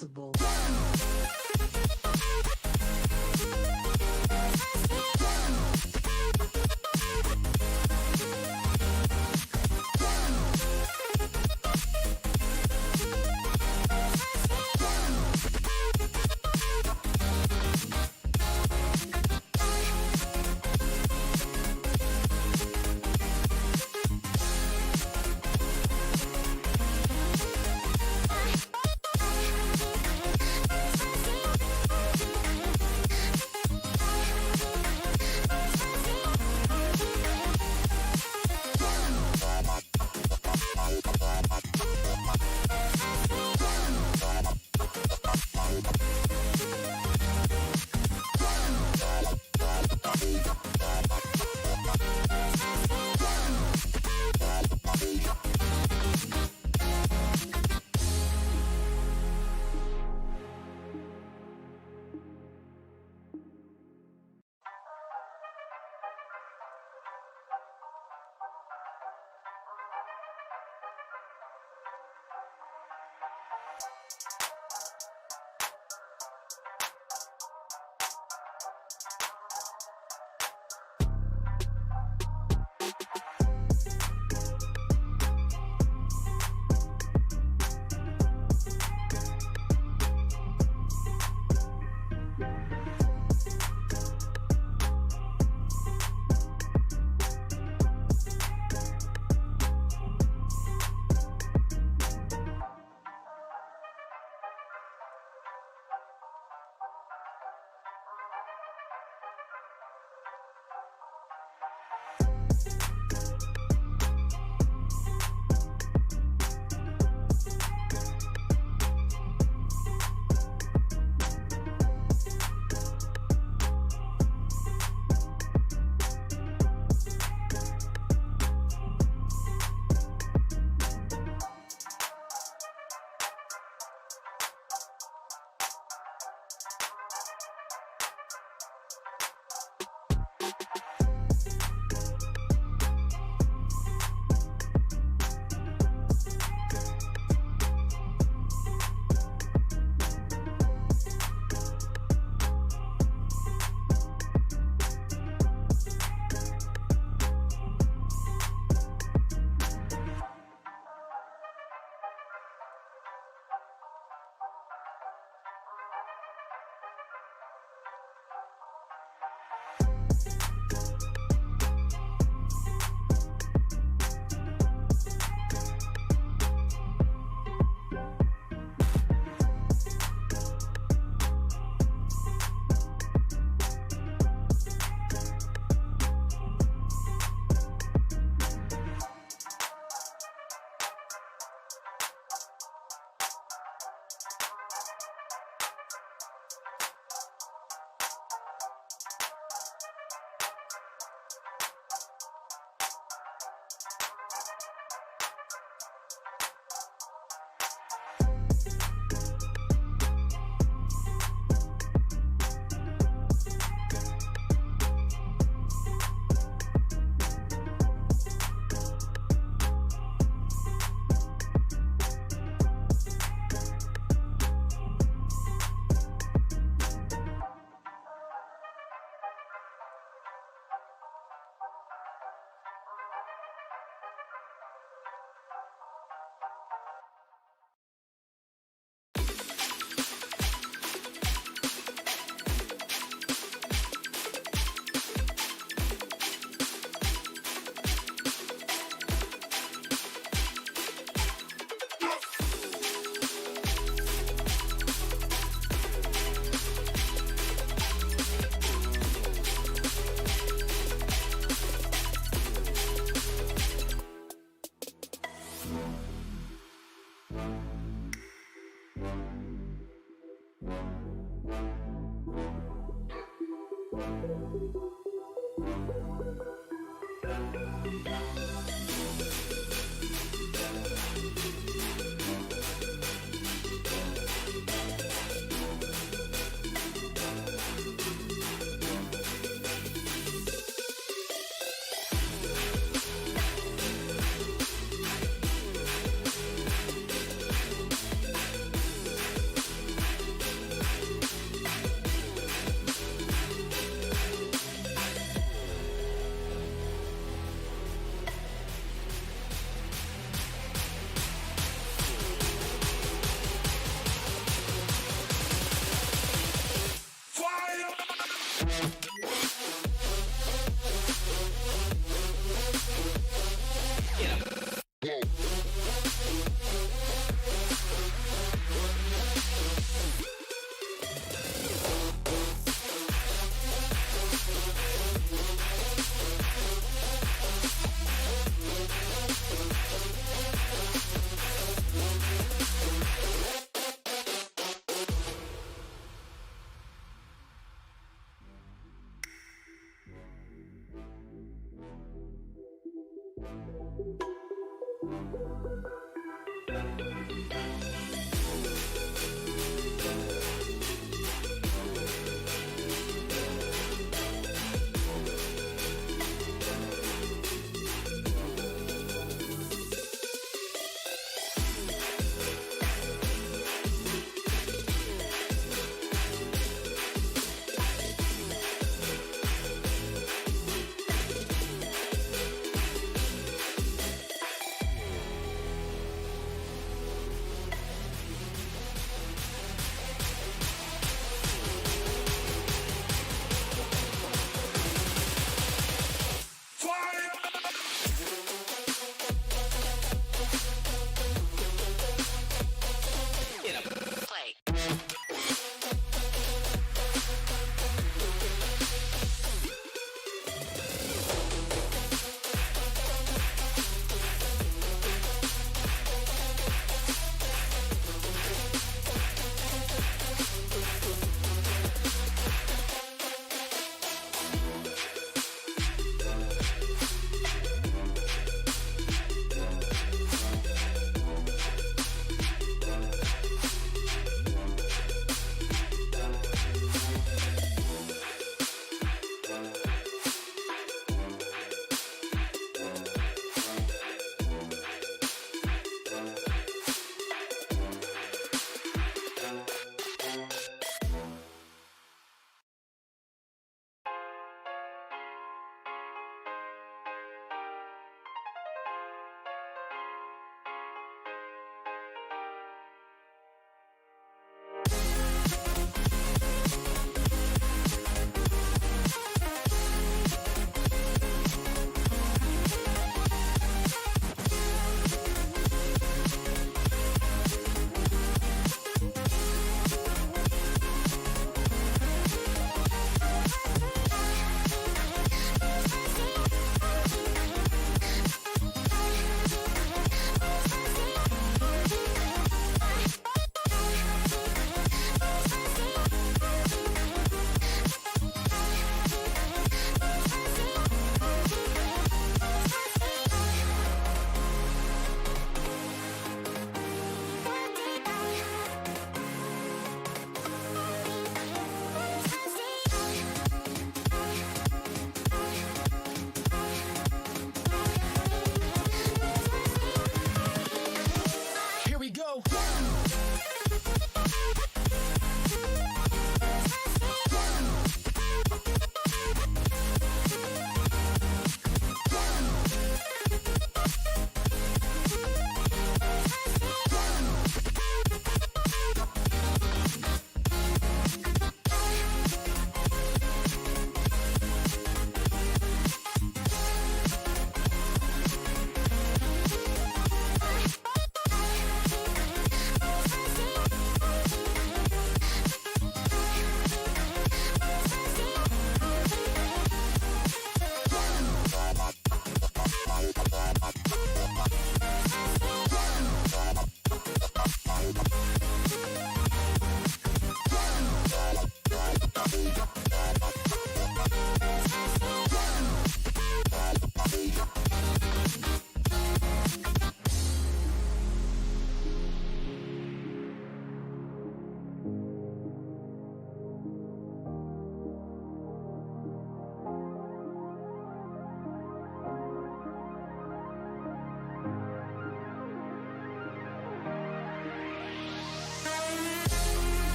possible.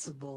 possible.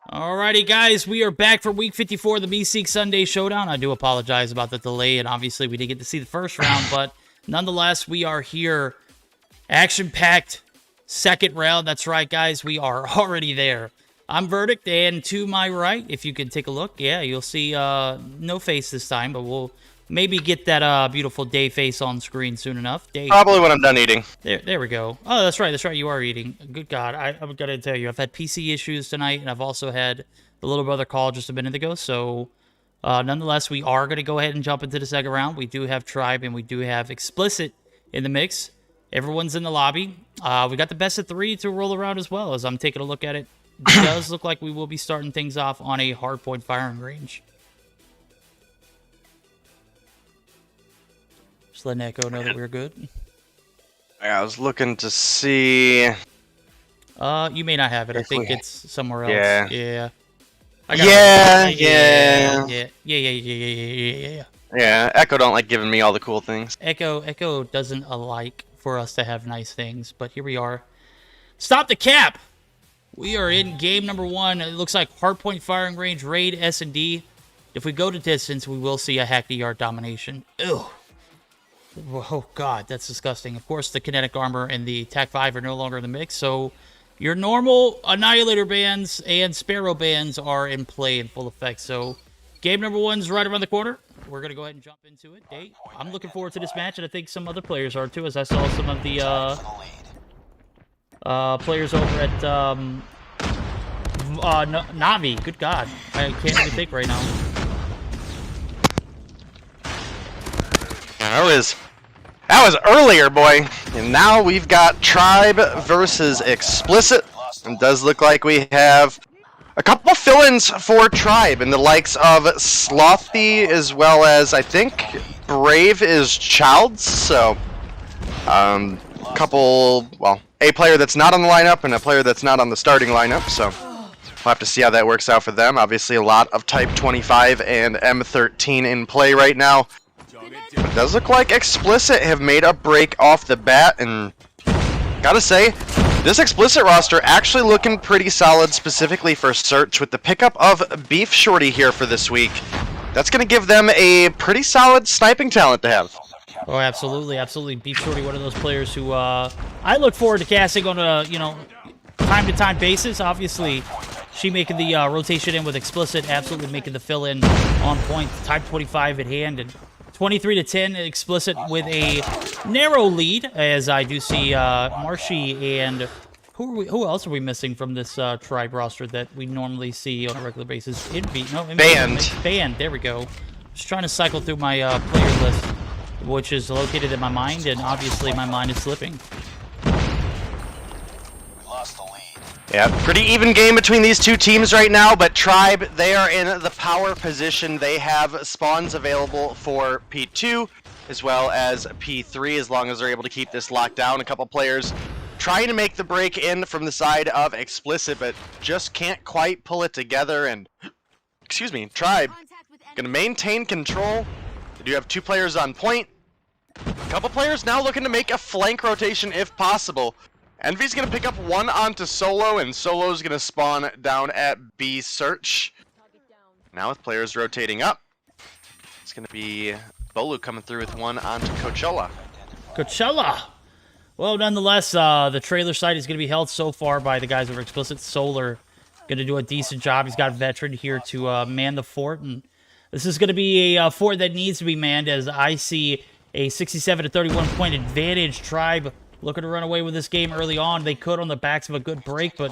Alrighty, guys, we are back for Week 54 of the Meseeks Sunday Showdown. I do apologize about the delay, and obviously we didn't get to see the first round, but nonetheless, we are here. Action-packed second round. That's right, guys, we are already there. I'm Verdict, and to my right, if you can take a look, yeah, you'll see no face this time, but we'll maybe get that beautiful day face on screen soon enough. Day. Probably when I'm done eating. There we go. Oh, that's right. You are eating. Good God. I'm going to tell you, I've had PC issues tonight, and I've also had the little brother call just a minute ago. So, nonetheless, we are going to go ahead and jump into the second round. We do have Tribe, and we do have Explicit in the mix. Everyone's in the lobby. We got the best of 3 to roll around as well. As I'm taking a look at it, it does look like we will be starting things off on a hardpoint firing range. Just letting Echo know that we're good. I was looking to see. You may not have it. I think it's somewhere else. Yeah. Yeah. Yeah. Yeah, Echo don't like giving me all the cool things. Echo doesn't alike for us to have nice things, but here we are. Stop the cap! We are in game number 1. It looks like hardpoint firing range, raid, S&D. If we go to distance, we will see a hack yard domination. Ew. Oh, God, that's disgusting. Of course, the kinetic armor and the TAC 5 are no longer in the mix, so your normal Annihilator bands and Sparrow bands are in play in full effect. So game number 1's right around the corner. We're going to go ahead and jump into it. Date. I'm looking forward to this match, and I think some other players are too, as I saw some of the players over at Navi. Good God. I can't even think right now. That was earlier, boy. And now we've got Tribe versus Explicit. It does look like we have a couple fill-ins for Tribe, and the likes of Slothy as well as, I think, Brave is Childs. So, couple, well, a player that's not on the lineup and a player that's not on the starting lineup. So, we'll have to see how that works out for them. Obviously, a lot of Type 25 and M13 in play right now. It does look like Explicit have made a break off the bat, and gotta say, this Explicit roster actually looking pretty solid, specifically for Search, with the pickup of Beef Shorty here for this week. That's going to give them a pretty solid sniping talent to have. Oh, absolutely, absolutely. Beef Shorty, one of those players who I look forward to casting on a, time-to-time basis. Obviously, she making the rotation in with Explicit, absolutely making the fill-in on point. Type 25 at hand, and 23-10, Explicit with a narrow lead, as I do see Marshy and who else are we missing from this Tribe roster that we normally see on a regular basis? Band. There we go. Just trying to cycle through my player list, which is located in my mind, and obviously my mind is slipping. Yeah, pretty even game between these two teams right now, but Tribe, they are in the power position. They have spawns available for P2 as well as P3 as long as they're able to keep this locked down. A couple players trying to make the break in from the side of Explicit, but just can't quite pull it together. And, Tribe going to maintain control. They do have 2 players on point. A couple players now looking to make a flank rotation if possible. Envy's going to pick up 1 onto Solo, and Solo's going to spawn down at B Search. Now with players rotating up, it's going to be Bolu coming through with 1 onto Coachella. Well, nonetheless, the trailer site is going to be held so far by the guys over Explicit. Solar going to do a decent job. He's got Veteran here to man the fort, and this is going to be a fort that needs to be manned, as I see a 67-31 point advantage. Tribe looking to run away with this game early on. They could on the backs of a good break, but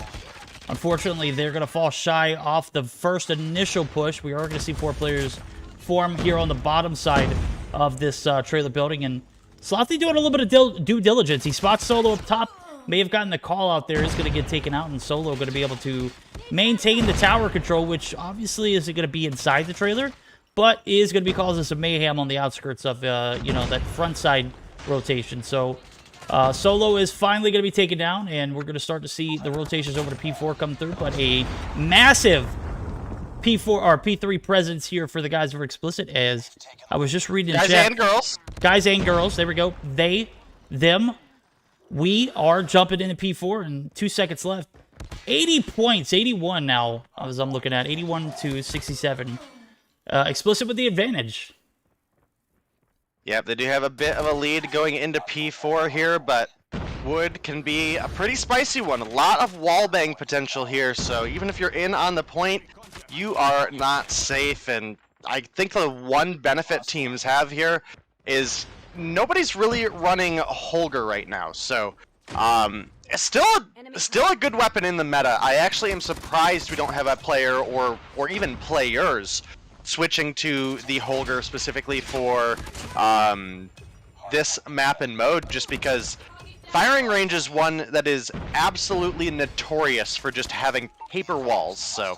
unfortunately, they're going to fall shy off the first initial push. We are going to see 4 players form here on the bottom side of this trailer building, and Slothy doing a little bit of due diligence. He spots Solo up top, may have gotten the call out there. He's going to get taken out, and Solo going to be able to maintain the tower control, which obviously isn't going to be inside the trailer, but is going to be causing some mayhem on the outskirts of, that front side rotation. So Solo is finally going to be taken down, and we're going to start to see the rotations over to P4 come through, but a massive P4 or P3 presence here for the guys over Explicit, as I was just reading in chat. Guys and girls. Guys and girls. There we go. They, them, we are jumping into P4, and 2 seconds left. 80 points, 81 now, as I'm looking at, 81 to 67. Explicit with the advantage. Yep, they do have a bit of a lead going into P4 here, but Wood can be a pretty spicy one. A lot of wallbang potential here, so even if you're in on the point, you are not safe. And I think the one benefit teams have here is nobody's really running Holger right now, so it's still a good weapon in the meta. I actually am surprised we don't have a player or even players switching to the Holger specifically for this map and mode, just because firing range is one that is absolutely notorious for just having paper walls. So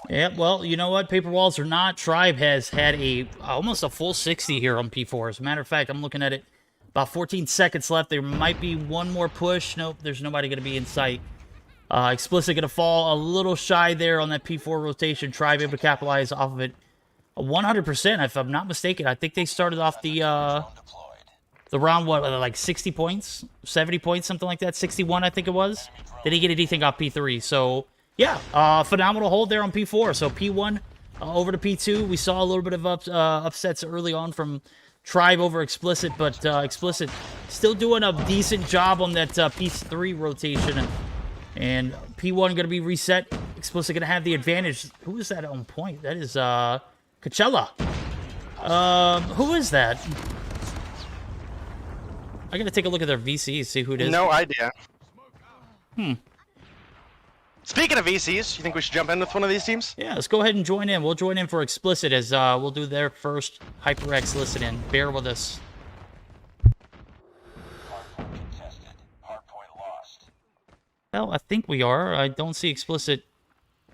yeah, well, you know what? Paper walls or not, Tribe has had almost a full 60 here on P4. As a matter of fact, I'm looking at it. About 14 seconds left. There might be one more push. Nope, there's nobody going to be in sight. Explicit going to fall a little shy there on that P4 rotation. Tribe able to capitalize off of it 100%, if I'm not mistaken. I think they started off the round, what, like 60 points? 70 points, something like that. 61, I think it was. They didn't get anything off P3. So, yeah, phenomenal hold there on P4. So, P1 over to P2. We saw a little bit of upsets early on from Tribe over Explicit, but Explicit still doing a decent job on that P3 rotation. And P1 going to be reset. Explicit going to have the advantage. Who is that on point? That is Coachella. Who is that? I gotta take a look at their VCs, see who it is. No idea. Speaking of VCs, you think we should jump in with one of these teams? Yeah, let's go ahead and join in. We'll join in for Explicit as we'll do their first HyperX listen in. Bear with us. Well, I think we are. I don't see Explicit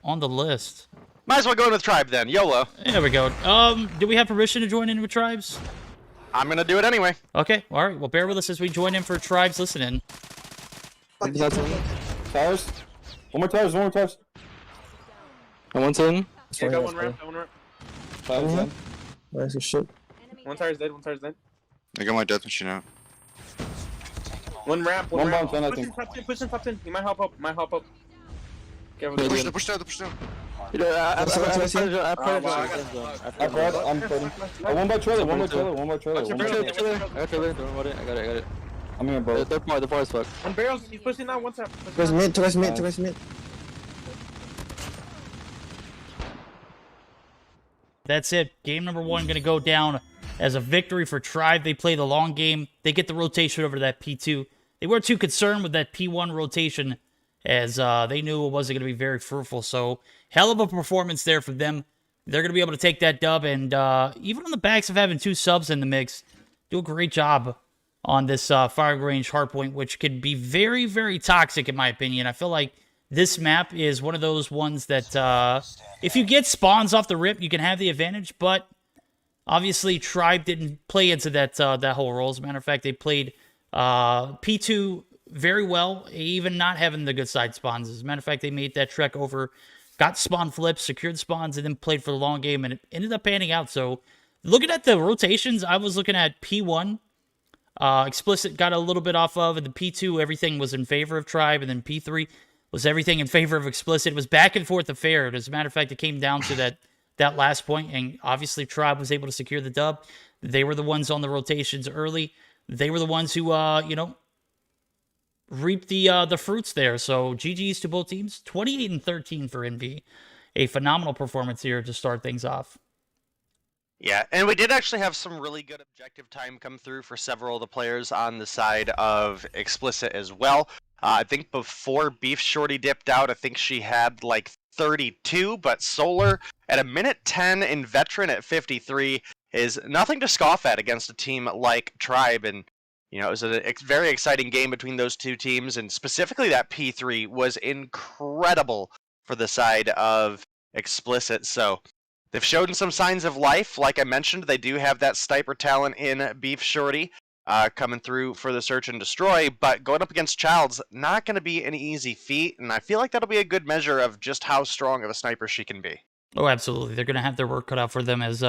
on the list. Might as well go in with Tribe then. YOLO. There we go. Do we have permission to join in with Tribes? I'm gonna do it anyway. Okay, all right. Well, bear with us as we join in for Tribes listening. Towers. One more towers. One's in. Yeah, got one ramp. Towers in. Nice as shit. One tower's dead. I got my death machine out. One ramp. One ramp. bomb's in, I think. Push him, top 10. He might help up. Careful. Push down. I'm putting. One by trailer. I got it. I'm in, bro. They're far as fuck. One barrels. He's pushing now. One tap. Towards mid. That's it. Game number 1 going to go down as a victory for Tribe. They play the long game. They get the rotation over to that P2. They weren't too concerned with that P1 rotation as they knew it wasn't going to be very fruitful. So, hell of a performance there for them. They're going to be able to take that dub, and even on the backs of having 2 subs in the mix, do a great job on this firing range hardpoint, which could be very, very toxic in my opinion. I feel like this map is one of those ones that if you get spawns off the rip, you can have the advantage, but obviously Tribe didn't play into that whole role. As a matter of fact, they played P2 very well, even not having the good side spawns. As a matter of fact, they made that trek over, got spawn flips, secured spawns, and then played for the long game, and it ended up panning out. So looking at the rotations, I was looking at P1. Explicit got a little bit off of, and the P2, everything was in favor of Tribe, and then P3 was everything in favor of Explicit. It was back and forth affair. As a matter of fact, it came down to that last point, and obviously Tribe was able to secure the dub. They were the ones on the rotations early. They were the ones who, reaped the fruits there. So GG's to both teams. 28-13 for NV. A phenomenal performance here to start things off. Yeah, and we did actually have some really good objective time come through for several of the players on the side of Explicit as well. I think before Beef Shorty dipped out, I think she had like 32, but Solar at a minute 10 and Veteran at 53 is nothing to scoff at against a team like Tribe. And, you know, it was a very exciting game between those two teams, and specifically that P3 was incredible for the side of Explicit. So they've shown some signs of life. Like I mentioned, they do have that sniper talent in Beef Shorty coming through for the search and destroy, but going up against Child's not going to be an easy feat, and I feel like that'll be a good measure of just how strong of a sniper she can be. Oh, absolutely. They're going to have their work cut out for them, as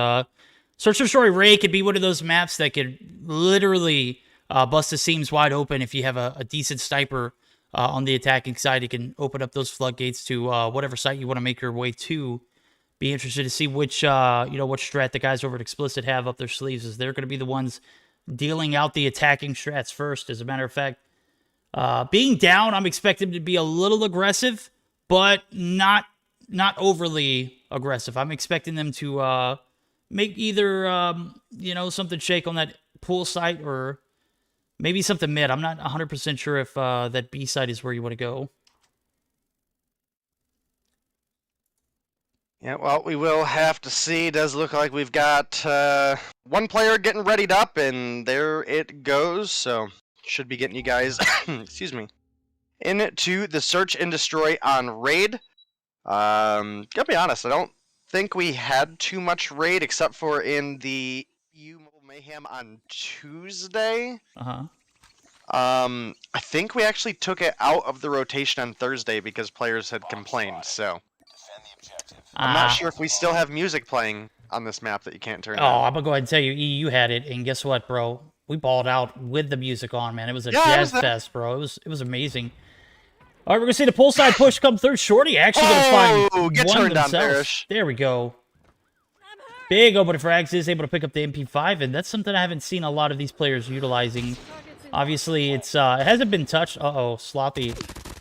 Search and Destroy Ray could be one of those maps that could literally bust the seams wide open. If you have a decent sniper on the attacking side, it can open up those floodgates to whatever site you want to make your way to. Be interested to see which strat the guys over at Explicit have up their sleeves, as they're going to be the ones dealing out the attacking strats first. As a matter of fact, being down, I'm expecting to be a little aggressive, but not overly aggressive. I'm expecting them to make either something shake on that pool site, or maybe something mid. I'm not 100% sure if that B side is where you want to go. Yeah, well, we will have to see. It does look like we've got one player getting readied up, and there it goes. So, should be getting you guys, excuse me, into the search and destroy on raid. Gotta be honest, I don't think we had too much raid, except for in the Mobile Mayhem on Tuesday. I think we actually took it out of the rotation on Thursday because players had complained, so. I'm not sure if we still have music playing on this map that you can't turn Oh, down. I'm gonna go ahead and tell you, E, you had it, and guess what, bro? We balled out with the music on, man. It was a jazz fest, bro. It was amazing. All right, we're gonna see the pull side push come through. Shorty actually gonna find get one turned down, themselves. Parrish. There we go. Big open frags is able to pick up the MP5, and that's something I haven't seen a lot of these players utilizing. Obviously, it hasn't been touched. Uh-oh, Sloppy.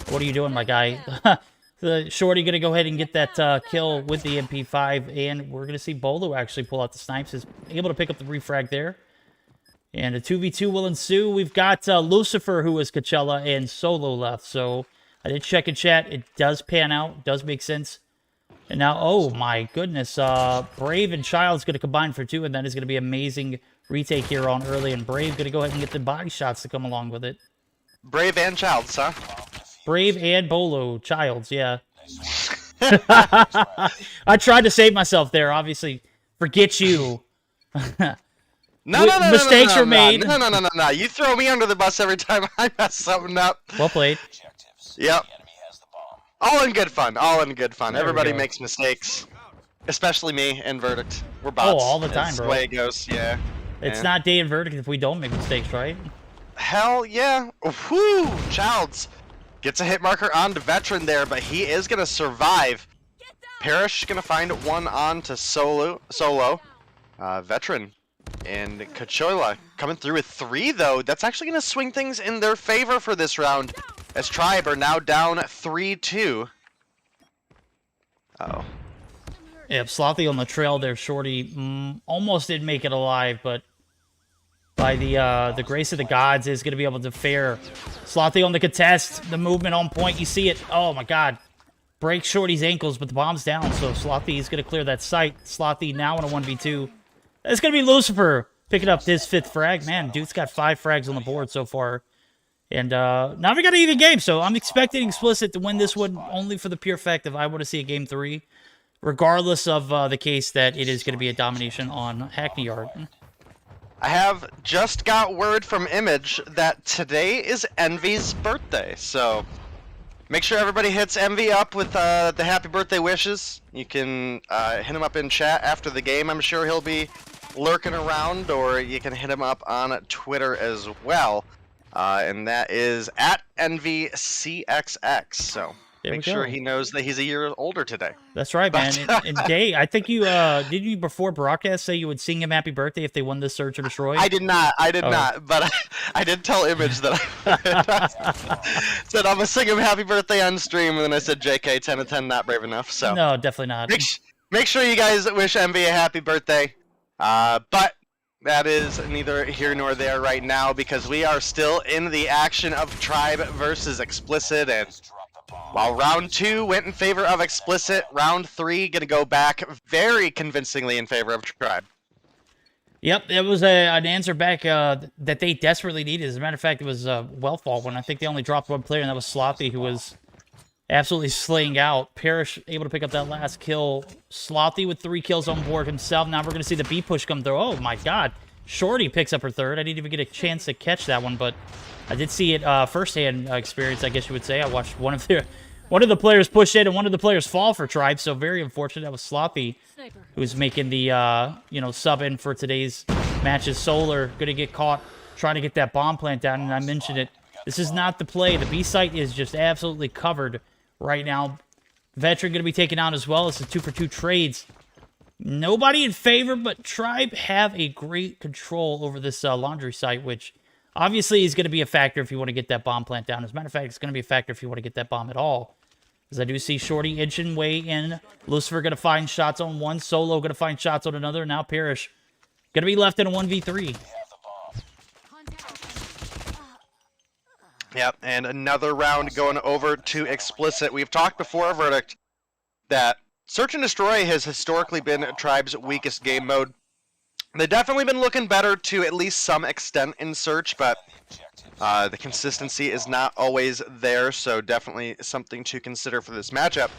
What are you doing, my guy? The Shorty going to go ahead and get that kill with the MP5, and we're going to see Bolo actually pull out the snipes. Is able to pick up the refrag there. And a 2v2 will ensue. We've got Lucifer, who is Coachella, and Solo left. So I did check in chat. It does pan out. Does make sense. And now, oh my goodness, Brave and Child's going to combine for 2, and that is going to be amazing retake here on early. And Brave going to go ahead and get the body shots to come along with it. Brave and Childs, huh? Brave and Bolo, Childs, yeah. I tried to save myself there, obviously. Forget you. No, Mistakes were made. No. You throw me under the bus every time I mess something up. Well played. Yep. All in good fun. All in good fun. There we Everybody go. makes mistakes. Especially me and Verdict. We're bots. Oh, all the time, That's bro. the way it goes, yeah. It's Yeah. not day and verdict if we don't make mistakes, right? Hell yeah. Whoo! Childs gets a hit marker on to Veteran there, but he is going to survive. Parrish going to find one on to Solo. Veteran and Coachella coming through with 3, though. That's actually going to swing things in their favor for this round, as Tribe are now down 3-2. Uh-oh. Yep, Slothy on the trail there, Shorty. Almost didn't make it alive, but by the grace of the gods is going to be able to fare. Slothy on the contest, the movement on point, you see it. Oh my god. Breaks Shorty's ankles, but the bomb's down, so Slothy is going to clear that site. Slothy now in a 1v2. It's going to be Lucifer picking up his 5th frag. Man, dude's got 5 frags on the board so far. And now we got an even game, so I'm expecting Explicit to win this one only for the pure fact of I want to see a game 3. Regardless of the case that it is going to be a domination on Hackney Yard. I have just got word from Image that today is Envy's birthday, so make sure everybody hits Envy up with the happy birthday wishes. You can hit him up in chat after the game. I'm sure he'll be lurking around, or you can hit him up on Twitter as well. And that is at EnvyCXX, so make sure he knows that he's a year older today. That's right, man. And Day, I think you did you before broadcast say you would sing him happy birthday if they won this Search or Destroy? I did not, but I did tell Image that I said I'm gonna sing him happy birthday on stream, and then I said JK 10 of 10 not brave enough. So no, definitely not. Make sure you guys wish Envy a happy birthday. But that is neither here nor there right now, because we are still in the action of Tribe versus Explicit, and while round 2 went in favor of Explicit, round 3 gonna go back very convincingly in favor of Tribe. Yep, it was an answer back that they desperately needed. As a matter of fact, it was a well-fought one. I think they only dropped one player, and that was Slothy, who was absolutely slaying out. Parrish able to pick up that last kill. Slothy with 3 kills on board himself. Now we're going to see the B push come through. Oh my god. Shorty picks up her 3rd. I didn't even get a chance to catch that one, but I did see it firsthand experience, I guess you would say. I watched one of the players push in and one of the players fall for Tribe, so very unfortunate. That was Sloppy, who's making the sub in for today's matches. Solar going to get caught trying to get that bomb plant down, and I mentioned it. This is not the play. The B site is just absolutely covered right now. Veteran going to be taken out as well. It's a 2-for-2 trades. Nobody in favor, but Tribe have a great control over this laundry site, which obviously is going to be a factor if you want to get that bomb plant down. As a matter of fact, it's going to be a factor if you want to get that bomb at all. As I do see Shorty inching way in. Lucifer going to find shots on one. Solo going to find shots on another. Now Parrish going to be left in a 1v3. Yep, and another round going over to Explicit. We've talked before, Verdict, that Search and Destroy has historically been Tribe's weakest game mode. They've definitely been looking better to at least some extent in Search, but the consistency is not always there, so definitely something to consider for this matchup.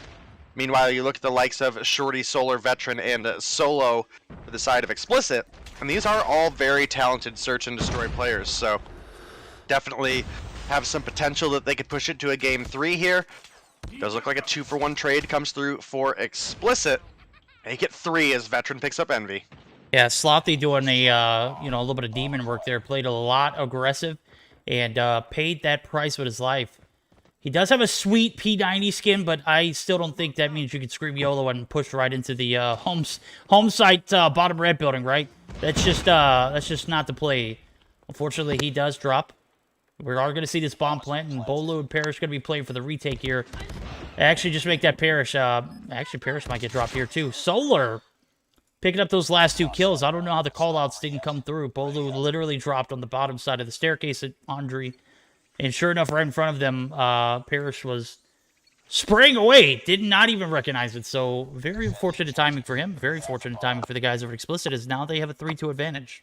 Meanwhile, you look at the likes of Shorty, Solar, Veteran, and Solo for the side of Explicit, and these are all very talented Search and Destroy players, so definitely have some potential that they could push it to a game 3 here. Does look like a 2-for-1 trade comes through for Explicit. Make it 3 as Veteran picks up Envy. Yeah, Slothy doing a a little bit of demon work there. Played a lot aggressive and paid that price with his life. He does have a sweet P90 skin, but I still don't think that means you can scream YOLO and push right into the home site bottom red building, right? That's just not the play. Unfortunately, he does drop. We are going to see this bomb plant, and Bolu and Parrish going to be playing for the retake here. Actually, just make that Parrish. Actually, Parrish might get dropped here, too. Solar picking up those last 2 kills. I don't know how the callouts didn't come through. Bolu literally dropped on the bottom side of the staircase at Andre. And sure enough, right in front of them, Parrish was spraying away. Did not even recognize it. So, very fortunate timing for him. Very fortunate timing for the guys over at Explicit, as now they have a 3-2 advantage.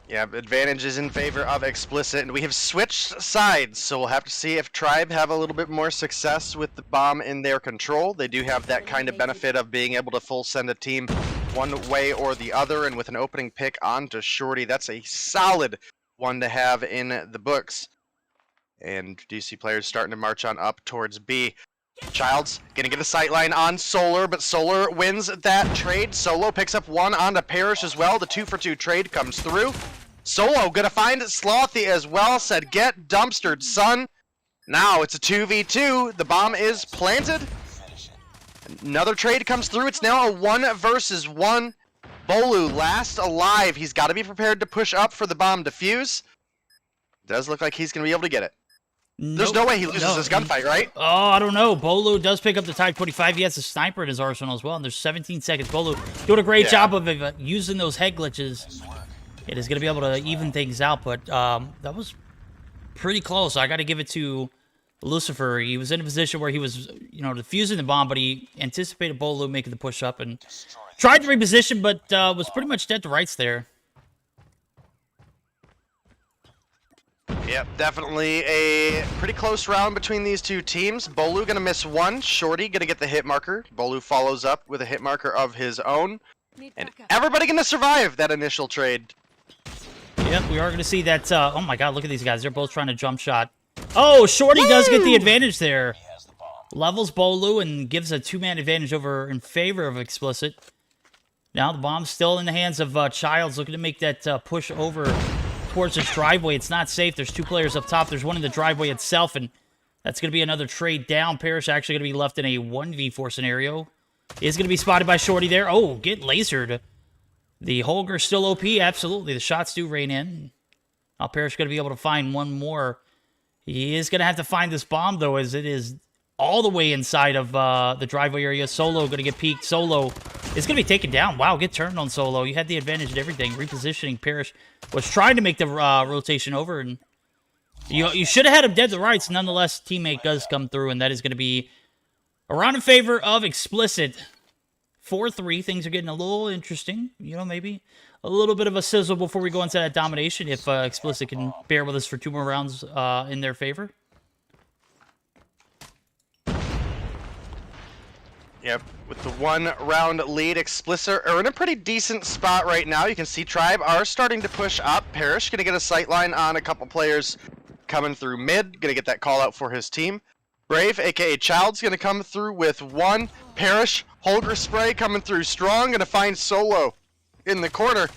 Yeah, advantage is in favor of Explicit, and we have switched sides, so we'll have to see if Tribe have a little bit more success with the bomb in their control. They do have that kind of benefit of being able to full send a team one way or the other, and with an opening pick onto Shorty, that's a solid one to have in the books. And DC players starting to march on up towards B. Child's gonna get a sightline on Solar, but Solar wins that trade. Solo picks up 1 onto Parrish as well. The 2-for-2 trade comes through. Solo gonna find Slothy as well. Said, get dumpstered, son. Now it's a 2v2. The bomb is planted. Another trade comes through. It's now a 1 versus 1. Bolu last alive. He's got to be prepared to push up for the bomb defuse. Does look like he's gonna be able to get it. There's no way he loses this gunfight, right? Oh, I don't know. Bolu does pick up the Type 25. He has a sniper in his arsenal as well, and there's 17 seconds. Bolu doing a great job of using those head glitches. It is going to be able to even things out, but that was pretty close. I got to give it to Lucifer. He was in a position where he was, defusing the bomb, but he anticipated Bolu making the push up and tried to reposition, but was pretty much dead to rights there. Yep, definitely a pretty close round between these two teams. Bolu gonna miss 1. Shorty gonna get the hit marker. Bolu follows up with a hit marker of his own. And everybody gonna survive that initial trade. Yep, we are gonna see that. Oh my god, look at these guys. They're both trying to jump shot. Oh, Shorty does get the advantage there. Levels Bolu and gives a 2-man advantage over in favor of Explicit. Now the bomb's still in the hands of Childs, looking to make that push over towards his driveway. It's not safe. There's 2 players up top. There's one in the driveway itself, and that's going to be another trade down. Parrish actually going to be left in a 1v4 scenario. Is going to be spotted by Shorty there. Oh, get lasered. The Holger still OP. Absolutely. The shots do rain in. Now Parrish going to be able to find one more. He is going to have to find this bomb, though, as it is all the way inside of the driveway area. Solo going to get peeked. Solo is going to be taken down. Wow, get turned on Solo. You had the advantage in everything. Repositioning. Parrish was trying to make the rotation over, and you should have had him dead to rights. Nonetheless, teammate does come through, and that is going to be a round in favor of Explicit. 4-3. Things are getting a little interesting. Maybe a little bit of a sizzle before we go into that domination, if Explicit can bear with us for 2 more rounds in their favor. Yep, with the 1-round lead, Explicit are in a pretty decent spot right now. You can see Tribe are starting to push up. Parrish gonna get a sightline on a couple players coming through mid. Gonna get that call out for his team. Brave, aka Child's gonna come through with 1. Parrish, Holger spray coming through strong. Gonna find Solo in the corner.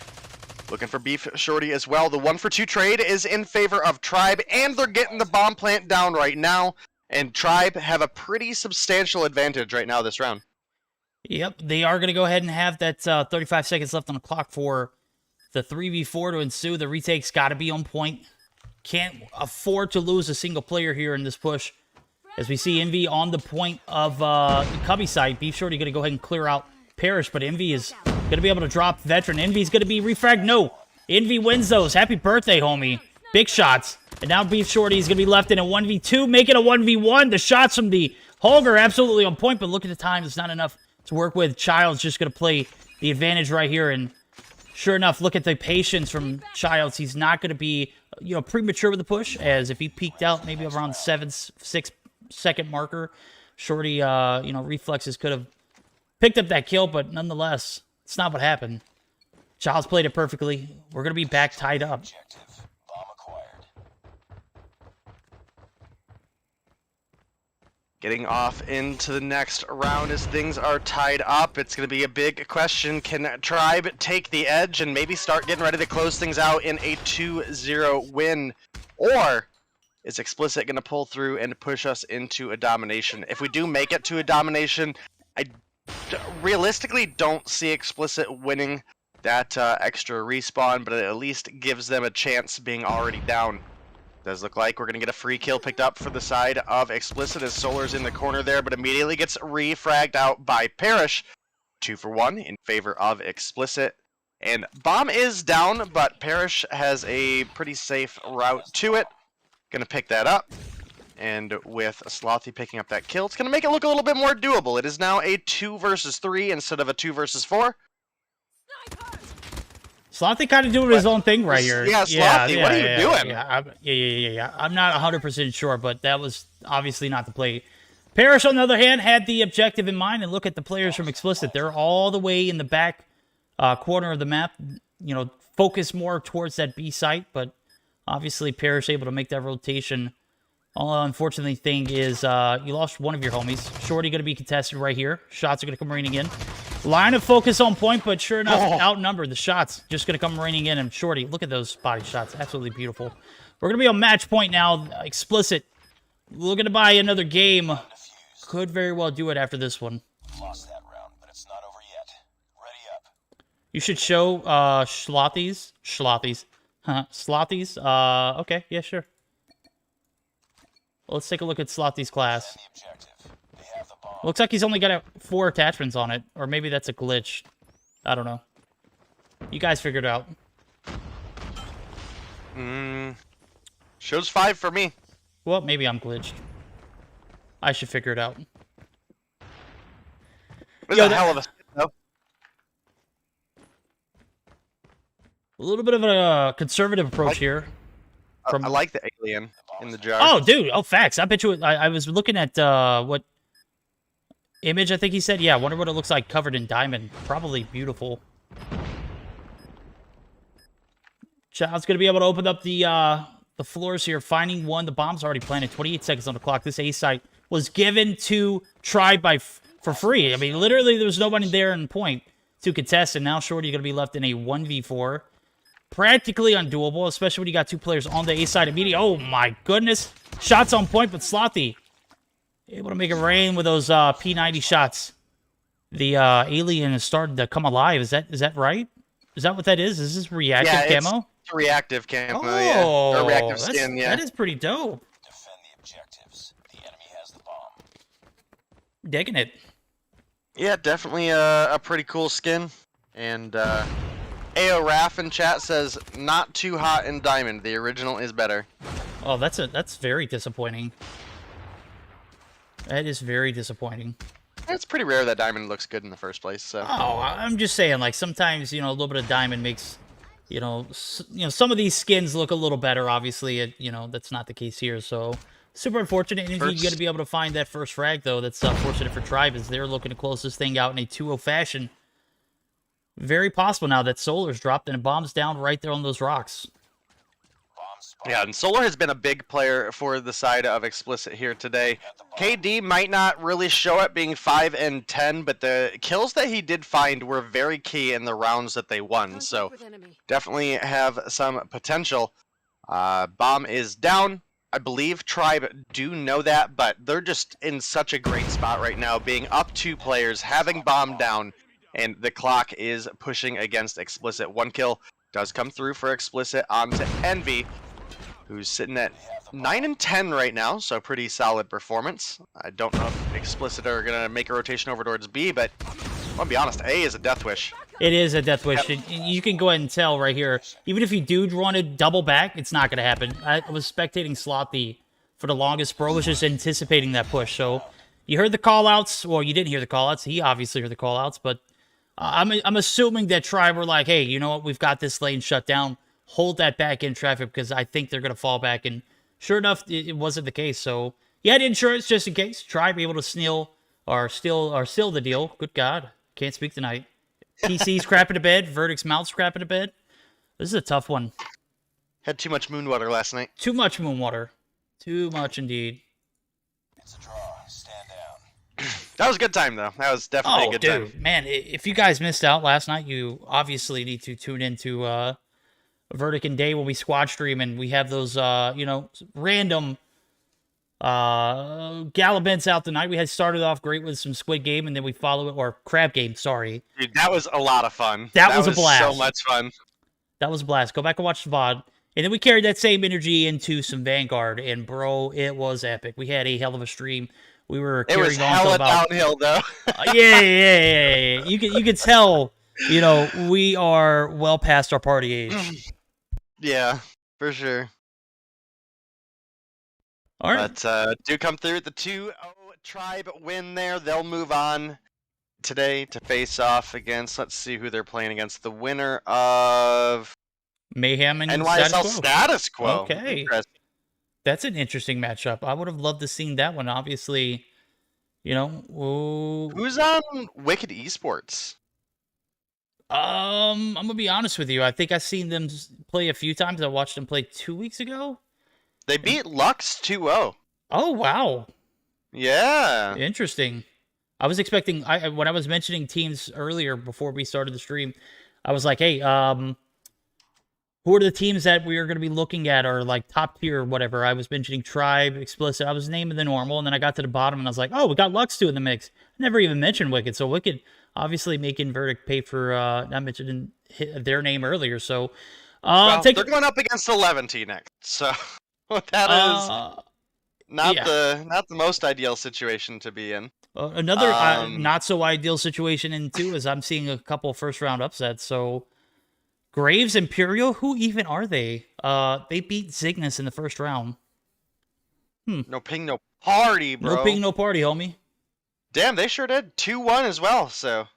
Looking for Beef Shorty as well. The 1-for-2 trade is in favor of Tribe, and they're getting the bomb plant down right now. And Tribe have a pretty substantial advantage right now this round. Yep, they are going to go ahead and have that 35 seconds left on the clock for the 3v4 to ensue. The retake's got to be on point. Can't afford to lose a single player here in this push. As we see Envy on the point of the Cubby side. Beef Shorty going to go ahead and clear out Parrish, but Envy is going to be able to drop Veteran. Envy's going to be refragged. No, Envy wins those. Happy birthday, homie. Big shots. And now Beef Shorty is going to be left in a 1v2, making a 1v1. The shots from the Holger absolutely on point, but look at the time. It's not enough to work with. Child's just going to play the advantage right here. And sure enough, look at the patience from Childs. He's not going to be, premature with the push, as if he peeked out maybe around 6-second marker, Shorty, reflexes could have picked up that kill, but nonetheless, it's not what happened. Child's played it perfectly. We're going to be back tied up. Getting off into the next round as things are tied up. It's going to be a big question. Can Tribe take the edge and maybe start getting ready to close things out in a 2-0 win? Or is Explicit going to pull through and push us into a domination? If we do make it to a domination, I realistically don't see Explicit winning that extra respawn, but it at least gives them a chance being already down. Does look like we're going to get a free kill picked up for the side of Explicit as Solar's in the corner there, but immediately gets refragged out by Parrish. 2 for 1 in favor of Explicit. And Bomb is down, but Parrish has a pretty safe route to it. Going to pick that up. And with Slothy picking up that kill, it's going to make it look a little bit more doable. It is now a 2 versus 3 instead of a 2 versus 4. Slothy kind of doing his own thing right here. Yeah, Slothy, what are you doing? Yeah. I'm not 100% sure, but that was obviously not the play. Parrish, on the other hand, had the objective in mind, and look at the players from Explicit. They're all the way in the back corner of the map, you know, focus more towards that B site, but obviously Parrish able to make that rotation. All unfortunately thing is you lost one of your homies. Shorty going to be contested right here. Shots are going to come raining in. Line of focus on point, but sure enough, outnumbered. The shots just going to come raining in. And Shorty, look at those body shots. Absolutely beautiful. We're going to be on match point now. Explicit looking to buy another game. Could very well do it after this one. Lost that round, but it's not over yet. Ready up. You should show Slothies. Slothies. Okay, yeah, sure. Well, let's take a look at Slothy's class. The objective. They have the bomb. Looks like he's only got 4 attachments on it. Or maybe that's a glitch. I don't know. You guys figured it out. Shows 5 for me. Well, maybe I'm glitched. I should figure it out. This is a hell of a skip, though. A little bit of a conservative approach here. I like the alien in the jar. Oh, dude. Oh, facts. I bet you... I was looking at what... image, I think he said. Yeah, I wonder what it looks like covered in diamond. Probably beautiful. Child's going to be able to open up the floors here. Finding one. The bomb's already planted. 28 seconds on the clock. This A site was given to Tribe for free. I mean, literally, there was nobody there in point to contest, and now Shorty going to be left in a 1v4. Practically undoable, especially when you got 2 players on the A side immediately. Oh, my goodness. Shots on point, but Slothy able to make it rain with those P90 shots. The alien is starting to come alive. Is that right? Is that what that is? Is this reactive camo? It's reactive camo, Oh, yeah. Or reactive skin, yeah. That is pretty dope. Defend the objectives. The enemy has the bomb. Digging it. Yeah, definitely a pretty cool skin. And AO Raff in chat says, not too hot in diamond. The original is better. Oh, that's very disappointing. That is very disappointing. It's pretty rare that diamond looks good in the first place, so. Oh, I'm just saying, like, sometimes, you know, a little bit of diamond makes, you know, some of these skins look a little better. Obviously, that's not the case here, so super unfortunate. And if you're going to be able to find that first frag, though, that's unfortunate for Tribe, as they're looking to close this thing out in a 2-0 fashion. Very possible now that Solar's dropped and a bomb's down right there on those rocks. Yeah, and Solar has been a big player for the side of Explicit here today. KD might not really show it being 5 and 10, but the kills that he did find were very key in the rounds that they won, so definitely have some potential. Bomb is down. I believe Tribe do know that, but they're just in such a great spot right now, being up 2 players, having Bomb down, and the clock is pushing against Explicit. 1 kill does come through for Explicit onto Envy, who's sitting at 9 and 10 right now, so pretty solid performance. I don't know if Explicit are going to make a rotation over towards B, but I'll be honest, A is a death wish. It is a death wish. Yep. You can go ahead and tell right here. Even if you do want to double back, it's not going to happen. I was spectating Slothy for the longest. Bro was just anticipating that push. So you heard the call-outs. Well, you didn't hear the call-outs. He obviously heard the call-outs, but I'm assuming that Tribe were like, hey, you know what? We've got this lane shut down. Hold that back in traffic because I think they're going to fall back. And sure enough, it wasn't the case. So you had insurance just in case. Tribe able to steal the deal. Good God. Can't speak tonight. TC's crapping a bed. Verdict's mouth's crapping a bed. This is a tough one. Had too much moon water last night. Too much moon water. Too much indeed. It's a draw. Stand down. That was a good time, though. That was definitely Oh, a good dude, time. man, if you guys missed out last night, you obviously need to tune into Verdict and Day when we squad stream, and we have those, random Gallivants out tonight. We had started off great with some Squid Game, and then we follow it, or Crab Game, sorry. Dude, that was a lot of fun. That was a blast. So much fun. That was a blast. Go back and watch the VOD. And then we carried that same energy into some Vanguard, and bro, it was epic. We had a hell of a stream. We were It was carrying on to hella about downhill, though. yeah. You could tell, we are well past our party age. Yeah, for sure. All right. But do come through with the 2-0 Tribe win there. They'll move on today to face off against, let's see who they're playing against. The winner of Mayhem and NYSL Status Quo. Status Quo. Okay. Interesting. That's an interesting matchup. I would have loved to seen that one. Obviously, Who's on Wicked Esports? I'm gonna be honest with you. I think I've seen them play a few times. I watched them play 2 weeks ago. They beat Lux 2-0. Oh wow, Yeah. interesting. I was expecting. When I was mentioning teams earlier before we started the stream, I was like, hey, who are the teams that we are going to be looking at, or like top tier or whatever? I was mentioning Tribe, Explicit. I was naming the normal, and then I got to the bottom, and I was like, oh, we got Lux 2 in the mix. I never even mentioned Wicked. So Wicked obviously making Verdict pay for not mentioning their name earlier. So Well, they're going up against 11T next. So that is not the most ideal situation to be in. Another not so ideal situation in too is I'm seeing a couple first round upsets. So Graves Imperial, who even are they? They beat Cygnus in the first round. No ping, no party, bro. No ping, no party, homie. Damn, they sure did. 2-1 as well. So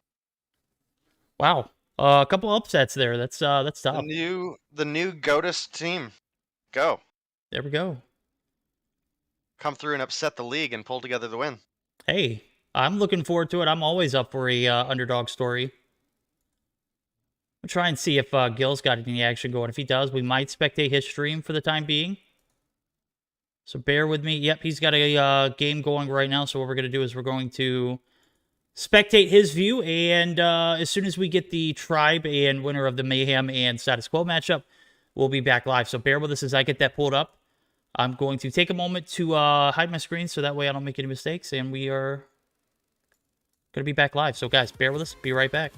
wow, a couple upsets there. That's tough. the new Goatus team, go. There we go. Come through and upset the league and pull together the win. Hey, I'm looking forward to it. I'm always up for a underdog story. I'll try and see if Gil's got any action going. If he does, we might spectate his stream for the time being. So bear with me. Yep, he's got a game going right now. So what we're going to do is we're going to spectate his view. And as soon as we get the Tribe and winner of the Mayhem and Status Quo matchup, we'll be back live. So bear with us as I get that pulled up. I'm going to take a moment to hide my screen so that way I don't make any mistakes. And we are going to be back live. So guys, bear with us. Be right back.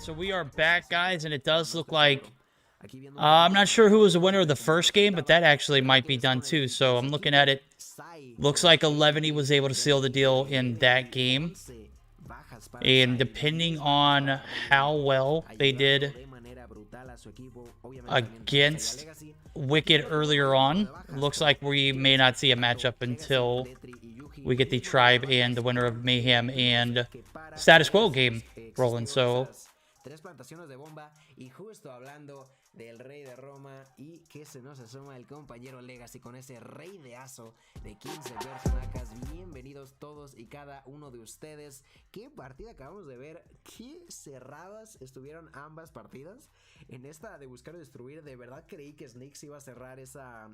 So we are back, guys, and it does look like I'm not sure who was the winner of the first game, but that actually might be done too. So I'm looking at it. Looks like 11 was able to seal the deal in that game. And depending on how well they did against Wicked earlier on. Looks like we may not see a matchup until we get the Tribe and the winner of Mayhem and Status Quo game rolling. So del rey de Roma y que se nos asoma el compañero Legacy con ese rey de aso de 15 personas. Bienvenidos todos y cada uno de ustedes. ¿Qué partida acabamos de ver? ¿Qué cerradas estuvieron ambas partidas? En esta de buscar destruir, de verdad creí que Snakes iba a cerrar esa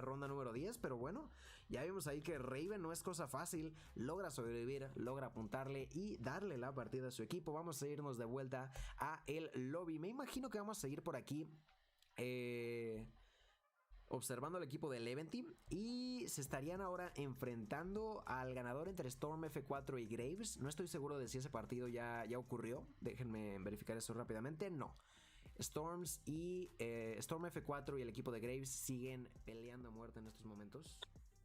ronda número 10, pero bueno, ya vimos ahí que Raven no es cosa fácil, logra sobrevivir, logra apuntarle y darle la partida a su equipo. Vamos a irnos de vuelta a el lobby. Me imagino que vamos a seguir por aquí observando al equipo de Leventi y se estarían ahora enfrentando al ganador entre Storm F4 y Graves. No estoy seguro de si ese partido ya ocurrió, déjenme verificar eso rápidamente. No, Storm F4 y el equipo de Graves siguen peleando a muerte en estos momentos.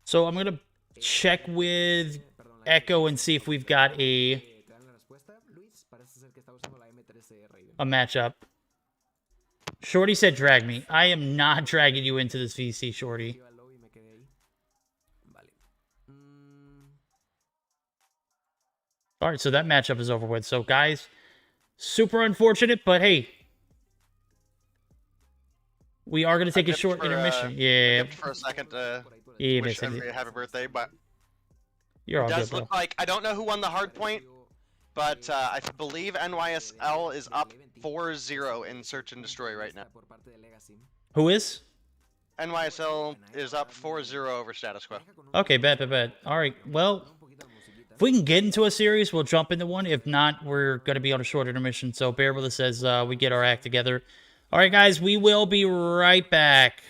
So I'm gonna check with Echo and see if we've got a matchup. Shorty said drag me. I am not dragging you into this VC, Shorty. Alright, so that matchup is over with. So guys, super unfortunate, but hey, we are going to take a short intermission. Yeah. For a second to Yeah, wish basically. everybody a happy birthday, but You're all it good, does bro. look like, I don't know who won the hard point, but I believe NYSL is up 4-0 in Search and Destroy right now. Who is? NYSL is up 4-0 over Status Quo. Okay, bet. Alright, well, if we can get into a series, we'll jump into one. If not, we're going to be on a short intermission, so bear with us as we get our act together. Alright, guys, we will be right back.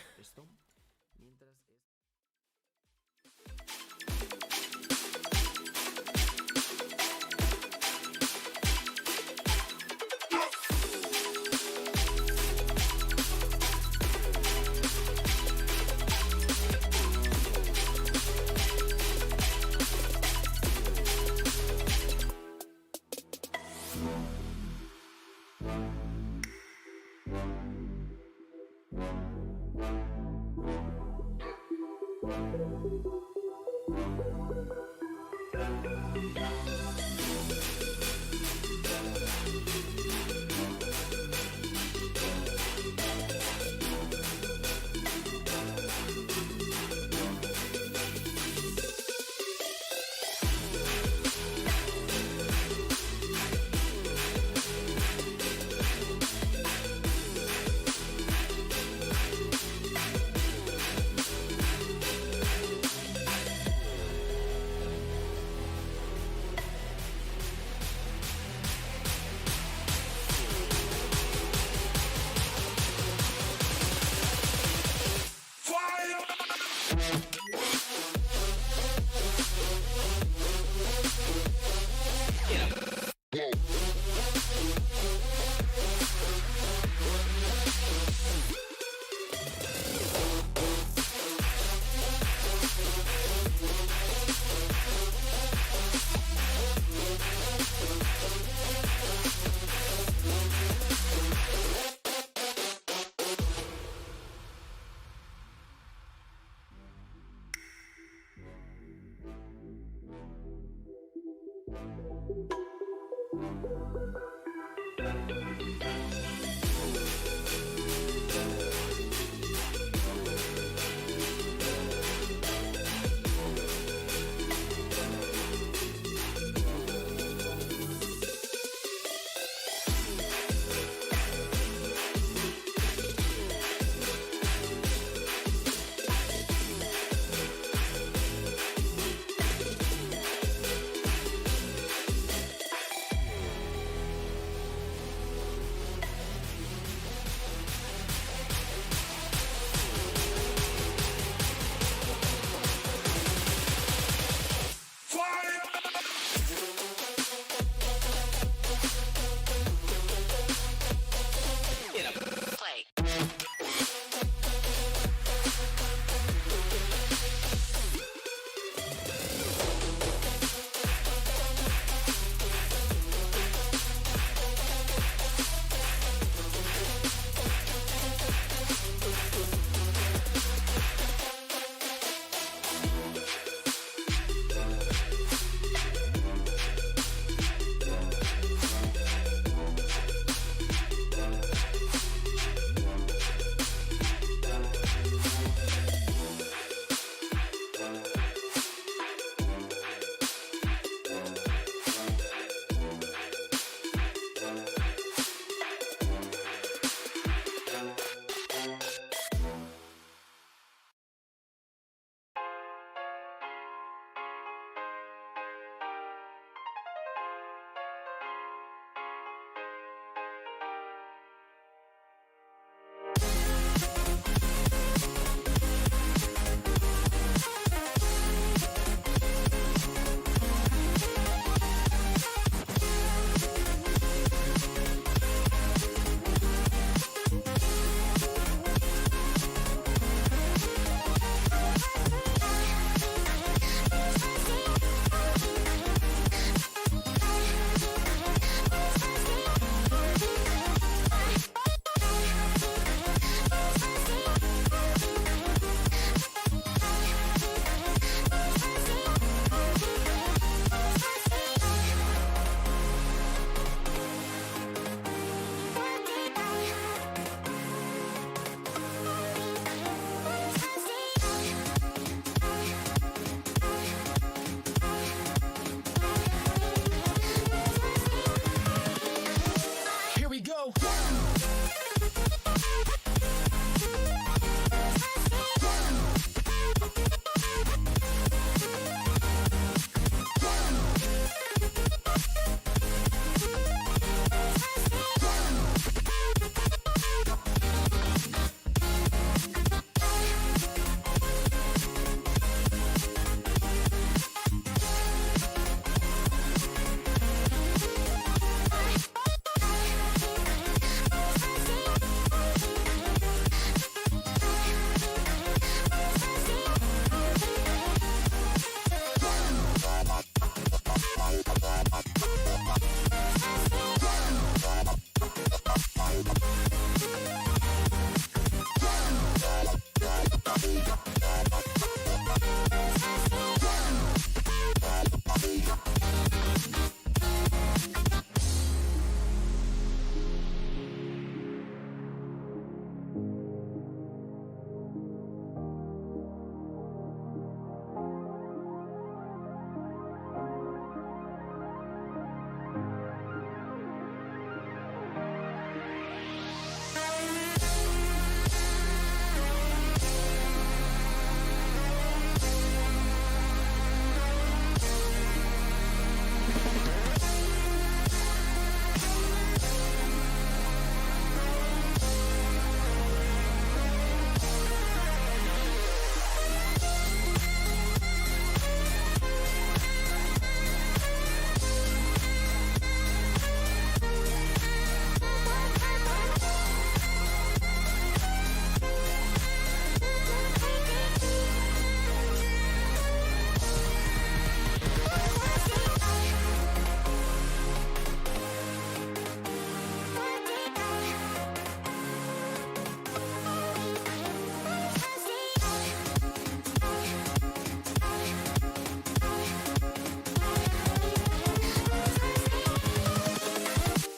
go.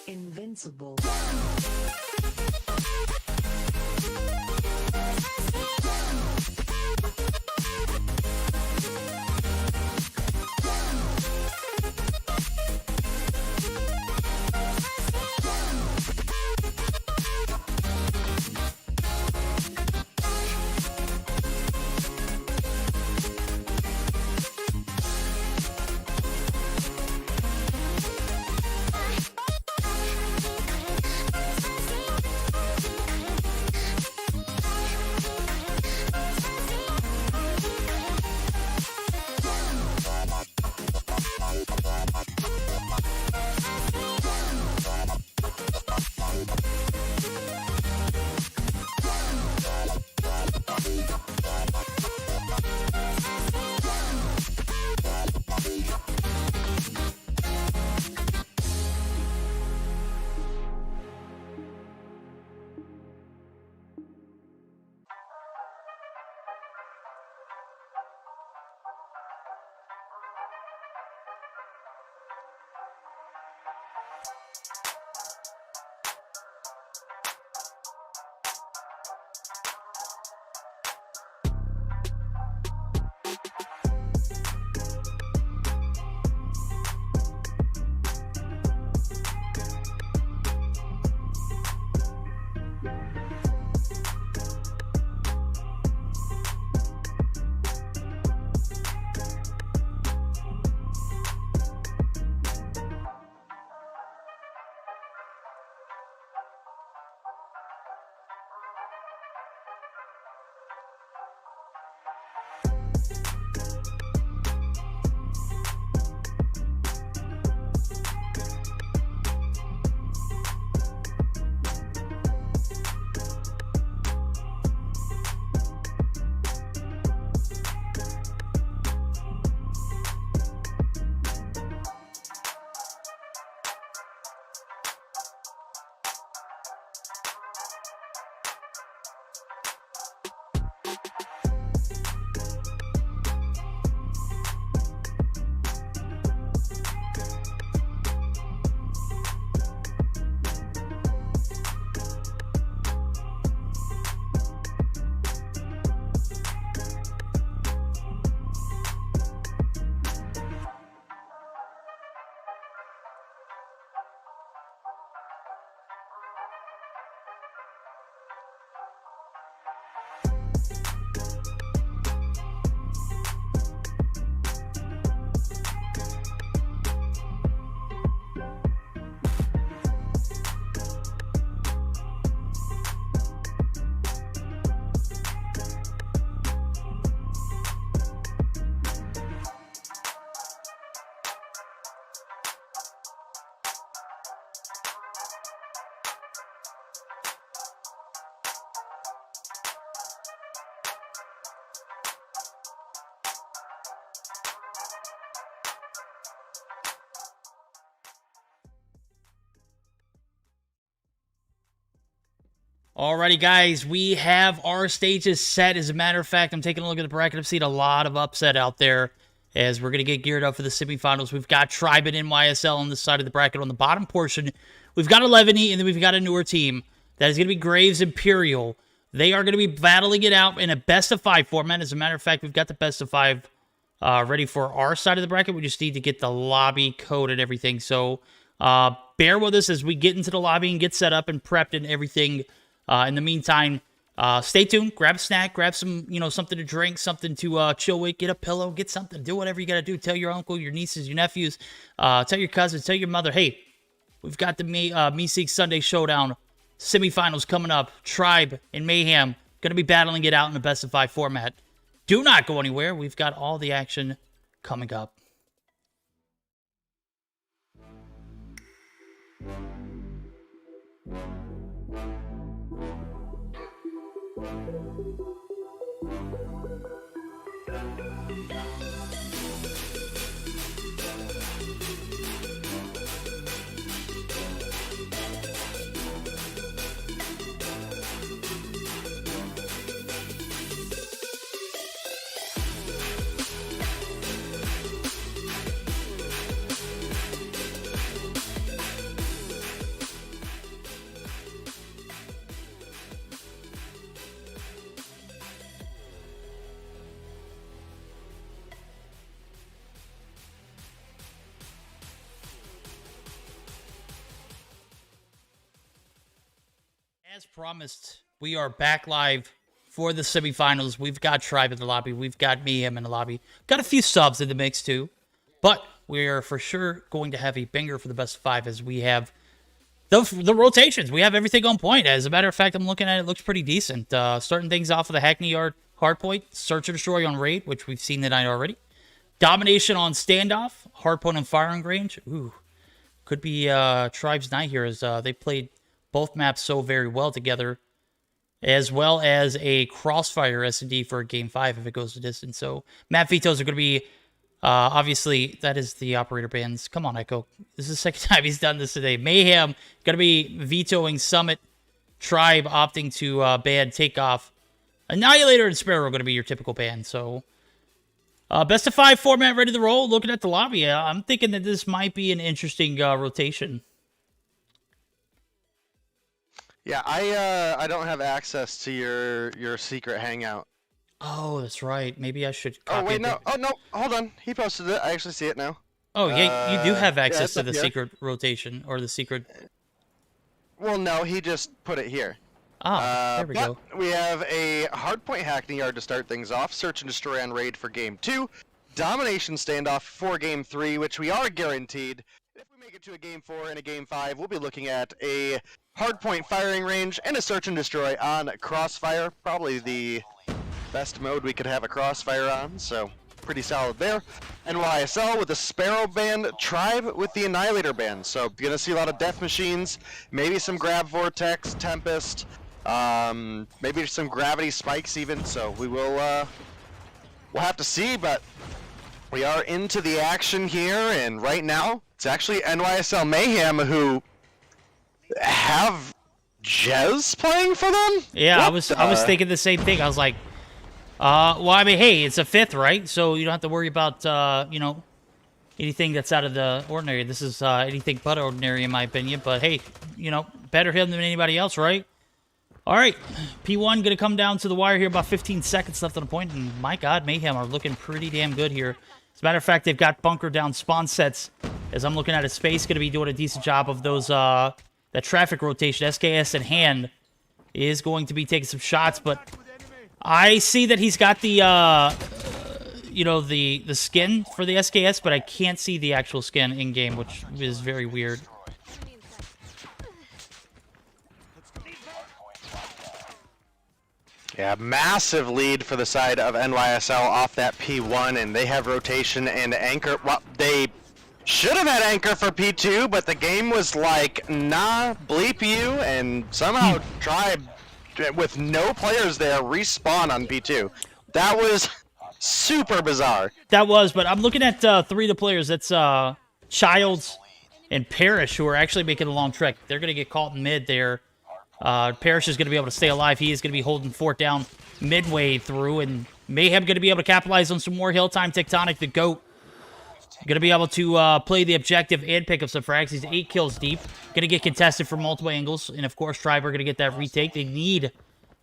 Invincible. Alrighty, guys, we have our stages set. As a matter of fact, I'm taking a look at the bracket. I've seen a lot of upset out there as we're going to get geared up for the semifinals. We've got Tribe and NYSL on the side of the bracket. On the bottom portion, we've got 11E, and then we've got a newer team. That is going to be Graves Imperial. They are going to be battling it out in a best-of-5 format. As a matter of fact, we've got the best-of-5 ready for our side of the bracket. We just need to get the lobby code and everything. So bear with us as we get into the lobby and get set up and prepped and everything. In the meantime, stay tuned. Grab a snack, grab some, something to drink, something to chill with. Get a pillow, get something. Do whatever you got to do. Tell your uncle, your nieces, your nephews. Tell your cousins, tell your mother, hey, we've got the Meseeks Sunday Showdown semifinals coming up. Tribe and Mayhem going to be battling it out in a best-of-5 format. Do not go anywhere. We've got all the action coming up. As promised, we are back live for the semifinals. We've got Tribe in the lobby. We've got Mayhem in the lobby. Got a few subs in the mix too. But we are for sure going to have a banger for the best of 5 as we have the rotations. We have everything on point. As a matter of fact, I'm looking at it. It looks pretty decent. Starting things off with a Hackney Yard hardpoint. Search and Destroy on Raid, which we've seen tonight already. Domination on Standoff. Hardpoint and Firing Range. Ooh. Could be Tribe's night here as they played both maps so very well together, as well as a Crossfire S&D for Game 5 if it goes the distance. So map vetoes are going to be, obviously, that is the operator bans. Come on, Echo. This is the second time he's done this today. Mayhem going to be vetoing Summit. Tribe opting to ban Takeoff. Annihilator and Sparrow are going to be your typical ban. So best of 5 format ready to roll. Looking at the lobby, I'm thinking that this might be an interesting rotation. Yeah, I don't have access to your secret hangout. Oh, that's right. Maybe I should copy Oh, wait, it. no. Oh, no. Hold on. He posted it. I actually see it now. Oh, yeah, you do have access to up the here. secret rotation, or the secret... Well, no, he just put it here. Ah, there we but go. we have a Hardpoint Hackney Yard to start things off. Search and Destroy on Raid for Game 2. Domination Standoff for Game 3, which we are guaranteed. If we make it to a Game 4 and a Game 5, we'll be looking at a Hardpoint Firing Range and a Search and Destroy on Crossfire. Probably the best mode we could have a Crossfire on, so pretty solid there. NYSL with the Sparrow band, Tribe with the Annihilator band. So you're going to see a lot of Death Machines, maybe some Grab Vortex, Tempest, maybe some Gravity Spikes even. So we will, we'll have to see, but we are into the action here, and right now it's actually NYSL Mayhem who have Jez playing for them? Yeah, I was thinking the same thing. I was like, well, I mean, hey, it's a 5th, right? So you don't have to worry about, anything that's out of the ordinary. This is anything but ordinary, in my opinion. But hey, better him than anybody else, right? All right, P1 going to come down to the wire here. About 15 seconds left on the point, and my God, Mayhem are looking pretty damn good here. As a matter of fact, they've got bunker down spawn sets. As I'm looking at it, Space going to be doing a decent job of those that traffic rotation. SKS in hand is going to be taking some shots, but I see that he's got the the skin for the SKS, but I can't see the actual skin in game, which is very weird. Yeah, massive lead for the side of NYSL off that P1, and they have rotation and anchor. Well, they should have had anchor for P2, but the game was like, nah, bleep you, and somehow Tribe, with no players there, respawn on P2. That was super bizarre. That was, but I'm looking at 3 of the players. That's Childs and Parrish, who are actually making a long trek. They're going to get caught in mid there. Parrish is going to be able to stay alive. He is going to be holding fort down midway through, and Mayhem going to be able to capitalize on some more hill time. Tectonic, the GOAT, going to be able to play the objective and pick up some frags. He's 8 kills deep. Going to get contested from multiple angles, and of course, Tribe are going to get that retake. They need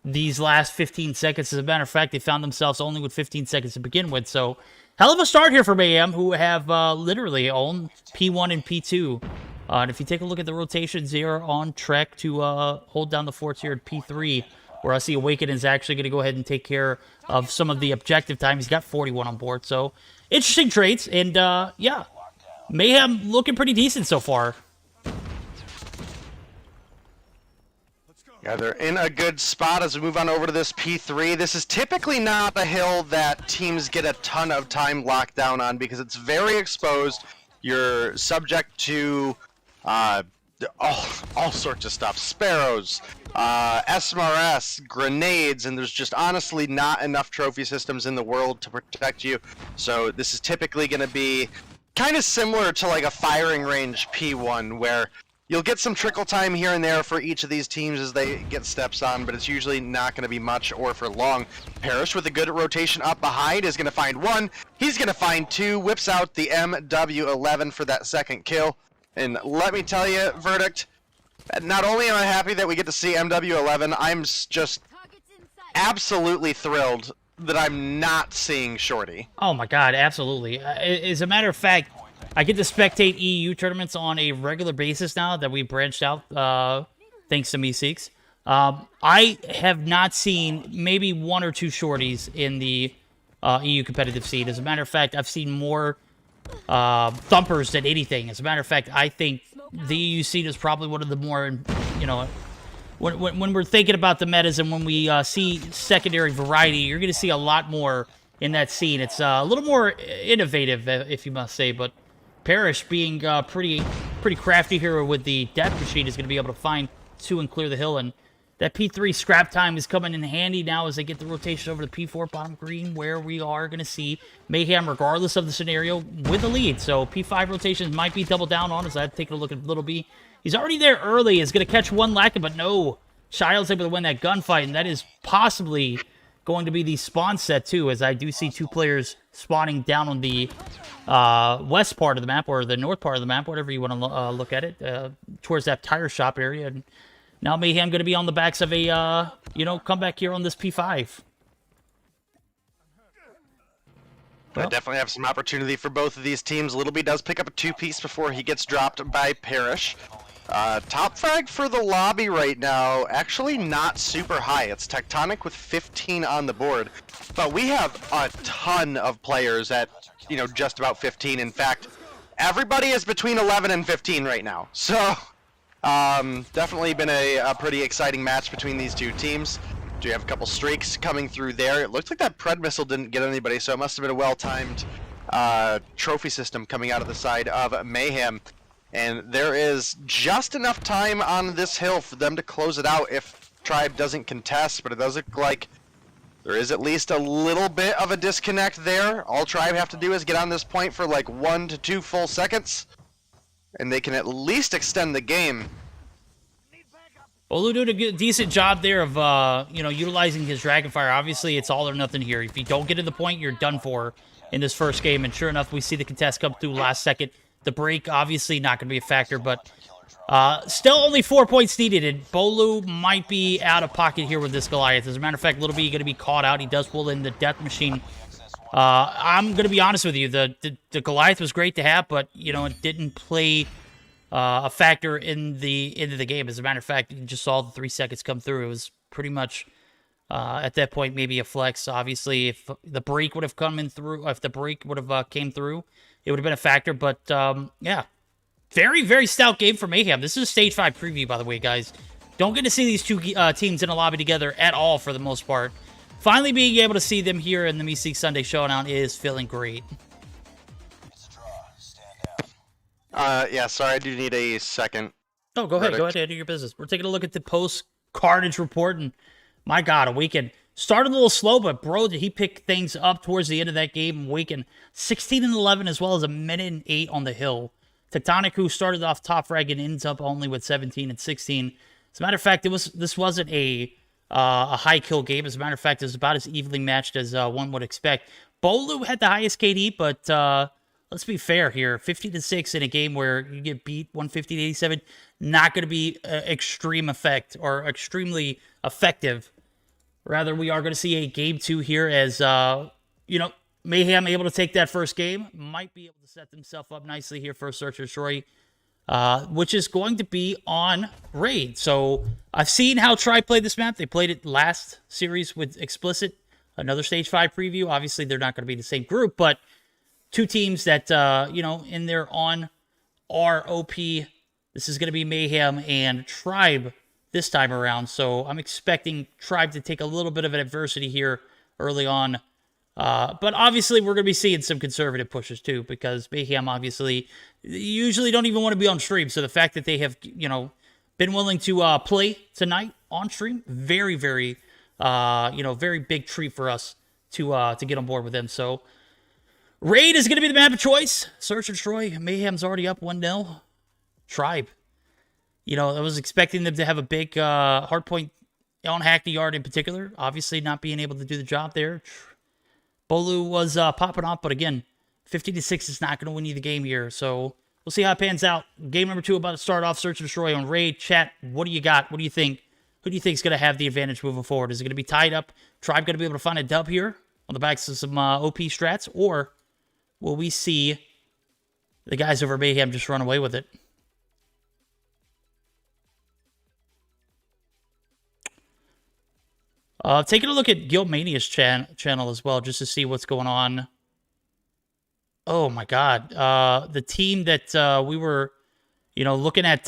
these last 15 seconds. As a matter of fact, they found themselves only with 15 seconds to begin with, so hell of a start here for Mayhem, who have literally owned P1 and P2. And if you take a look at the rotations, they are on track to hold down the forts here at P3, where I see Awaken is actually going to go ahead and take care of some of the objective time. He's got 41 on board, so interesting trades. And, yeah, Mayhem looking pretty decent so far. Yeah, they're in a good spot as we move on over to this P3. This is typically not a hill that teams get a ton of time locked down on because it's very exposed. You're subject to all sorts of stuff. Sparrows, SMRS, grenades, and there's just honestly not enough trophy systems in the world to protect you. So this is typically going to be kind of similar to like a firing range P1 where you'll get some trickle time here and there for each of these teams as they get steps on, but it's usually not going to be much or for long. Parrish with a good rotation up behind is going to find 1. He's going to find 2, whips out the MW11 for that second kill. And let me tell you, Verdict, not only am I happy that we get to see MW11, I'm just absolutely thrilled that I'm not seeing Shorty. Oh my god, absolutely. As a matter of fact, I get to spectate EU tournaments on a regular basis now that we've branched out, thanks to Meseeks. I have not seen maybe 1 or 2 shorties in the EU competitive scene. As a matter of fact, I've seen more thumpers than anything. As a matter of fact, I think the EU scene is probably one of the more, you know, when we're thinking about the metas and when we see secondary variety, you're going to see a lot more in that scene. It's a little more innovative, if you must say, but Parrish being pretty crafty here with the death machine is going to be able to find 2 and clear the hill, and that P3 scrap time is coming in handy now as they get the rotation over to P4 bottom green, where we are going to see Mayhem, regardless of the scenario, with the lead. So P5 rotations might be double down on as I've taken a look at Little B. He's already there early. Is going to catch 1 lacking, but no. Child's able to win that gunfight, and that is possibly going to be the spawn set too, as I do see 2 players spawning down on the west part of the map, or the north part of the map, whatever you want to look at it, towards that tire shop area. And now Mayhem going to be on the backs of a, you know, comeback here on this P5. I definitely have some opportunity for both of these teams. Little B does pick up a 2-piece before he gets dropped by Parrish. Top frag for the lobby right now, actually not super high. It's Tectonic with 15 on the board, but we have a ton of players at, you know, just about 15. In fact, everybody is between 11 and 15 right now. So, definitely been a pretty exciting match between these 2 teams. Do you have a couple streaks coming through there? It looks like that Pred missile didn't get anybody, so it must have been a well-timed trophy system coming out of the side of Mayhem. And there is just enough time on this hill for them to close it out if Tribe doesn't contest, but it does look like there is at least a little bit of a disconnect there. All Tribe have to do is get on this point for like 1 to 2 full seconds, and they can at least extend the game. Olu doing a decent job there of, you know, utilizing his Dragonfire. Obviously, it's all or nothing here. If you don't get to the point, you're done for in this first game. And sure enough, we see the contest come through last second. The break, obviously, not going to be a factor, but still only 4 points needed. And Bolu might be out of pocket here with this Goliath. As a matter of fact, Little B going to be caught out. He does pull in the death machine. I'm going to be honest with you. The Goliath was great to have, but, you know, it didn't play a factor in the end of the game. As a matter of fact, you just saw the 3 seconds come through. It was pretty much at that point maybe a flex. Obviously, if the break would have come in through, if the break would have came through, it would have been a factor. But yeah, very, very stout game for Mayhem. This is a Stage 5 preview, by the way, guys. Don't get to see these 2 teams in a lobby together at all for the most part. Finally being able to see them here in the Meseeks Sunday Showdown is feeling great. Yeah, sorry, I do need a second. Oh, go ahead. Go ahead, do your business. We're taking a look at the post-Carnage report, and my God, Awaken started a little slow, but bro, did he pick things up towards the end of that game. Awaken 16 and 11, as well as a minute and 8 on the hill. Tectonic, who started off top frag and ends up only with 17 and 16. As a matter of fact, this wasn't a high kill game. As a matter of fact, it was about as evenly matched as one would expect. Bolu had the highest KD, but let's be fair here. 50-6 in a game where you get beat 150-87, not going to be extreme effect or extremely effective. Rather, we are going to see a game 2 here as, Mayhem able to take that first game. Might be able to set themselves up nicely here for a Search and Destroy, which is going to be on Raid. So I've seen how Tribe played this map. They played it last series with Explicit, another Stage 5 preview. Obviously, they're not going to be the same group, but two teams that, in their on ROP. This is going to be Mayhem and Tribe this time around. So I'm expecting Tribe to take a little bit of an adversity here early on. But obviously, we're going to be seeing some conservative pushes too, because Mayhem obviously usually don't even want to be on stream. So the fact that they have, been willing to play tonight on stream, very, very, very big treat for us to get on board with them. So Raid is going to be the map of choice. Search and Destroy. Mayhem's already up 1-0. Tribe. I was expecting them to have a big hardpoint on Hackney Yard in particular. Obviously, not being able to do the job there. Bolu was popping off, but again, 50-6 is not going to win you the game here. So we'll see how it pans out. Game number 2 about to start off. Search and Destroy on Raid. Chat, what do you got? What do you think? Who do you think is going to have the advantage moving forward? Is it going to be tied up? Tribe going to be able to find a dub here on the backs of some OP strats? Or will we see the guys over Mayhem just run away with it? Taking a look at Guildmania's channel as well, just to see what's going on. Oh my God. The team that we were, looking at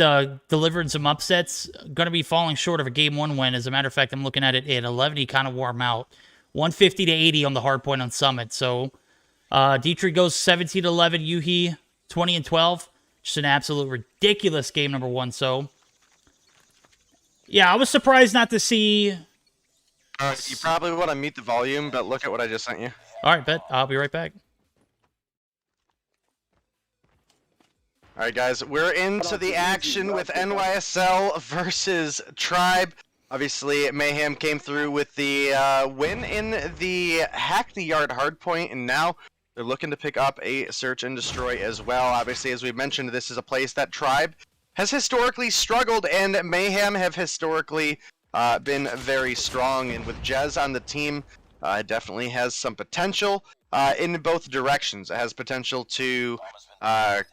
delivering some upsets, going to be falling short of a Game 1 win. As a matter of fact, I'm looking at it at 11. He kind of wore him out. 150-80 on the hard point on Summit. So Dietrich goes 17-11. Yuhi 20-12. Just an absolute ridiculous game number 1. So, yeah, I was surprised not to see... You probably want to mute the volume, but look at what I just sent you. All right, bet. I'll be right back. All right, guys, we're into the action with NYSL versus Tribe. Obviously, Mayhem came through with the win in the Hackney Yard hardpoint, and now they're looking to pick up a Search and Destroy as well. Obviously, as we mentioned, this is a place that Tribe has historically struggled, and Mayhem have historically been very strong, and with Jez on the team, definitely has some potential in both directions. It has potential to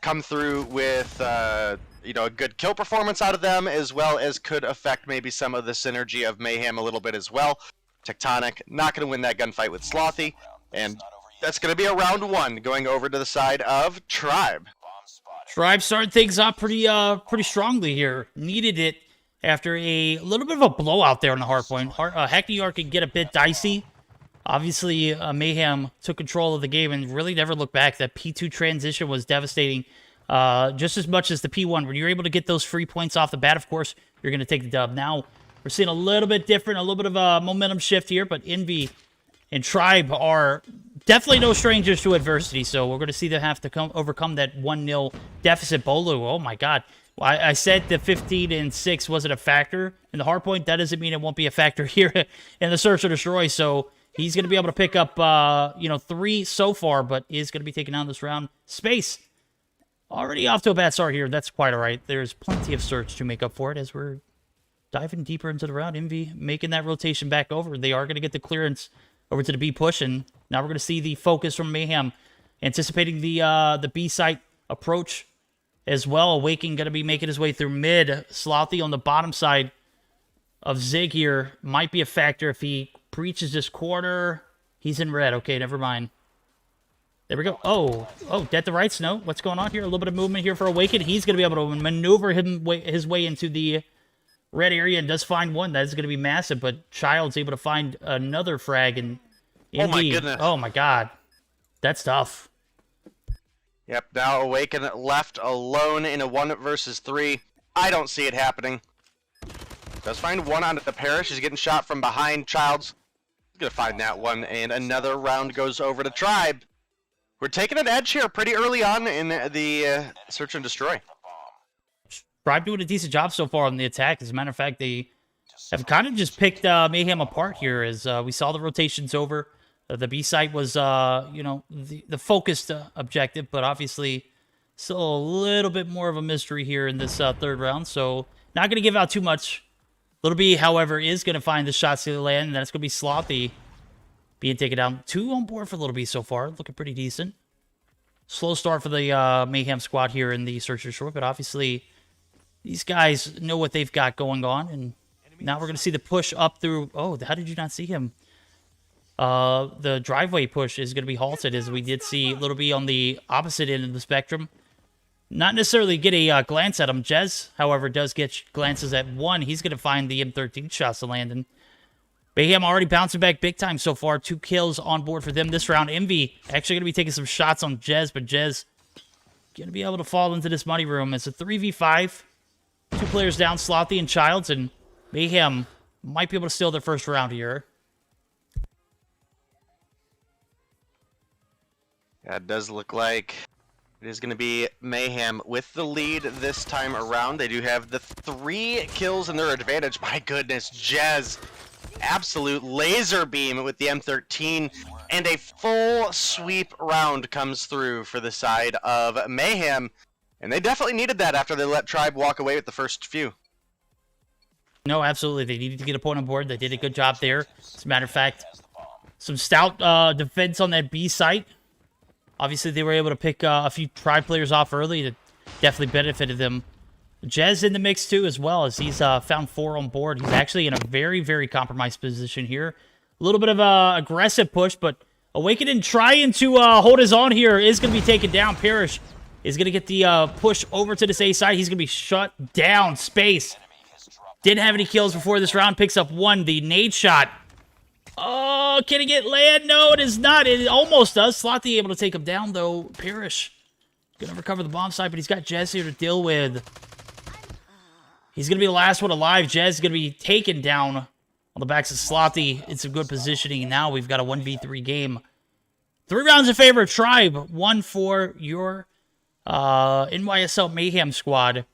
come through with a good kill performance out of them, as well as could affect maybe some of the synergy of Mayhem a little bit as well. Tectonic not going to win that gunfight with Slothy, and that's going to be a round 1 going over to the side of Tribe. Tribe started things off pretty strongly here. Needed it after a little bit of a blowout there on the hardpoint. Hackney Yard can get a bit dicey. Obviously, Mayhem took control of the game and really never looked back. That P2 transition was devastating, just as much as the P1. When you're able to get those free points off the bat, of course, you're going to take the dub. Now, we're seeing a little bit different, a little bit of a momentum shift here, but Envy and Tribe are definitely no strangers to adversity, so we're going to see them have to overcome that 1-0 deficit. Bolu, oh my God. I said the 15-6 wasn't a factor in the hardpoint. That doesn't mean it won't be a factor here in the Search and Destroy. So he's going to be able to pick up, 3 so far, but is going to be taken out this round. Space already off to a bad start here. That's quite all right. There's plenty of Search to make up for it as we're diving deeper into the round. Envy making that rotation back over. They are going to get the clearance over to the B push, and now we're going to see the focus from Mayhem, anticipating the B site approach as well. Awaken going to be making his way through mid. Slothy on the bottom side of Zig here might be a factor if he breaches this corner. He's in red. Okay, never mind. There we go. Oh, dead to right, Snow. What's going on here? A little bit of movement here for Awaken. He's going to be able to maneuver his way into the red area and does find one. That is going to be massive, but Child's able to find another frag. And oh my goodness. Oh my God. That's tough. Yep, now Awaken left alone in a 1 versus 3. I don't see it happening. Does find one onto the Parish. He's getting shot from behind. Child's going to find that one, and another round goes over to Tribe. We're taking an edge here pretty early on in the Search and Destroy. Tribe doing a decent job so far on the attack. As a matter of fact, they have kind of just picked Mayhem apart here as we saw the rotations over. The B site was, you know, the focused objective, but obviously still a little bit more of a mystery here in this third round. So not going to give out too much. Little B, however, is going to find the shots to land, and that's going to be Slothy being taken down. 2 on board for Little B so far. Looking pretty decent. Slow start for the Mayhem squad here in the Searcher Short, but obviously these guys know what they've got going on, and now we're going to see the push up through... Oh, how did you not see him? The driveway push is going to be halted, as we did see Little B on the opposite end of the spectrum. Not necessarily get a glance at him. Jez, however, does get glances at 1. He's going to find the M13 shots to land, and Mayhem already bouncing back big time so far. 2 kills on board for them this round. Envy actually going to be taking some shots on Jez, but Jez going to be able to fall into this money room. It's a 3v5. 2 players down, Slothy and Childs, and Mayhem might be able to steal their first round here. Yeah, it does look like it is going to be Mayhem with the lead this time around. They do have the 3 kills in their advantage. My goodness, Jez, absolute laser beam with the M13, and a full sweep round comes through for the side of Mayhem. And they definitely needed that after they let Tribe walk away with the first few. No, absolutely. They needed to get a point on board. They did a good job there. As a matter of fact, some stout defense on that B site. Obviously, they were able to pick a few Tribe players off early. That definitely benefited them. Jez in the mix, too, as well, as he's found 4 on board. He's actually in a very, very compromised position here. A little bit of an aggressive push, but Awakening trying to hold his own here is going to be taken down. Parrish is going to get the push over to this A side. He's going to be shut down. Space. Didn't have any kills before this round. Picks up 1. The nade shot. Oh, can he get land? No, it is not. It almost does. Slothy able to take him down, though. Parrish going to recover the bomb site, but he's got Jez here to deal with. He's going to be the last one alive. Jez is going to be taken down on the backs of Slothy. It's a good positioning. And now we've got a 1v3 game. 3 rounds in favor of Tribe. 1 for your NYSL Mayhem squad,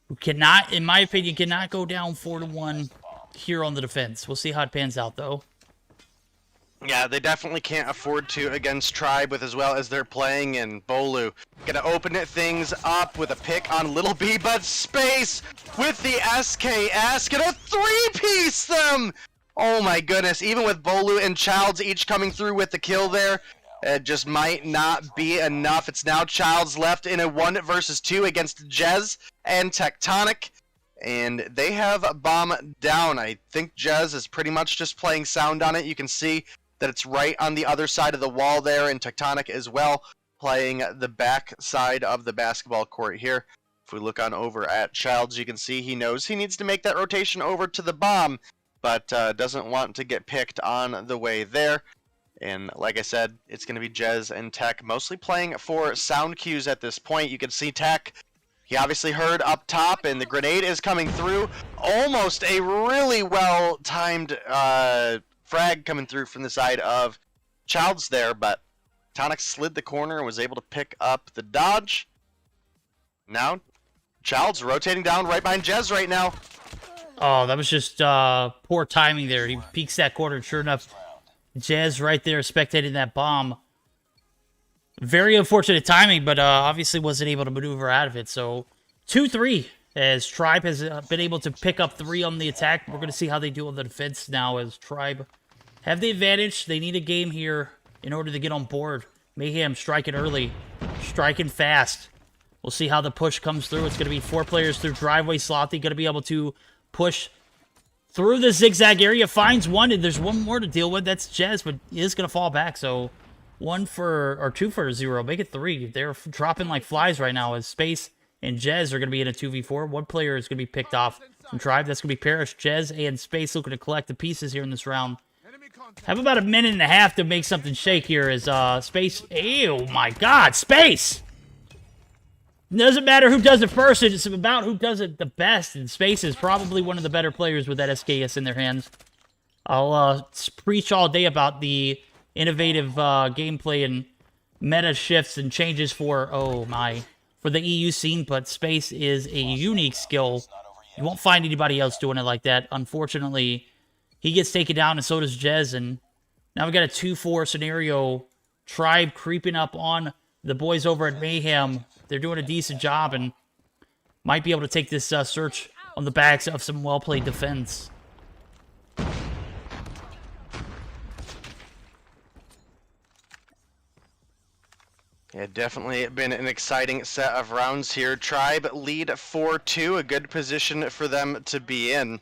who cannot, in my opinion, cannot go down 4-1 here on the defense. We'll see how it pans out, though. Yeah, they definitely can't afford to against Tribe with as well as they're playing, and Bolu gonna open things up with a pick on Little B, but Space with the SKS gonna 3-piece them! Oh my goodness, even with Bolu and Childs each coming through with the kill there, it just might not be enough. It's now Childs left in a 1 versus 2 against Jez and Tectonic, and they have a bomb down. I think Jez is pretty much just playing sound on it. You can see that it's right on the other side of the wall there, and Tectonic as well, playing the back side of the basketball court here. If we look on over at Childs, you can see he knows he needs to make that rotation over to the bomb, but doesn't want to get picked on the way there. And like I said, it's going to be Jez and Tech mostly playing for sound cues at this point. You can see Tech, he obviously heard up top, and the grenade is coming through. Almost a really well-timed frag coming through from the side of Childs there, but Tonic slid the corner and was able to pick up the dodge. Now, Childs rotating down right behind Jez right now. Oh, that was just poor timing there. He peeks that corner, and sure enough, Jez right there spectating that bomb. Very unfortunate timing, but obviously wasn't able to maneuver out of it. So 2-3 as Tribe has been able to pick up 3 on the attack. We're going to see how they do on the defense now as Tribe have the advantage. They need a game here in order to get on board. Mayhem striking early, striking fast. We'll see how the push comes through. It's going to be 4 players through driveway. Slothy going to be able to push through the zigzag area. Finds 1, and there's 1 more to deal with. That's Jez, but he is going to fall back. So 2 for 0. Make it 3. They're dropping like flies right now as Space and Jez are going to be in a 2v4. 1 player is going to be picked off from Tribe. That's going to be Parrish. Jez and Space looking to collect the pieces here in this round. Have about a minute and a half to make something shake here as Space... Ew, my God, Space! Doesn't matter who does it first, it's about who does it the best, and Space is probably one of the better players with that SKS in their hands. I'll preach all day about the innovative gameplay and meta shifts and changes for, for the EU scene, but Space is a unique skill. You won't find anybody else doing it like that. Unfortunately, he gets taken down, and so does Jez, and now we got a 2-4 scenario. Tribe creeping up on the boys over at Mayhem. They're doing a decent job and might be able to take this search on the backs of some well-played defense. Yeah, definitely been an exciting set of rounds here. Tribe lead 4-2, a good position for them to be in.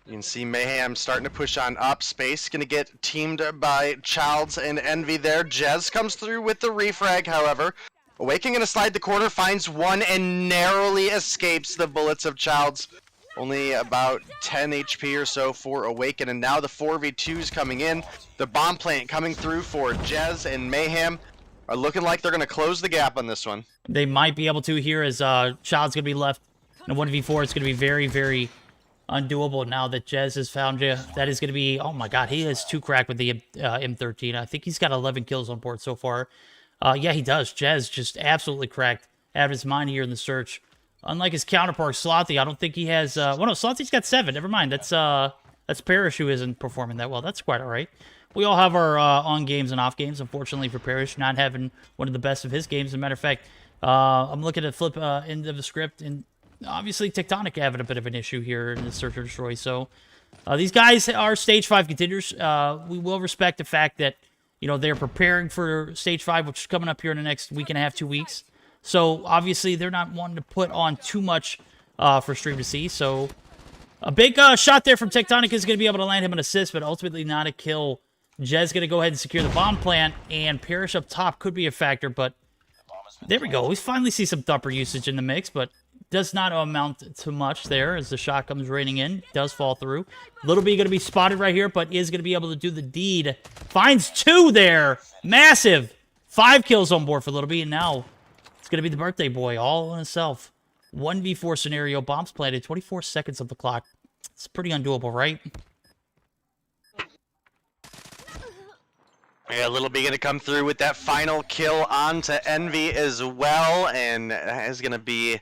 You can see Mayhem starting to push on up. Space going to get teamed by Childs and Envy there. Jez comes through with the refrag, however. Awaken going to slide the corner, finds one, and narrowly escapes the bullets of Childs. Only about 10 HP or so for Awaken, and now the 4v2s coming in. The bomb plant coming through for Jez and Mayhem are looking like they're going to close the gap on this one. They might be able to here as Child's going to be left in a 1v4. It's going to be very, very undoable now that Jez has found you. That is going to be, oh my god, he is too cracked with the M13. I think he's got 11 kills on board so far. Yeah, he does. Jez just absolutely cracked out of his mind here in the search. Unlike his counterpart, Slothy, I don't think he has... well, no, Slothy's got 7. Never mind. That's Parrish who isn't performing that well. That's quite all right. We all have our on games and off games. Unfortunately for Parrish, not having one of the best of his games. As a matter of fact, I'm looking at flip end of the script, and obviously Tectonic having a bit of an issue here in the Search or Destroy. So these guys are Stage 5 contenders. We will respect the fact that, you know, they're preparing for Stage 5, which is coming up here in the next week and a half, 2 weeks. So, obviously, they're not wanting to put on too much for Stream to see. So, a big shot there from Tectonic is going to be able to land him an assist, but ultimately not a kill. Jez going to go ahead and secure the bomb plant, and Parrish up top could be a factor, but there we go. We finally see some thumper usage in the mix, but does not amount to much there as the shot comes raining in. Does fall through. Little B going to be spotted right here, but is going to be able to do the deed. Finds 2 there. Massive. 5 kills on board for Little B, and now it's going to be the birthday boy all on himself. 1v4 scenario. Bombs planted. 24 seconds of the clock. It's pretty undoable, right? Yeah, Little B going to come through with that final kill onto Envy as well, and that is going to be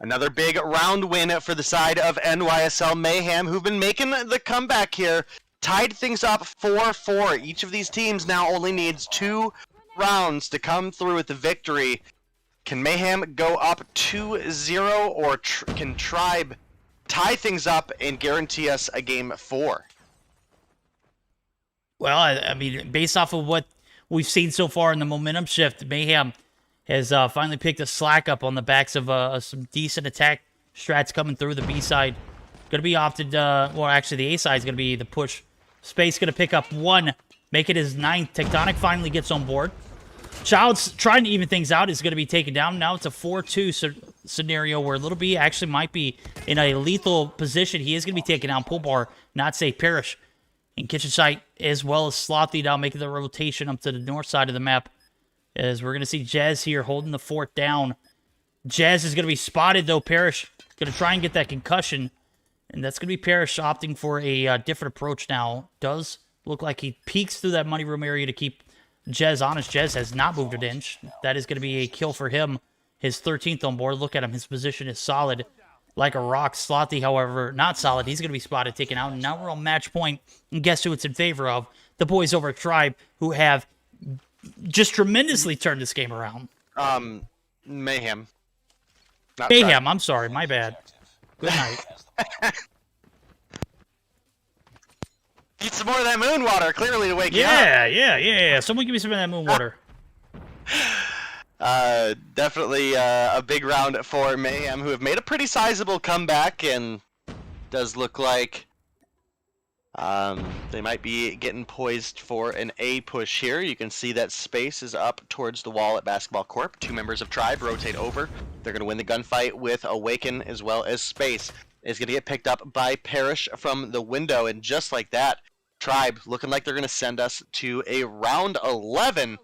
another big round win for the side of NYSL Mayhem, who've been making the comeback here. Tied things up 4-4. Each of these teams now only needs 2 rounds to come through with the victory. Can Mayhem go up 2-0, or can Tribe tie things up and guarantee us a game 4? Well, I mean, based off of what we've seen so far in the momentum shift, Mayhem has finally picked a slack up on the backs of some decent attack strats coming through. The B side going to be opted, well, actually the A side is going to be the push. Space going to pick up 1, make it his 9th. Tectonic finally gets on board. Child's trying to even things out, is going to be taken down. Now it's a 4-2 scenario where Little B actually might be in a lethal position. He is going to be taken down. Pull bar, not safe. Parrish in kitchen sight, as well as Slothy now making the rotation up to the north side of the map. As we're going to see Jez here holding the fort down. Jez is going to be spotted, though. Parrish going to try and get that concussion. And that's going to be Parrish opting for a different approach now. Does look like he peeks through that money room area to keep Jez honest. Jez has not moved an inch. That is going to be a kill for him. His 13th on board. Look at him. His position is solid like a rock. Slothy, however, not solid. He's going to be spotted, taken out. And now we're on match point. And guess who it's in favor of? The boys over at Tribe, who have just tremendously turned this game around. Mayhem. Not Mayhem, Tribe. I'm sorry. My bad. Good night. Need some more of that moon water, clearly, to wake you up. Yeah. Someone give me some of that moon water. Definitely a big round for Mayhem, who have made a pretty sizable comeback, and does look like they might be getting poised for an A push here. You can see that Space is up towards the wall at Basketball Corp. 2 members of Tribe rotate over. They're going to win the gunfight with Awaken, as well as Space is going to get picked up by Parrish from the window, and just like that, Tribe looking like they're going to send us to a round 11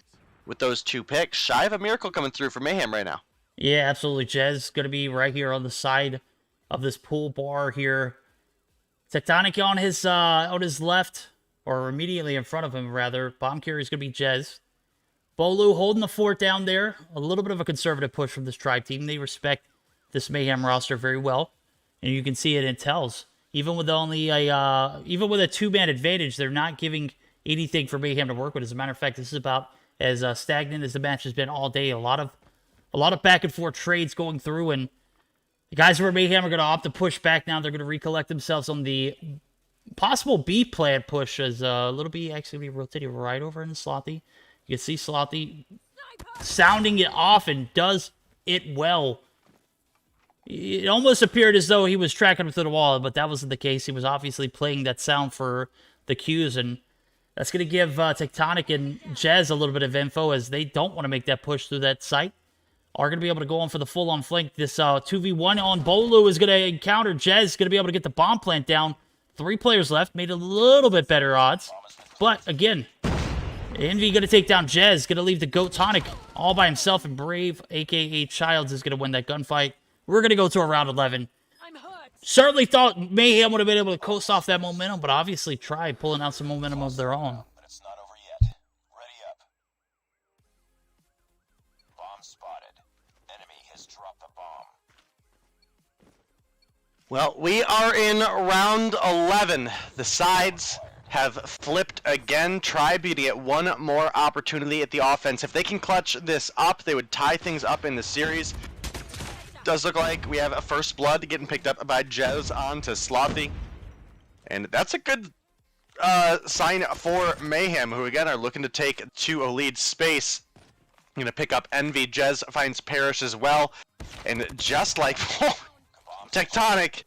with those 2 picks. Shy of a miracle coming through for Mayhem right now. Yeah, absolutely. Jez going to be right here on the side of this pool bar here. Tectonic on his left, or immediately in front of him, rather. Bomb carrier is going to be Jez. Bolu holding the fort down there. A little bit of a conservative push from this Tribe team. They respect this Mayhem roster very well. And you can see it in tells. Even with only a even with a 2-man advantage, they're not giving anything for Mayhem to work with. As a matter of fact, this is about as stagnant as the match has been all day. A lot of back and forth trades going through, and the guys who are Mayhem are going to opt to push back now. They're going to recollect themselves on the possible B plan push, as Little B actually be rotating right over in Slothy. You can see Slothy sounding it off and does it well. It almost appeared as though he was tracking him through the wall, but that wasn't the case. He was obviously playing that sound for the cues, and that's going to give Tectonic and Jez a little bit of info, as they don't want to make that push through that site. Are going to be able to go on for the full-on flank. This 2v1 on Bolu is going to encounter Jez. Going to be able to get the bomb plant down. 3 players left. Made a little bit better odds. But, again, Envy going to take down Jez. Going to leave the Goat Tonic all by himself. And Brave, a.k.a. Childs, is going to win that gunfight. We're going to go to a round 11. Certainly thought Mayhem would have been able to coast off that momentum, but obviously tried pulling out some momentum of their own. But it's not over yet. Ready up. Bomb spotted. Enemy has dropped the bomb. Well, we are in round 11. The sides have flipped again. Tribe to get one more opportunity at the offense. If they can clutch this up, they would tie things up in the series. Does look like we have a first blood getting picked up by Jez onto Slothy. And that's a good sign for Mayhem, who again are looking to take to a lead space. Going to pick up Envy. Jez finds Parrish as well. And just like Tectonic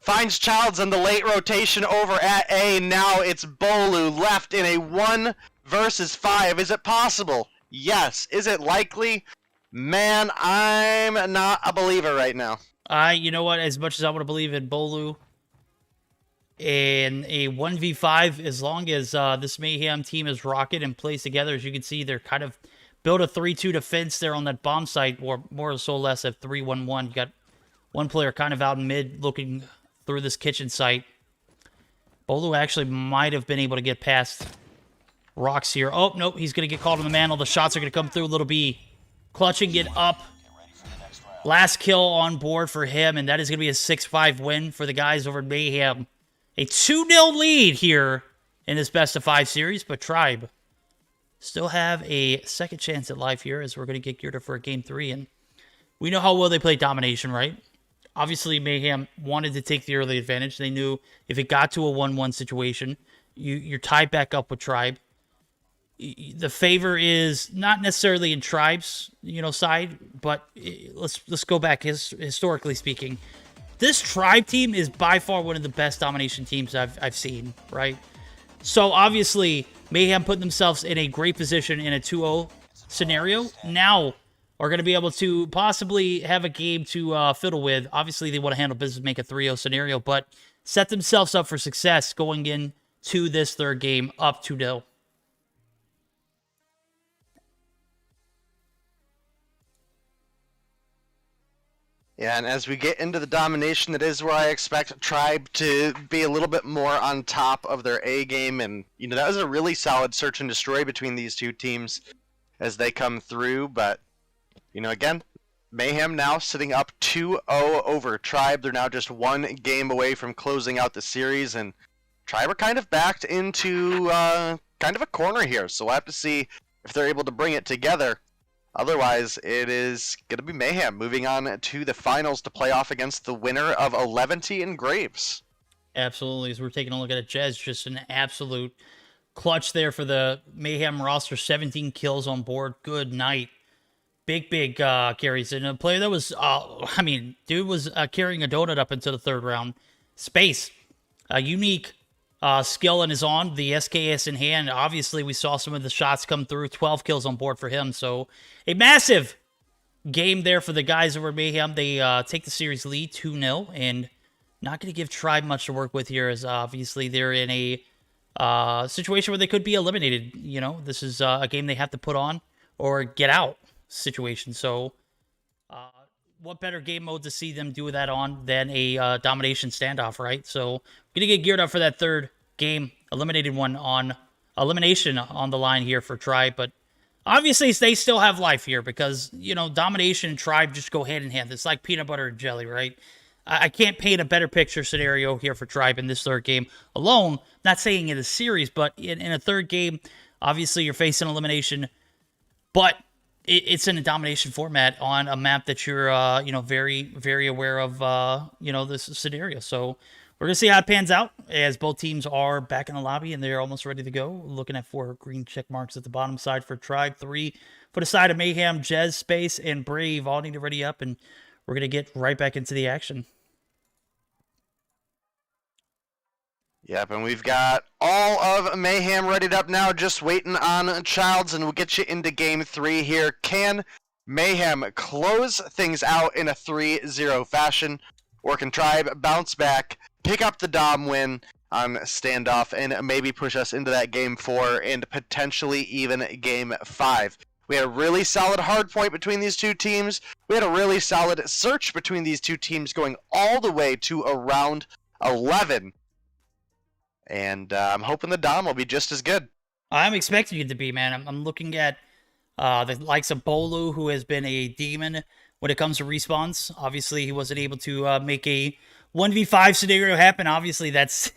finds Childs in the late rotation over at A. Now it's Bolu left in a 1 versus 5. Is it possible? Yes. Is it likely? Man, I'm not a believer right now. You know what? As much as I want to believe in Bolu in a 1v5, as long as this Mayhem team is rocking and plays together, as you can see, they're kind of built a 3-2 defense there on that bomb site, or more or so less at 3-1-1. You got one player kind of out in mid looking through this kitchen site. Bolu actually might have been able to get past Rocks here. Oh, nope, he's going to get called on the mantle. The shots are going to come through. Little B clutching it up. Last kill on board for him, and that is going to be a 6-5 win for the guys over at Mayhem. A 2-0 lead here in this best-of-5 series, but Tribe still have a second chance at life here, as we're going to get geared up for a Game 3, and we know how well they play domination, right? Obviously, Mayhem wanted to take the early advantage. They knew if it got to a 1-1 situation, you're tied back up with Tribe. The favor is not necessarily in Tribe's, side, but let's go back historically speaking. This Tribe team is by far one of the best domination teams I've seen, right? So obviously, Mayhem put themselves in a great position in a 2-0 scenario. Now are going to be able to possibly have a game to fiddle with. Obviously, they want to handle business, make a 3-0 scenario, but set themselves up for success going into this third game up 2-0. Yeah, and as we get into the domination, that is where I expect Tribe to be a little bit more on top of their A game. And, that was a really solid search and destroy between these two teams as they come through. But, again, Mayhem now sitting up 2-0 over Tribe. They're now just 1 game away from closing out the series. And Tribe are kind of backed into kind of a corner here. So we'll have to see if they're able to bring it together. Otherwise, it is going to be Mayhem moving on to the finals to play off against the winner of Eleventy and Graves. Absolutely. As we're taking a look at it, Jez, just an absolute clutch there for the Mayhem roster. 17 kills on board. Good night. Big carries. And a player that was, dude was carrying a donut up into the third round. Space. A unique skill in his on, the SKS in hand. Obviously, we saw some of the shots come through. 12 kills on board for him. So, a massive game there for the guys over Mayhem. They take the series lead 2-0, and not going to give Tribe much to work with here, as obviously they're in a situation where they could be eliminated. This is a game they have to put on or get out situation. So, what better game mode to see them do that on than a domination standoff, right? So, we're going to get geared up for that third game, elimination on the line here for Tribe. But Obviously, they still have life here because, you know, Domination and Tribe just go hand in hand. It's like peanut butter and jelly, right? I can't paint a better picture scenario here for Tribe in this third game alone. Not saying in the series, but in a third game, obviously you're facing elimination, but it's in a domination format on a map that you're, you know, very, very aware of, you know, this scenario. So we're going to see how it pans out as both teams are back in the lobby and they're almost ready to go. Looking at 4 green check marks at the bottom side for Tribe, 3 for the side of Mayhem, Jez, Space, and Brave all need to ready up, and we're going to get right back into the action. Yep, and we've got all of Mayhem readied up now, just waiting on Childs, and we'll get you into Game 3 here. Can Mayhem close things out in a 3-0 fashion, or can Tribe bounce back, pick up the Dom win on standoff, and maybe push us into that Game 4 and potentially even Game 5? We had a really solid hard point between these two teams. We had a really solid search between these two teams going all the way to around 11. And I'm hoping the Dom will be just as good. I'm expecting it to be, man. I'm looking at the likes of Bolu, who has been a demon when it comes to respawns. Obviously, he wasn't able to make a 1v5 scenario happen. Obviously, that's,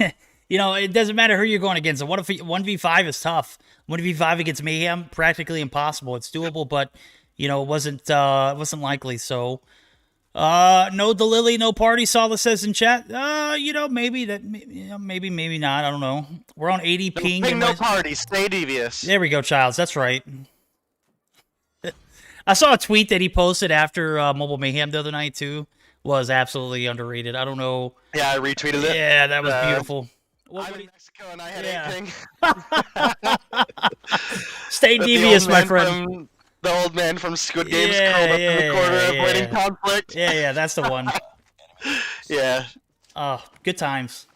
you know, it doesn't matter who you're going against. A 1v5 is tough. 1v5 against Mayhem, practically impossible. It's doable, but, you know, it wasn't likely. So, no Delily, no party, Sala says in chat. You know, maybe not. I don't know. We're on 80 ping. No party, stay devious. There we go, Childs. That's right. I saw a tweet that he posted after Mobile Mayhem the other night, too. Was absolutely underrated. I don't know. Yeah, I retweeted it. Yeah, that was beautiful. I'm in Mexico and I had anything. Stay devious, my friend. The old man from Squid Games curled up in the corner avoiding conflict. Yeah, that's the one. Yeah. Oh, good times.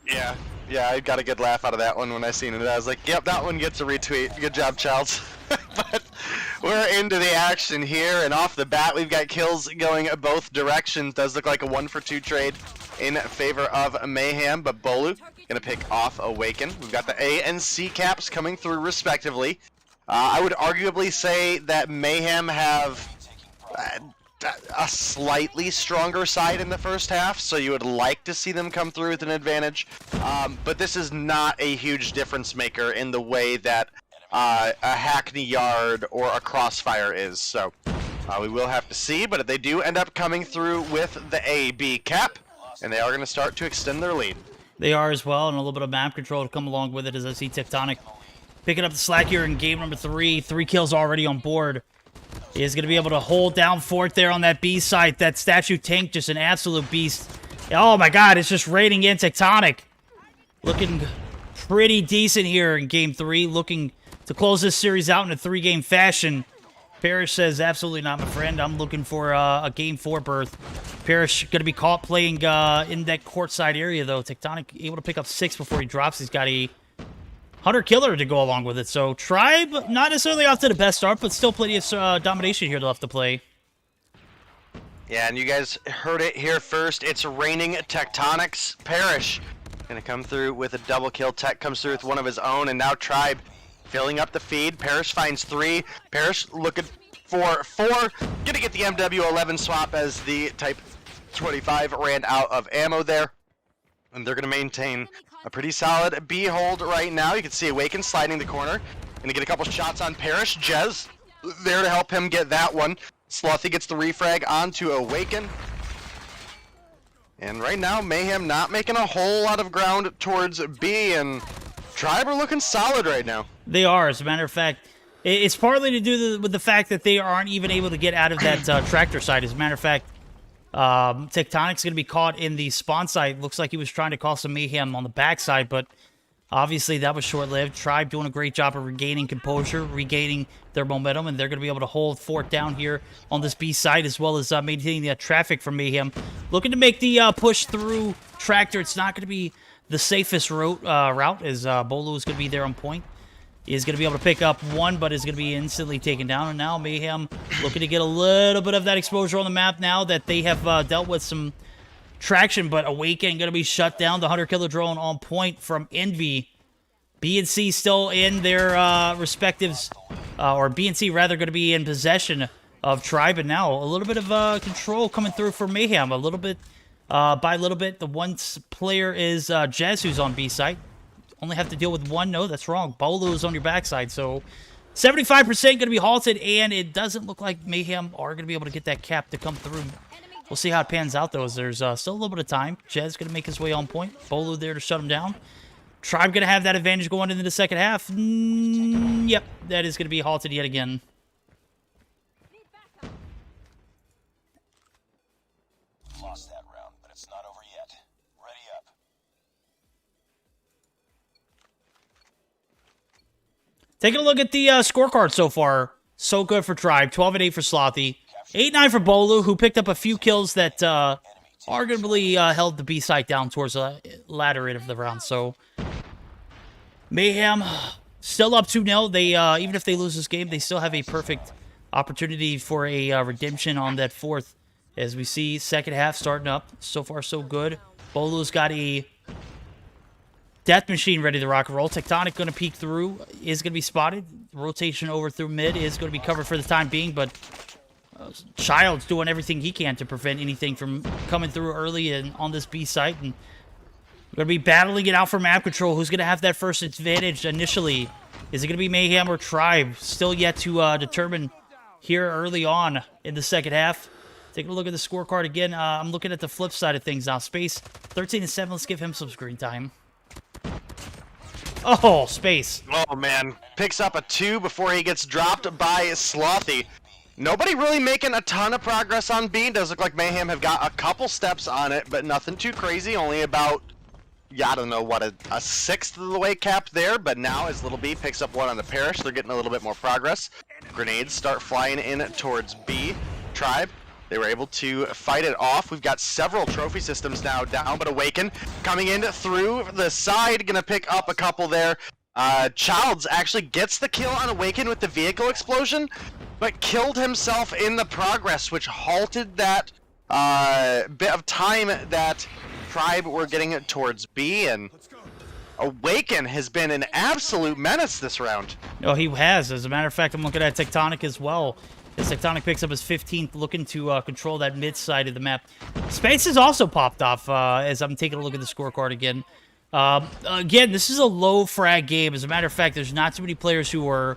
Yeah, I got a good laugh out of that one when I seen it. I was like, yep, that one gets a retweet. Good job, Childs. But we're into the action here, and off the bat, we've got kills going both directions. Does look like a 1-for-2 trade in favor of Mayhem, but Bolu gonna pick off Awaken. We've got the A and C caps coming through respectively. I would arguably say that Mayhem have a slightly stronger side in the first half, so you would like to see them come through with an advantage. But this is not a huge difference maker in the way that a Hackney Yard or a Crossfire is. So we will have to see, but if they do end up coming through with the A-B cap, and they are going to start to extend their lead. They are as well, and a little bit of map control to come along with it as I see Tectonic picking up the slack here in game number 3. 3 kills already on board. He is going to be able to hold down fort there on that B site. That statue tank, just an absolute beast. Oh my god, it's just raining in Tectonic. Looking pretty decent here in game 3. Looking to close this series out in a 3-game fashion. Parrish says, absolutely not, my friend. I'm looking for a game 4 berth. Parrish going to be caught playing in that courtside area, though. Tectonic able to pick up 6 before he drops. He's got a Hunter Killer to go along with it. So Tribe, not necessarily off to the best start, but still plenty of domination here left to play. Yeah, and you guys heard it here first. It's raining Tectonics. Parrish gonna come through with a double kill. Tech comes through with one of his own, and now Tribe filling up the feed. Parrish finds 3. Parrish looking for 4. Gonna get the MW11 swap as the Type 25 ran out of ammo there. And they're gonna maintain a pretty solid B hold right now. You can see Awaken sliding the corner. Gonna get a couple shots on Parrish. Jez there to help him get that one. Slothy gets the refrag onto Awaken. And right now, Mayhem not making a whole lot of ground towards B, and Tribe are looking solid right now. They are, as a matter of fact. It's partly to do with the fact that they aren't even able to get out of that tractor site. As a matter of fact, Tectonic's going to be caught in the spawn site. Looks like he was trying to cause some mayhem on the backside, but obviously that was short-lived. Tribe doing a great job of regaining composure, regaining their momentum, and they're going to be able to hold fort down here on this B side, as well as maintaining the traffic from Mayhem. Looking to make the push through tractor. It's not going to be the safest route, as Bolu is going to be there on point. He is going to be able to pick up 1, but is going to be instantly taken down. And now Mayhem looking to get a little bit of that exposure on the map now that they have dealt with some traction. But Awaken going to be shut down. The Hunter Killer drone on point from Envy. B and C still in their respectives, or B and C rather going to be in possession of Tribe, and now a little bit of control coming through for Mayhem. A little bit, by a little bit, the one player is Jez, who's on B site. Only have to deal with one. No, that's wrong. Bolu is on your backside, so 75% going to be halted, and it doesn't look like Mayhem are going to be able to get that cap to come through. We'll see how it pans out, though, as there's still a little bit of time. Jez going to make his way on point. Bolu there to shut him down. Tribe going to have that advantage going into the second half. Yep, that is going to be halted yet again. Lost that round, but it's not over yet. Ready up. Taking a look at the scorecard so far. So good for Tribe. 12-8 for Slothy. 8-9 for Bolu, who picked up a few kills that arguably held the B site down towards the latter end of the round. So Mayhem still up 2-0. They even if they lose this game, they still have a perfect opportunity for a redemption on that fourth. As we see, second half starting up. So far, so good. Bolu's got a Death Machine ready to rock and roll. Tectonic going to peek through. Is going to be spotted. Rotation over through mid is going to be covered for the time being, but Child's doing everything he can to prevent anything from coming through early and on this B site. And we're going to be battling it out for map control. Who's going to have that first advantage initially? Is it going to be Mayhem or Tribe? Still yet to determine here early on in the second half. Taking a look at the scorecard again. I'm looking at the flip side of things now. Space 13-7. Let's give him some screen time. Oh, Space. Oh, man. Picks up a 2 before he gets dropped by Slothy. Nobody really making a ton of progress on B. Does look like Mayhem have got a couple steps on it, but nothing too crazy. Only about, yeah, I don't know, what, a sixth of the way capped there. But now as Little B picks up one on the Parish, they're getting a little bit more progress. Grenades start flying in towards B. Tribe, they were able to fight it off. We've got several trophy systems now down, but Awaken coming in through the side, gonna pick up a couple there. Childs actually gets the kill on Awaken with the vehicle explosion, but killed himself in the progress, which halted that bit of time that Tribe were getting it towards B, and Awaken has been an absolute menace this round. No, he has. As a matter of fact, I'm looking at Tectonic as well. As Tectonic picks up his 15th, looking to control that mid side of the map. Space has also popped off as I'm taking a look at the scorecard again. Again, this is a low frag game. As a matter of fact, there's not too many players who are,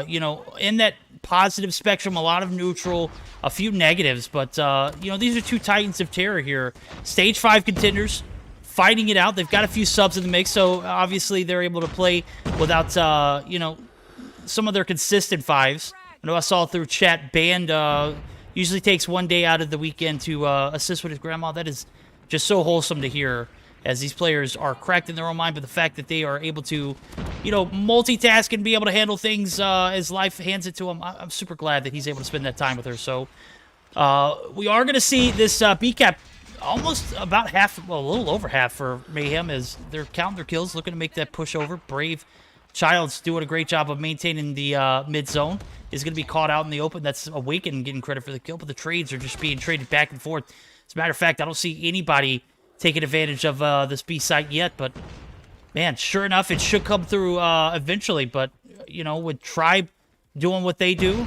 you know, in that positive spectrum. A lot of neutral, a few negatives. But, you know, these are two titans of terror here. Stage 5 contenders fighting it out. They've got a few subs in the mix, so obviously they're able to play without, you know, some of their consistent fives. I know I saw through chat, Band usually takes one day out of the weekend to assist with his grandma. That is just so wholesome to hear, as these players are cracked in their own mind, but the fact that they are able to, you know, multitask and be able to handle things as life hands it to him, I'm super glad that he's able to spend that time with her. So we are going to see this B-cap almost about half, well, a little over half for Mayhem, as they're counting their kills, looking to make that push over. Brave Child's doing a great job of maintaining the mid zone. Is going to be caught out in the open. That's Awaken getting credit for the kill, but the trades are just being traded back and forth. As a matter of fact, I don't see anybody taking advantage of this B site yet, but man, sure enough, it should come through eventually. But, you know, with Tribe doing what they do,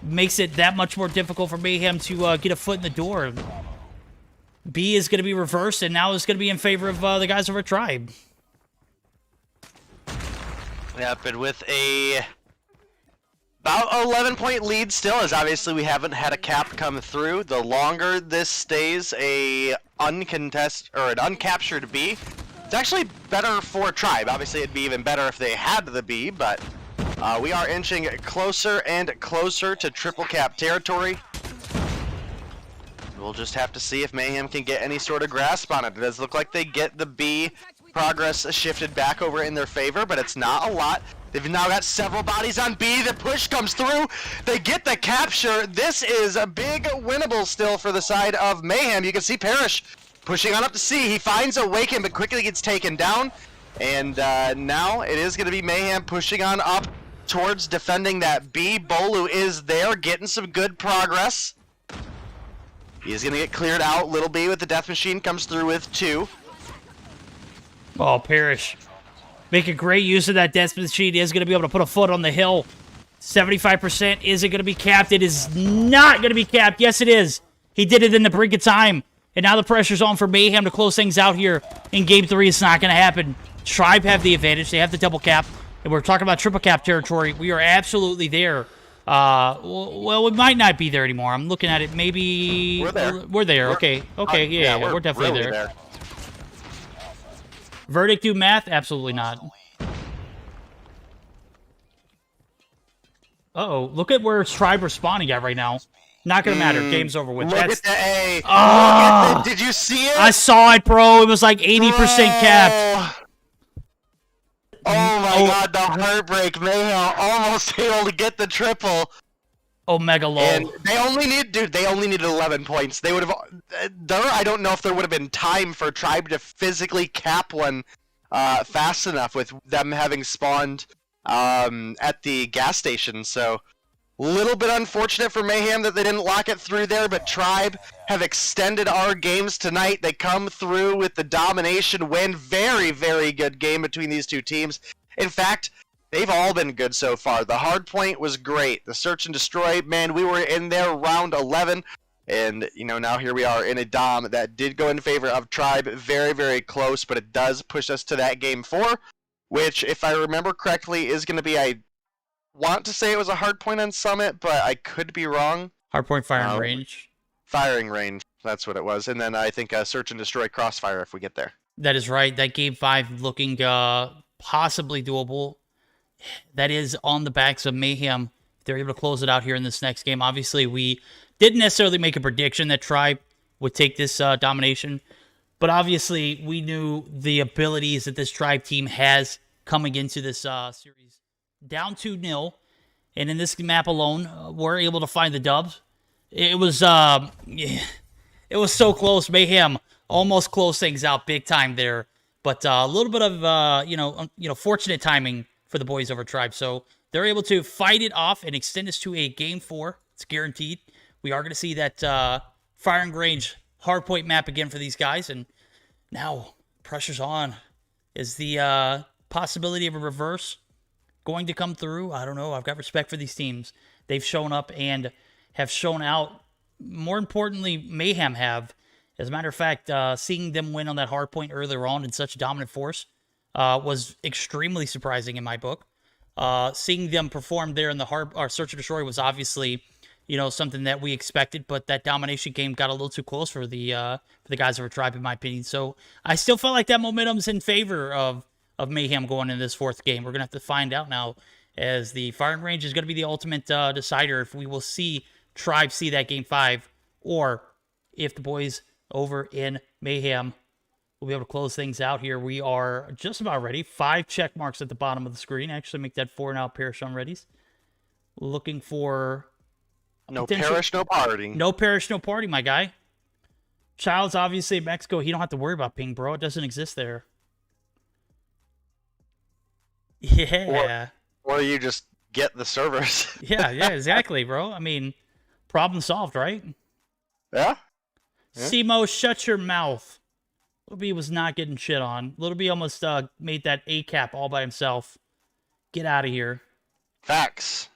makes it that much more difficult for Mayhem to get a foot in the door. B is going to be reversed, and now it's going to be in favor of the guys over at Tribe. Yep, and with a about 11-point lead still, as obviously we haven't had a cap come through. The longer this stays a uncontested or an uncaptured B, it's actually better for Tribe. Obviously, it'd be even better if they had the B, but we are inching closer and closer to triple cap territory. We'll just have to see if Mayhem can get any sort of grasp on it. It does look like they get the B progress shifted back over in their favor, but it's not a lot. They've now got several bodies on B. The push comes through. They get the capture. This is a big winnable still for the side of Mayhem. You can see Parrish pushing on up to C. He finds Awaken, but quickly gets taken down. And now it is going to be Mayhem pushing on up towards defending that B. Bolu is there, getting some good progress. He's going to get cleared out. Little B with the Death Machine comes through with 2. Oh, Parrish Making great use of that death machine. He is going to be able to put a foot on the hill. 75%. Is it going to be capped? It is not going to be capped. Yes, it is. He did it in the brink of time. And now the pressure's on for Mayhem to close things out here in Game 3. It's not going to happen. Tribe have the advantage. They have the double cap. And we're talking about triple cap territory. We are absolutely there. Well, we might not be there anymore. I'm looking at it. Maybe... We're there. We're there. Okay. Okay, yeah, we're definitely really there. Verdict do math? Absolutely not. Uh-oh. Look at where Tribe responding at right now. Not gonna matter. Game's over with. Look at the A. Oh! Did you see it? I saw it, bro. It was like 80% capped. Oh my god, the heartbreak. Mayhem almost able to get the triple. Omega low. And they only needed 11 points. They would have I don't know if there would have been time for Tribe to physically cap one fast enough with them having spawned at the gas station. So little bit unfortunate for Mayhem that they didn't lock it through there, but Tribe have extended our games tonight. They come through with the domination win. Very, very good game between these two teams. In fact, they've all been good so far. The hard point was great. The search and destroy, man, we were in there round 11. And, you know, now here we are in a dom that did go in favor of Tribe. Very, very close, but it does push us to that game 4, which, if I remember correctly, is going to be, I want to say it was a hard point on Summit, but I could be wrong. Hardpoint firing range. Firing range, that's what it was. And then I think search and destroy crossfire if we get there. That is right. That game 5 looking possibly doable. That is on the backs of Mayhem. They're able to close it out here in this next game. Obviously, we didn't necessarily make a prediction that Tribe would take this domination, but obviously we knew the abilities that this Tribe team has coming into this series. Down 2-0, and in this map alone, we're able to find the dubs. It was so close. Mayhem almost closed things out big time there, but a little bit of fortunate timing for the boys over Tribe. So they're able to fight it off and extend us to a game 4. It's guaranteed. We are going to see that firing range hardpoint map again for these guys, and now pressure's on. Is the possibility of a reverse going to come through? I don't know. I've got respect for these teams. They've shown up and have shown out. More importantly, Mayhem have. As a matter of fact, seeing them win on that hard point earlier on in such dominant force was extremely surprising in my book. Seeing them perform there in the search and destroy was obviously, something that we expected, but that domination game got a little too close for the guys over Tribe, in my opinion. So I still felt like that momentum's in favor of Mayhem going into this 4th game. We're going to have to find out now, as the firing range is going to be the ultimate decider if we will see Tribe see that game 5, or if the boys over in Mayhem will be able to close things out here. We are just about ready. 5 check marks at the bottom of the screen. Actually make that 4 now. Perish on readies. Looking for... No perish, no party. No perish, no party, my guy. Child's obviously in Mexico. He don't have to worry about ping, bro. It doesn't exist there. Yeah. Or you just get the servers. yeah, exactly, bro. I mean, problem solved, right? Yeah. Simo, shut your mouth. Little B was not getting shit on. Little B almost made that A cap all by himself. Get out of here. Facts.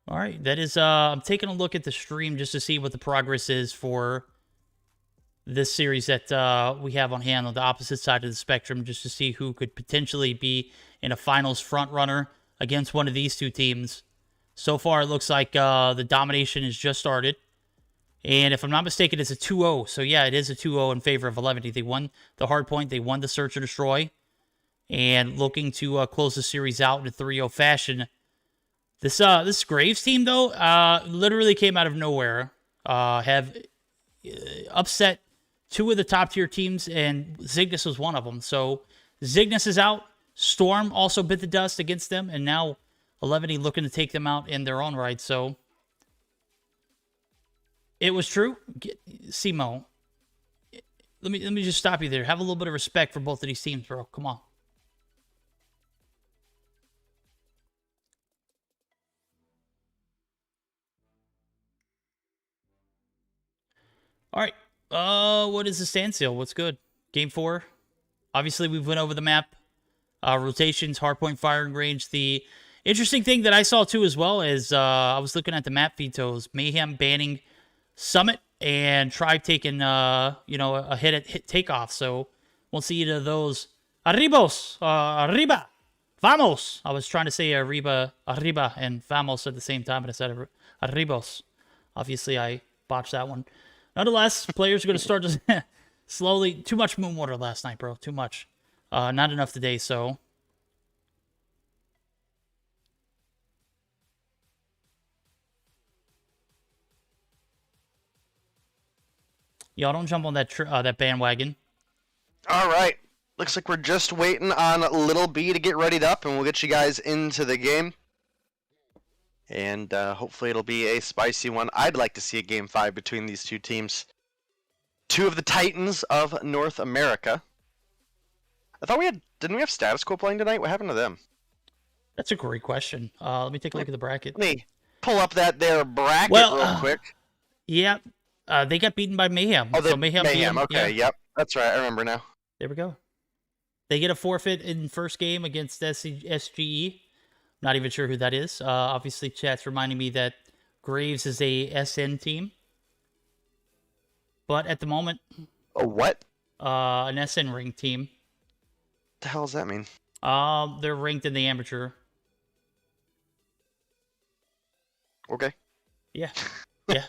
All right, that is, I'm taking a look at the stream just to see what the progress is for this series that we have on hand on the opposite side of the spectrum, just to see who could potentially be in a finals front runner against one of these two teams. So far, it looks like the domination has just started. And if I'm not mistaken, it's a 2-0. So yeah, it is a 2-0 in favor of 11. They won the hard point. They won the search and destroy. And looking to close the series out in a 3-0 fashion. This Graves team, though, literally came out of nowhere. Have upset 2 of the top-tier teams, and Zygnus was one of them. So Zygnus is out. Storm also bit the dust against them, and now 11 looking to take them out in their own right. So it was true. Simo, let me just stop you there. Have a little bit of respect for both of these teams, bro. Come on. All right, What is the standstill? What's good? Game 4. Obviously, we've went over the map. Rotations, hardpoint firing range. The interesting thing that I saw too as well is I was looking at the map vetoes. Mayhem banning Summit and Tribe taking a hit at takeoff. So we'll see either of those. Arribos, arriba, vamos. I was trying to say arriba and vamos at the same time, but I said arribos. Obviously, I botched that one. Nonetheless, players are going to start to slowly. Too much moon water last night, bro. Too much. Not enough today, so. Y'all don't jump on that that bandwagon. All right. Looks like we're just waiting on Little B to get readied up, and we'll get you guys into the game. And hopefully it'll be a spicy one. I'd like to see a Game 5 between these two teams. Two of the Titans of North America. I thought didn't we have Status Quo playing tonight? What happened to them? That's a great question. Let me take a look at the bracket. Let me pull up that there bracket real quick. Yeah, they got beaten by Mayhem. Oh, so Mayhem. Okay, yeah. Yep. That's right. I remember now. There we go. They get a forfeit in first game against SGE. Not even sure who that is. Obviously, chat's reminding me that Graves is a SN team. But at the moment... A what? An SN ring team. What the hell does that mean? They're ranked in the amateur. Okay. Yeah. Yeah.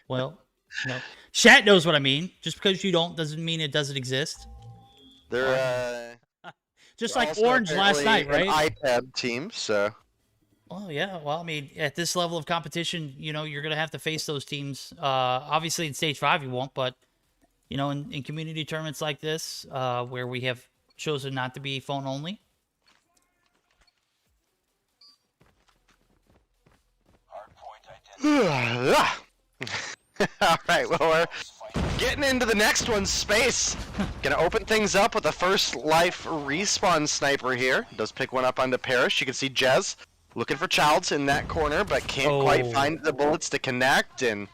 Well, no. Chat knows what I mean. Just because you don't doesn't mean it doesn't exist. They're just like Orange last night, right? An iPad team, so. Oh yeah. Well, I mean, at this level of competition, you're gonna have to face those teams. Obviously, in Stage 5 you won't, but in community tournaments like this, where we have chosen not to be phone only. All right, well, we're getting into the next one, Space. Gonna open things up with a first life respawn sniper here. Does pick one up onto Parrish. You can see Jez looking for Childs in that corner, but can't quite find the bullets to connect. And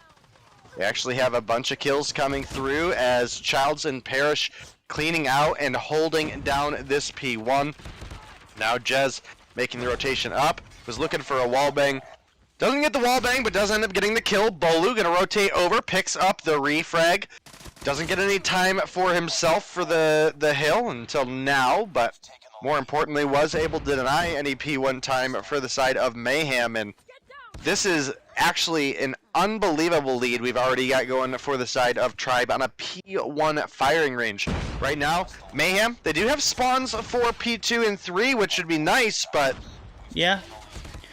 they actually have a bunch of kills coming through as Childs and Parrish cleaning out and holding down this P1. Now Jez making the rotation up. Was looking for a wall bang. Doesn't get the wall bang, but does end up getting the kill. Bolu gonna rotate over, picks up the refrag. Doesn't get any time for himself for the hill until now, but more importantly was able to deny any P1 time for the side of Mayhem. And this is actually an unbelievable lead we've already got going for the side of Tribe on a P1 firing range. Right now, Mayhem, they do have spawns for P2 and 3, which would be nice, but... Yeah.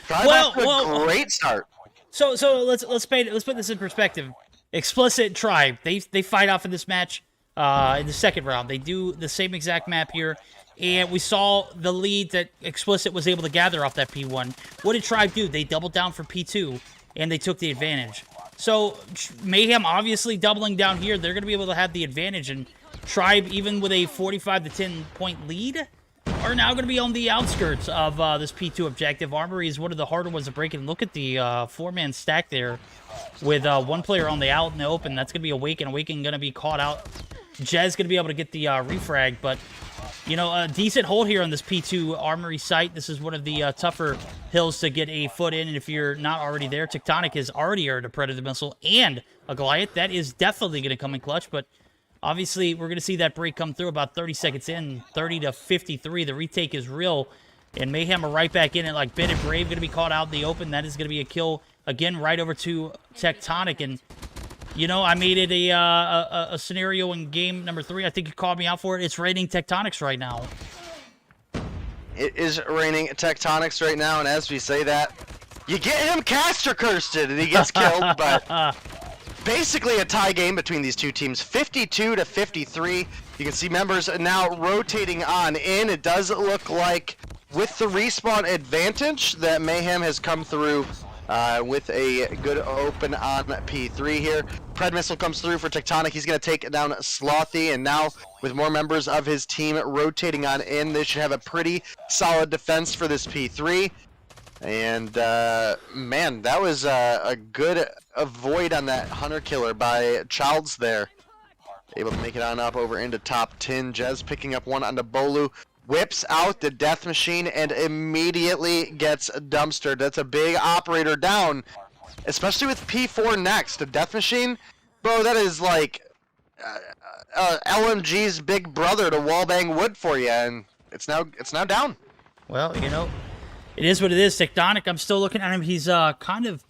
Tribe off to a great start. So let's put this in perspective. Explicit Tribe, they fight off in this match in the second round. They do the same exact map here, and we saw the lead that Explicit was able to gather off that P1. What did Tribe do? They doubled down for P2, and they took the advantage. So Mayhem obviously doubling down here, they're going to be able to have the advantage, and Tribe, even with a 45 to 10 point lead, are now going to be on the outskirts of this P2 objective. Armory is one of the harder ones to break, and look at the four-man stack there with one player on the out in the open. That's going to be Awaken. Awaken going to be caught out. Jez going to be able to get the refrag, but, a decent hold here on this P2 Armory site. This is one of the tougher hills to get a foot in, and if you're not already there, Tectonic has already earned a Predator missile and a Goliath. That is definitely going to come in clutch, but obviously, we're going to see that break come through about 30 seconds in, 30 to 53. The retake is real, and Mayhem are right back in it. Like Ben and Brave going to be caught out in the open. That is going to be a kill, again, right over to Tectonic. And, I made it a scenario in game number 3. I think you called me out for it. It's raining Tectonics right now. It is raining Tectonics right now, and as we say that, you get him caster cursed and he gets killed, but... Basically a tie game between these two teams, 52 to 53. You can see members now rotating on in. It does look like with the respawn advantage that Mayhem has come through with a good open on P3 here. Pred missile comes through for Tectonic. He's going to take down Slothy, and now with more members of his team rotating on in, they should have a pretty solid defense for this P3. And, man, that was a good avoid on that Hunter Killer by Childs there. able to make it on up over into top 10. Jez picking up one onto Bolu. Whips out the death machine and immediately gets dumpstered. That's a big operator down, especially with P4 next. A death machine, bro, that is like LMG's big brother to wallbang wood for you, and it's now down. Well, you know, it is what it is. Tectonic, I'm still looking at him. He's kind of,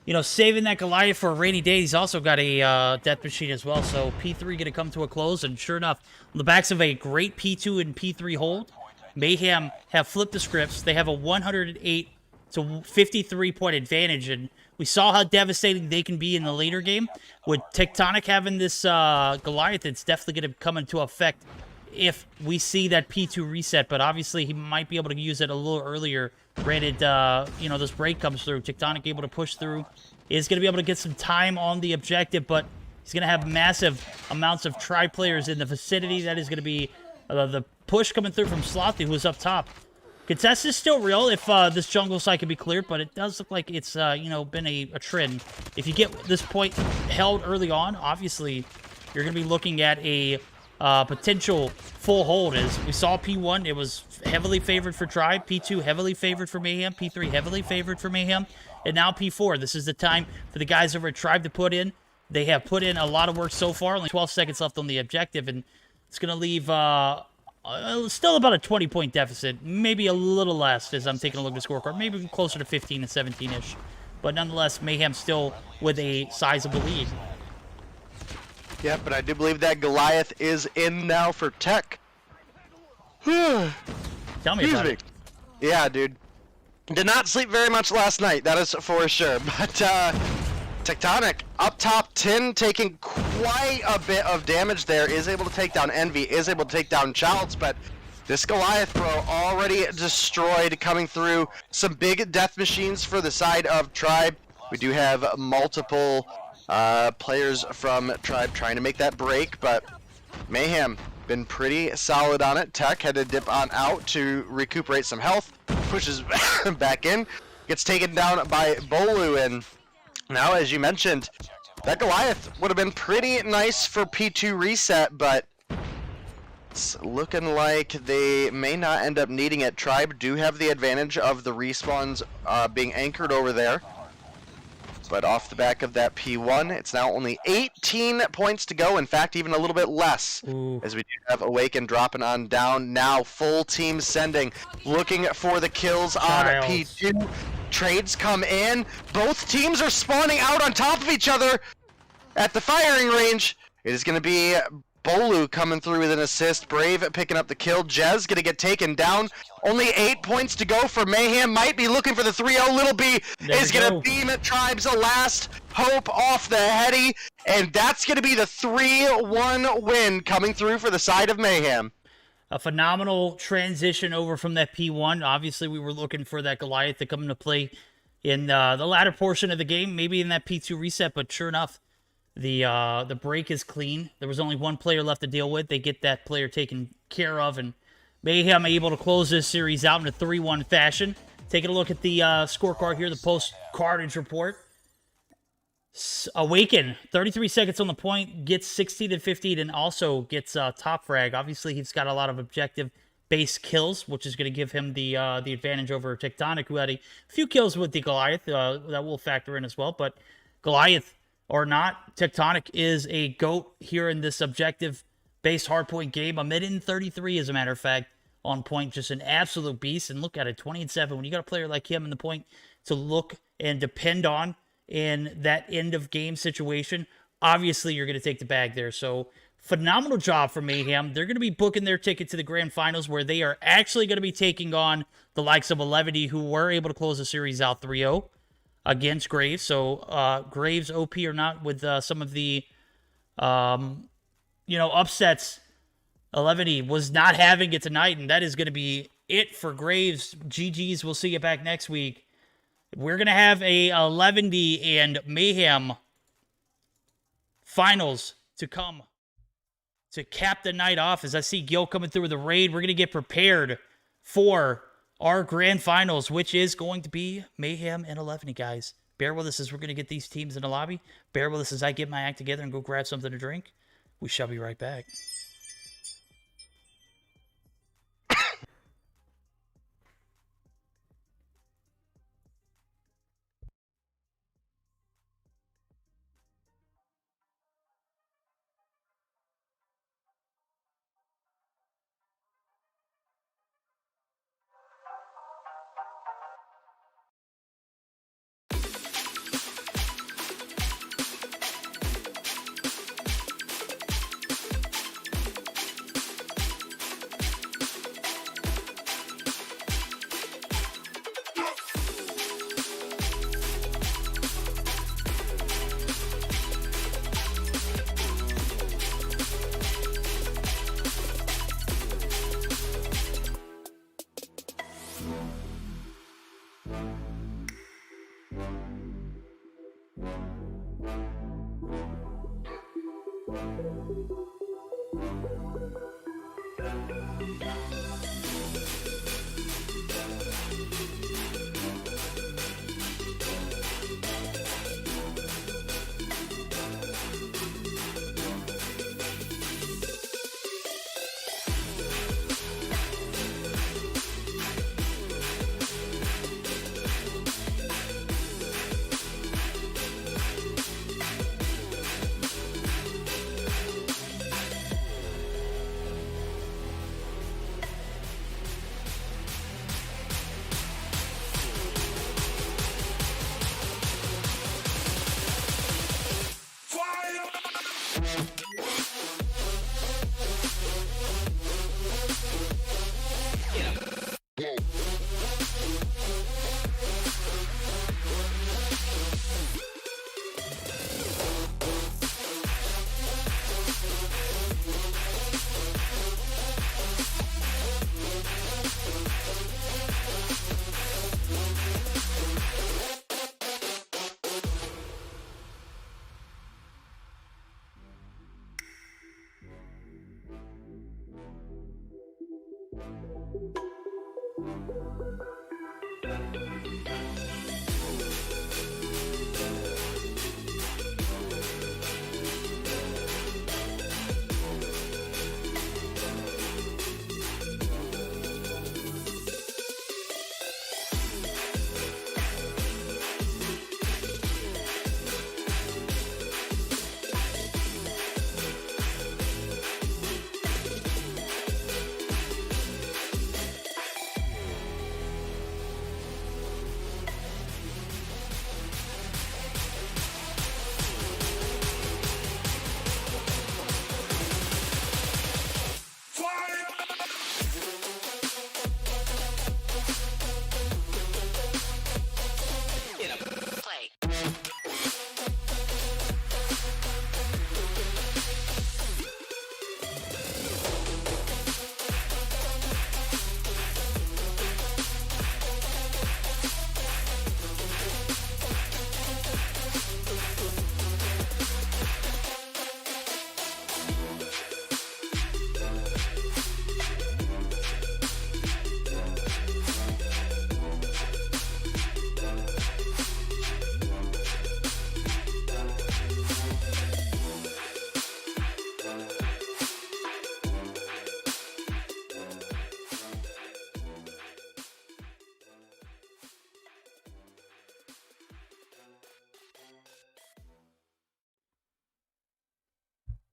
you know, saving that Goliath for a rainy day. He's also got a death machine as well. So P3 going to come to a close, and sure enough, on the backs of a great P2 and P3 hold, Mayhem have flipped the scripts. They have a 108 to 53 point advantage, and we saw how devastating they can be in the later game. With Tectonic having this Goliath, it's definitely going to come into effect if we see that P2 reset, but obviously he might be able to use it a little earlier. Granted, you know, this break comes through. Tectonic able to push through. Is going to be able to get some time on the objective, but he's going to have massive amounts of tri players in the vicinity. That is going to be the push coming through from Slothy, who's up top. Contest is still real if this jungle side can be cleared, but it does look like it's, you know, been a trend. If you get this point held early on, obviously you're going to be looking at a potential full hold. As we saw P1, it was heavily favored for Tribe. P2 heavily favored for Mayhem. P3 heavily favored for Mayhem. And now P4. This is the time for the guys over at Tribe to put in. They have put in a lot of work so far. Only 12 seconds left on the objective, and it's going to leave still about a 20-point deficit. Maybe a little less as I'm taking a look at the scorecard. Maybe closer to 15 and 17-ish. But nonetheless, Mayhem still with a sizable lead. Yeah, but I do believe that Goliath is in now for Tech. Tell me about it. Yeah, dude. Did not sleep very much last night, that is for sure. But Tectonic up top 10, taking quite a bit of damage there. Is able to take down Envy, is able to take down Childs, but this Goliath, bro, already destroyed, coming through. Some big death machines for the side of Tribe. We do have multiple players from Tribe trying to make that break, but Mayhem been pretty solid on it. Tech had to dip on out to recuperate some health, pushes back in, gets taken down by Bolu, and now, as you mentioned, that Goliath would have been pretty nice for P2 reset, but it's looking like they may not end up needing it. Tribe do have the advantage of the respawns being anchored over there. But off the back of that P1, it's now only 18 points to go. In fact, even a little bit less. Ooh. As we do have Awaken dropping on down. Now full team sending, looking for the kills on P2. Trades come in. Both teams are spawning out on top of each other at the firing range. It is going to be Bolu coming through with an assist. Brave picking up the kill. Jez going to get taken down. Only 8 points to go for Mayhem. Might be looking for the 3-0. Little B is going to beam at Tribe's last hope off the heady. And that's going to be the 3-1 win coming through for the side of Mayhem. A phenomenal transition over from that P1. Obviously, we were looking for that Goliath to come into play in the latter portion of the game. Maybe in that P2 reset, but sure enough, the break is clean. There was only one player left to deal with. They get that player taken care of, and Mayhem able to close this series out in a 3-1 fashion. Taking a look at the scorecard here, the post-cartage report. Awaken, 33 seconds on the point, gets 16-15, and also gets top frag. Obviously, he's got a lot of objective-based kills, which is going to give him the advantage over Tectonic, who had a few kills with the Goliath. That will factor in as well, but Goliath or not, Tectonic is a GOAT here in this objective-based hardpoint game. A mid in 33, as a matter of fact, on point. Just an absolute beast. And look at it, 20-7. When you got a player like him in the point to look and depend on in that end-of-game situation, obviously you're going to take the bag there. So, phenomenal job for Mayhem. They're going to be booking their ticket to the grand finals, where they are actually going to be taking on the likes of Elevity, who were able to close the series out 3-0. Against Graves. So Graves OP or not with some of the upsets 11 was not having it tonight, and that is going to be it for Graves. GG's, we'll see you back next week. We're going to have a 11 and Mayhem finals to come to cap the night off. As I see Gil coming through with the raid, we're going to get prepared for our grand finals, which is going to be Mayhem and 11, guys. Bear with us as we're going to get these teams in the lobby. Bear with us as I get my act together and go grab something to drink. We shall be right back.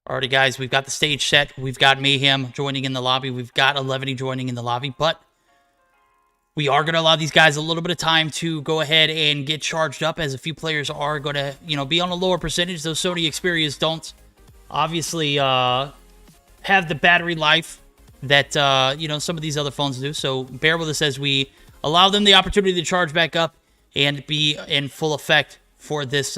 Alrighty, guys, we've got the stage set. We've got Mayhem joining in the lobby. We've got 11 joining in the lobby, but we are going to allow these guys a little bit of time to go ahead and get charged up, as a few players are going to, be on a lower percentage. Those Sony Xperias don't obviously have the battery life that, some of these other phones do. So bear with us as we allow them the opportunity to charge back up and be in full effect for this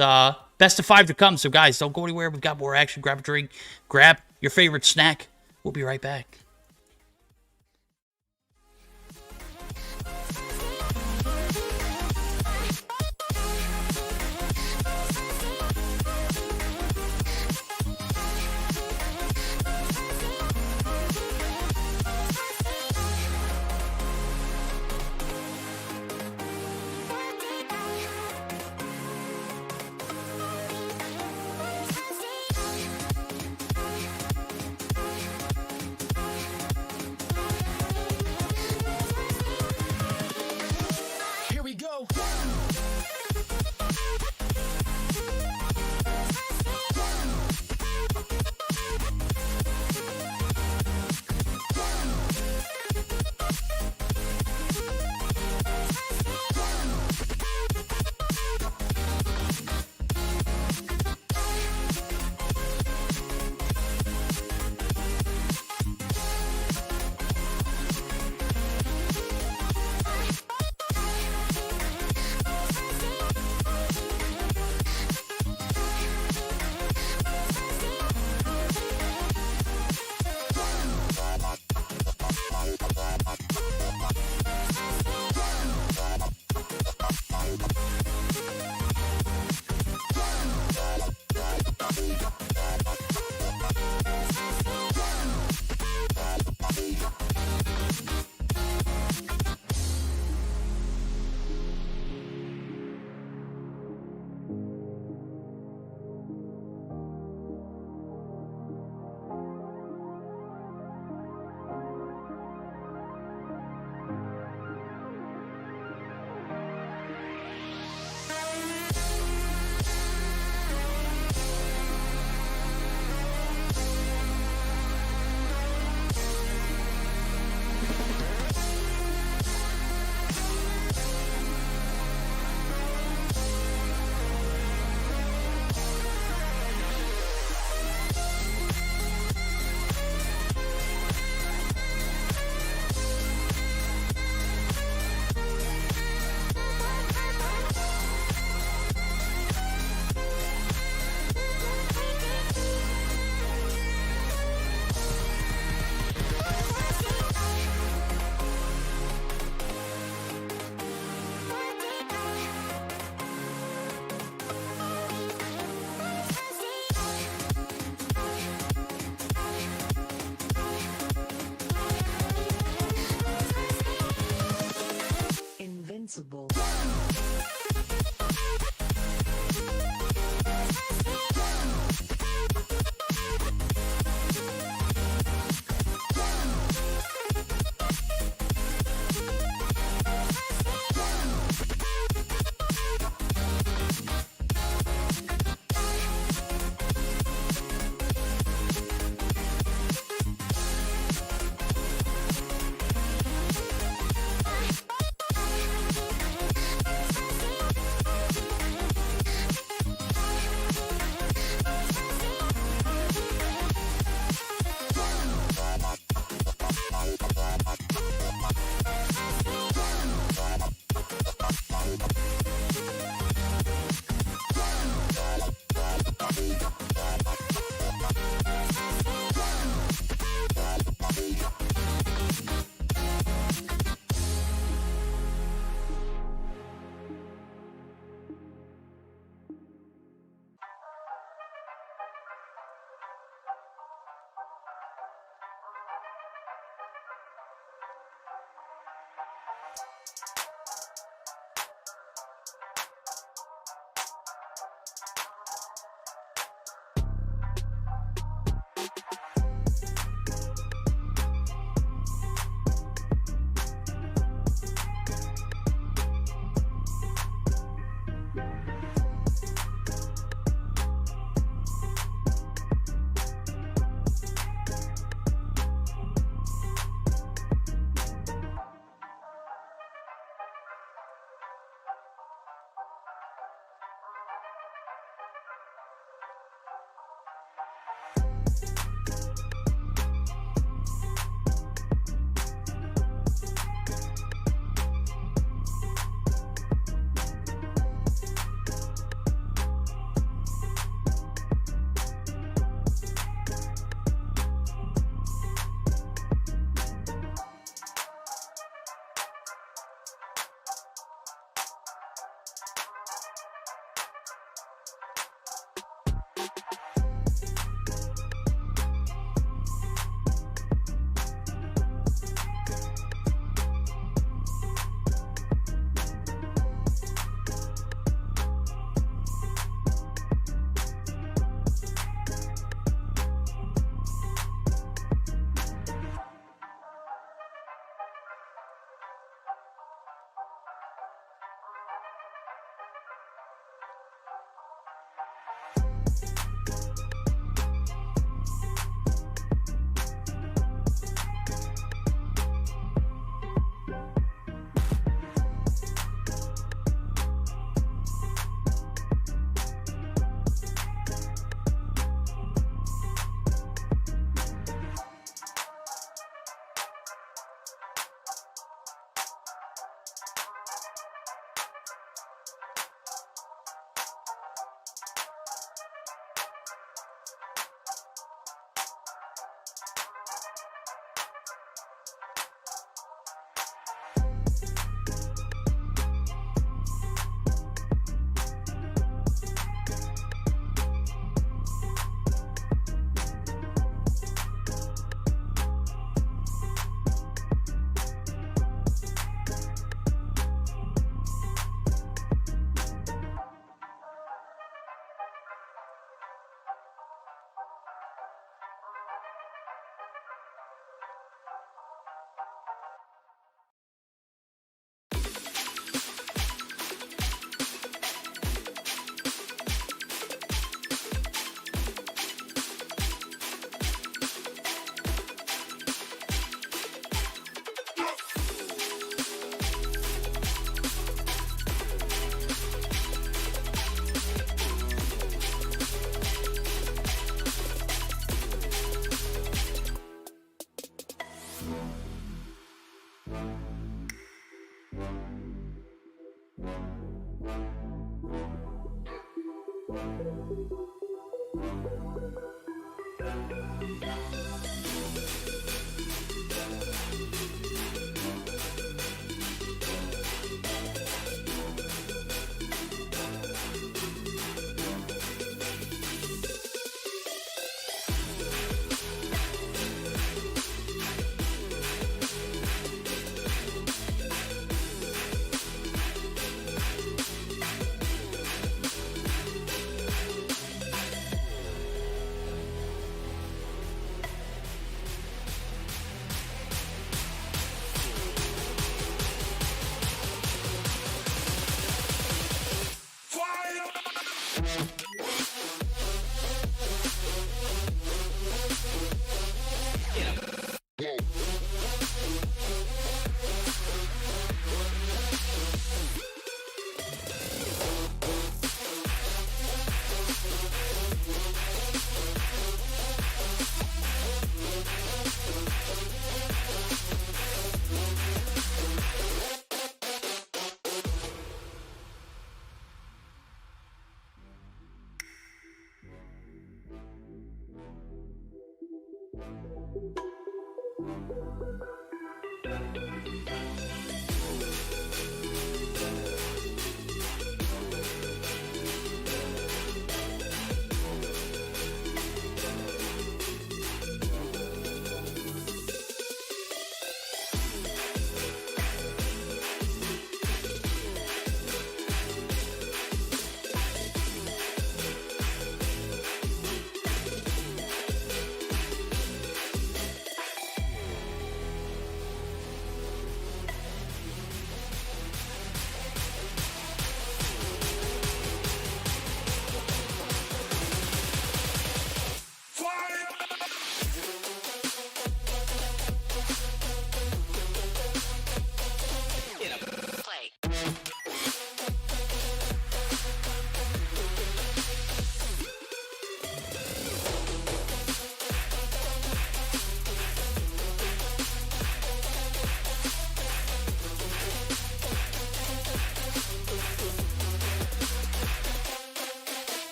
best of 5 to come. So, guys, don't go anywhere. We've got more action. Grab a drink. Grab your favorite snack. We'll be right back.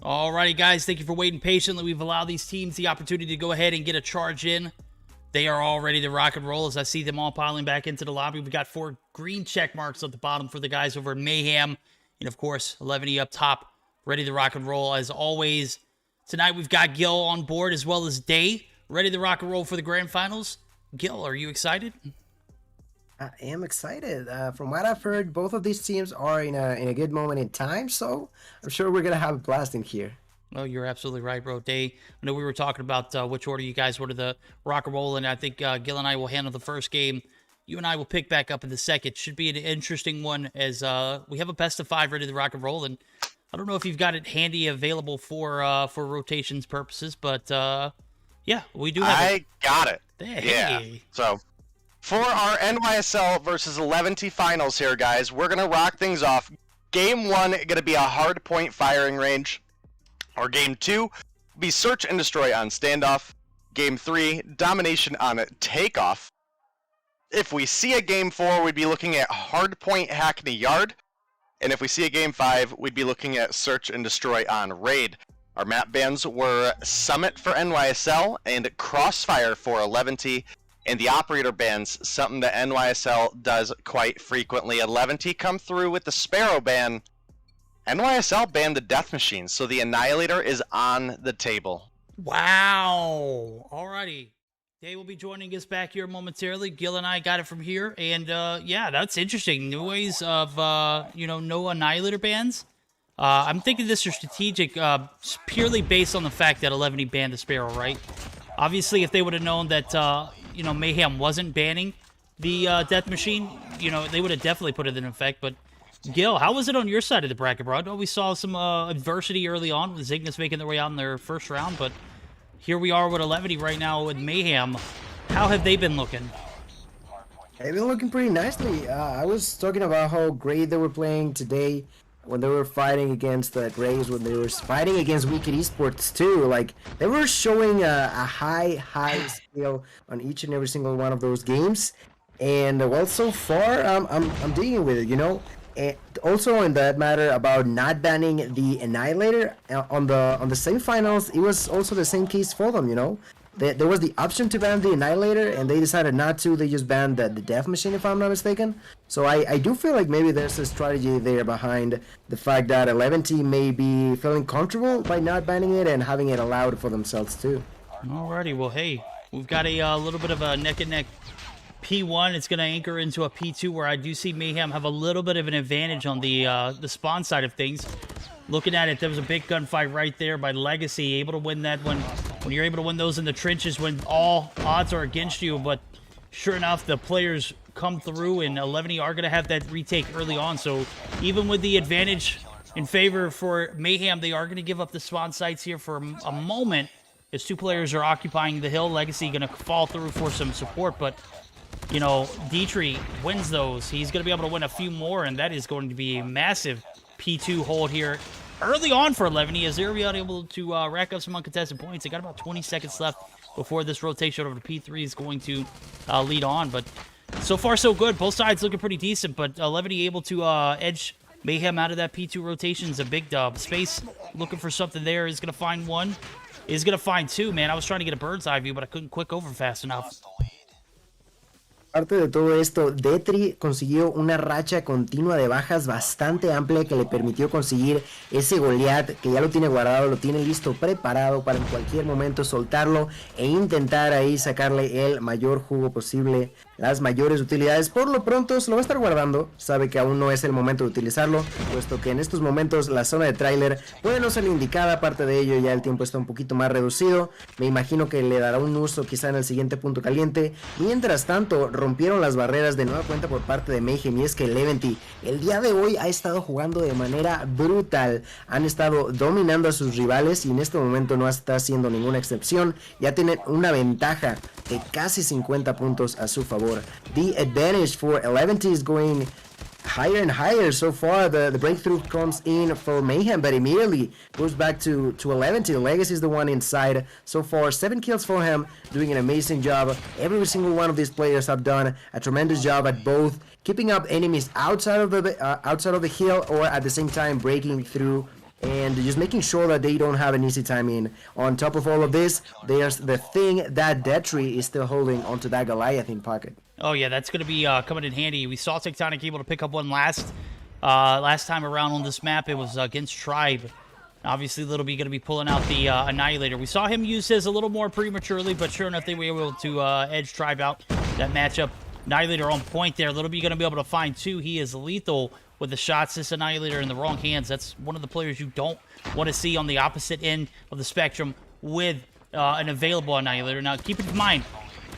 Alrighty, guys, thank you for waiting patiently. We've allowed these teams the opportunity to go ahead and get a charge in. They are all ready to rock and roll as I see them all piling back into the lobby. We've got 4 green check marks at the bottom for the guys over in Mayhem. And, of course, 11E up top, ready to rock and roll. As always, tonight we've got Gil on board as well as Day, ready to rock and roll for the grand finals. Gil, are you excited? I am excited. From what I've heard, both of these teams are in a good moment in time, so I'm sure we're going to have a blast in here. Oh, you're absolutely right, bro. Day, I know we were talking about which order you guys wanted to rock and roll, and I think Gil and I will handle the first game. You and I will pick back up in the second. Should be an interesting one as we have a best of 5 ready to rock and roll, and I don't know if you've got it handy available for rotations purposes, but yeah, we do have I got it. Hey. Yeah. So for our NYSL versus 11T finals here, guys, we're going to rock things off. Game 1 going to be a hard point firing range. Or Game 2 be search and destroy on standoff. Game 3, domination on takeoff. If we see a Game 4, we'd be looking at hardpoint Hackney Yard. And if we see a Game 5, we'd be looking at search and destroy on raid. Our map bans were Summit for NYSL and Crossfire for 11T. And the operator bans, something that NYSL does quite frequently. 11T come through with the Sparrow ban. NYSL banned the Death Machine, so the Annihilator is on the table. Wow. Alrighty. Day will be joining us back here momentarily. Gil and I got it from here, and yeah, that's interesting. New ways of no Annihilator bans. I'm thinking this is strategic, purely based on the fact that 11E banned the Sparrow, right? Obviously, if they would have known that Mayhem wasn't banning the Death Machine, they would have definitely put it in effect. But Gil, how was it on your side of the bracket, bro? I know we saw some adversity early on with Zygnus making their way out in their first round, but here we are with 11E right now with Mayhem. How have they been looking? They've been looking pretty nicely. I was talking about how great they were playing today when they were fighting against the Graves, when they were fighting against Wicked Esports too. Like, they were showing a high skill on each and every single one of those games. And well, so far, I'm digging with it, And also in that matter about not banning the Annihilator on the semifinals, it was also the same case for them, there was the option to ban the Annihilator, and they decided not to. They just banned the Death Machine, if I'm not mistaken. So I do feel like maybe there's a strategy there behind the fact that 11T may be feeling comfortable by not banning it and having it allowed for themselves too. Alrighty, well, hey, we've got a little bit of a neck-and-neck P1. It's going to anchor into a P2 where I do see Mayhem have a little bit of an advantage on the spawn side of things. Looking at it, there was a big gunfight right there by Legacy, able to win that when you're able to win those in the trenches when all odds are against you. But sure enough, the players come through, and 11E are going to have that retake early on. So even with the advantage in favor for Mayhem, they are going to give up the spawn sites here for a moment as two players are occupying the hill. Legacy going to fall through for some support, but you know, Dietrich wins those. He's going to be able to win a few more, and that is going to be a massive P2 hold here early on for 11E as they're able to rack up some uncontested points. They got about 20 seconds left before this rotation over to P3 is going to lead on. But so far, so good. Both sides looking pretty decent, but 11E able to edge Mayhem out of that P2 rotation is a big dub. Space looking for something there. Is going to find one. Is going to find two, man. I was trying to get a bird's eye view, but I couldn't click over fast enough. Parte de todo esto, Detri consiguió una racha continua de bajas bastante amplia que le permitió conseguir ese Goliath que ya lo tiene guardado, lo tiene listo, preparado para en cualquier momento soltarlo e intentar ahí sacarle el mayor jugo posible, las mayores utilidades. Por lo pronto se lo va a estar guardando, sabe que aún no es el momento de utilizarlo, puesto que en estos momentos la zona de tráiler puede no ser la indicada. Aparte de ello ya el tiempo está un poquito más reducido, me imagino que le dará un uso quizá en el siguiente punto caliente. Mientras tanto, rompieron las barreras de nueva cuenta por parte de Mayhem, y es que Leventi el día de hoy ha estado jugando de manera brutal, han estado dominando a sus rivales y en este momento no está haciendo ninguna excepción. Ya tienen una ventaja de casi 50 puntos a su favor. The advantage for 11T is going higher and higher. So far the breakthrough comes in for Mayhem, but immediately goes back to 11T. Legacy is the one inside. So far 7 kills for him, doing an amazing job. Every single one of these players have done a tremendous job at both keeping up enemies outside of the hill, or at the same time breaking through and just making sure that they don't have an easy time in. On top of all of this, there's the thing that Detri is still holding onto that Goliath in pocket. Oh yeah, that's going to be coming in handy. We saw Tectonic able to pick up one last time around on this map. It was against Tribe. Obviously, Little B going to be pulling out the Annihilator. We saw him use his a little more prematurely, but sure enough, they were able to edge Tribe out. That matchup, Annihilator on point there. Little B going to be able to find two. He is lethal with the shots. This Annihilator in the wrong hands. That's one of the players you don't want to see on the opposite end of the spectrum with an available Annihilator. Now, keep in mind,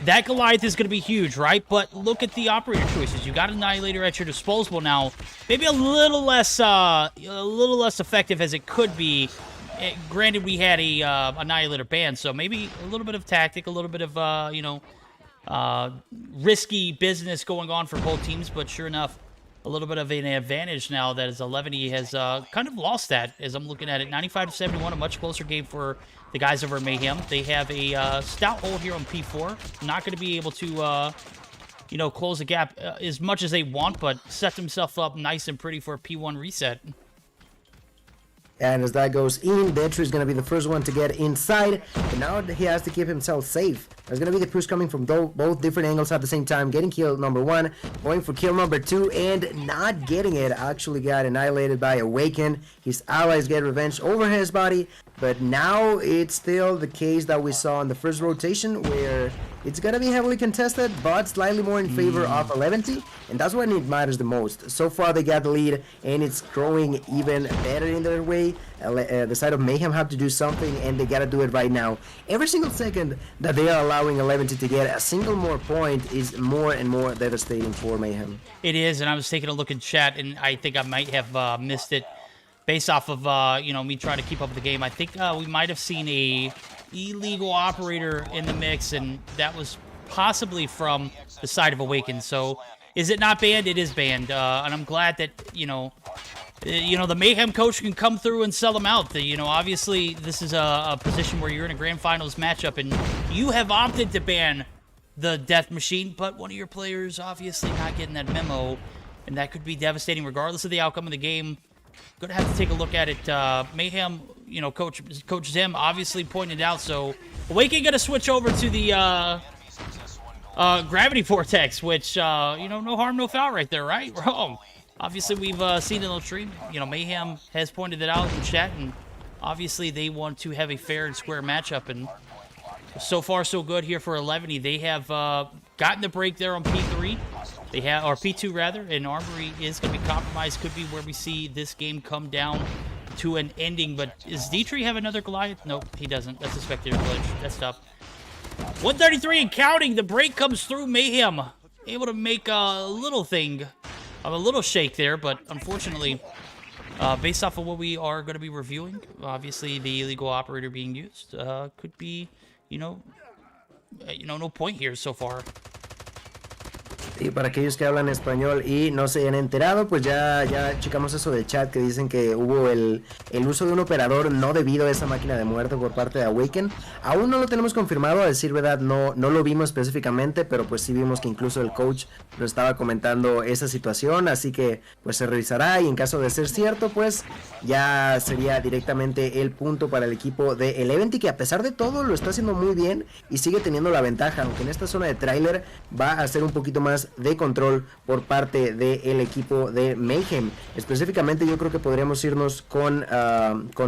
that Goliath is going to be huge, right? But look at the operator choices. You got an Annihilator at your disposal now. Maybe a little less effective as it could be. Granted, we had a Annihilator ban, so maybe a little bit of tactic, a little bit of risky business going on for both teams. But sure enough, a little bit of an advantage now that as 11E has kind of lost that as I'm looking at it. 95-71, a much closer game for the guys over at Mayhem. They have a stout hold here on P4. Not going to be able to, close the gap as much as they want, but set themselves up nice and pretty for a P1 reset. And as that goes in, Detri is going to be the first one to get inside. But now he has to keep himself safe. There's going to be the push coming from both different angles at the same time. Getting kill number 1, going for kill number 2, and not getting it. Actually got annihilated by Awaken. His allies get revenge over his body. But now it's still the case that we saw in the first rotation, where it's going to be heavily contested, but slightly more in favor of 11T. And that's when it matters the most. So far they got the lead, and it's growing even better in their way. The side of Mayhem have to do something, and they got to do it right now. Every single second that they are allowing 11T to get a single more point is more and more devastating for Mayhem. It is, and I was taking a look in chat, and I think I might have missed it based off of, me trying to keep up with the game. I think we might have seen a illegal operator in the mix, and that was possibly from the side of Awaken. So is it not banned? It is banned, and I'm glad that, the Mayhem coach can come through and sell them out. Obviously, this is a position where you're in a grand finals matchup, and you have opted to ban the Death Machine, but one of your players obviously not getting that memo, and that could be devastating regardless of the outcome of the game. Gonna have to take a look at it. Mayhem, Coach Zim obviously pointed out. So Awaken going to switch over to the Gravity Vortex, which, no harm, no foul right there, right? Wrong. Obviously, we've seen it on the stream. Mayhem has pointed it out in chat, and obviously they want to have a fair and square matchup, and so far so good here for 11. They have gotten the break there on P3. They have, or P2 rather, and Armory is going to be compromised. Could be where we see this game come down to an ending, but does Dietrich have another Goliath? Nope, he doesn't. That's a spectator glitch. That's tough. 133 and counting. The break comes through. Mayhem able to make a little thing of a little shake there, but unfortunately, based off of what we are going to be reviewing, obviously the illegal operator being used could be, no point here so far. Y para aquellos que hablan español y no se hayan enterado, pues ya checamos eso del chat que dicen que hubo el uso de un operador no debido a esa máquina de muerte por parte de Awaken. Aún no lo tenemos confirmado, a decir verdad no lo vimos específicamente, pero pues sí vimos que incluso el coach nos estaba comentando esa situación, así que pues se revisará y en caso de ser cierto, pues ya sería directamente el punto para el equipo de Eleven, que a pesar de todo lo está haciendo muy bien y sigue teniendo la ventaja, aunque en esta zona de tráiler va a ser un poquito más de control por parte del equipo de Mayhem. Específicamente yo creo que podríamos irnos con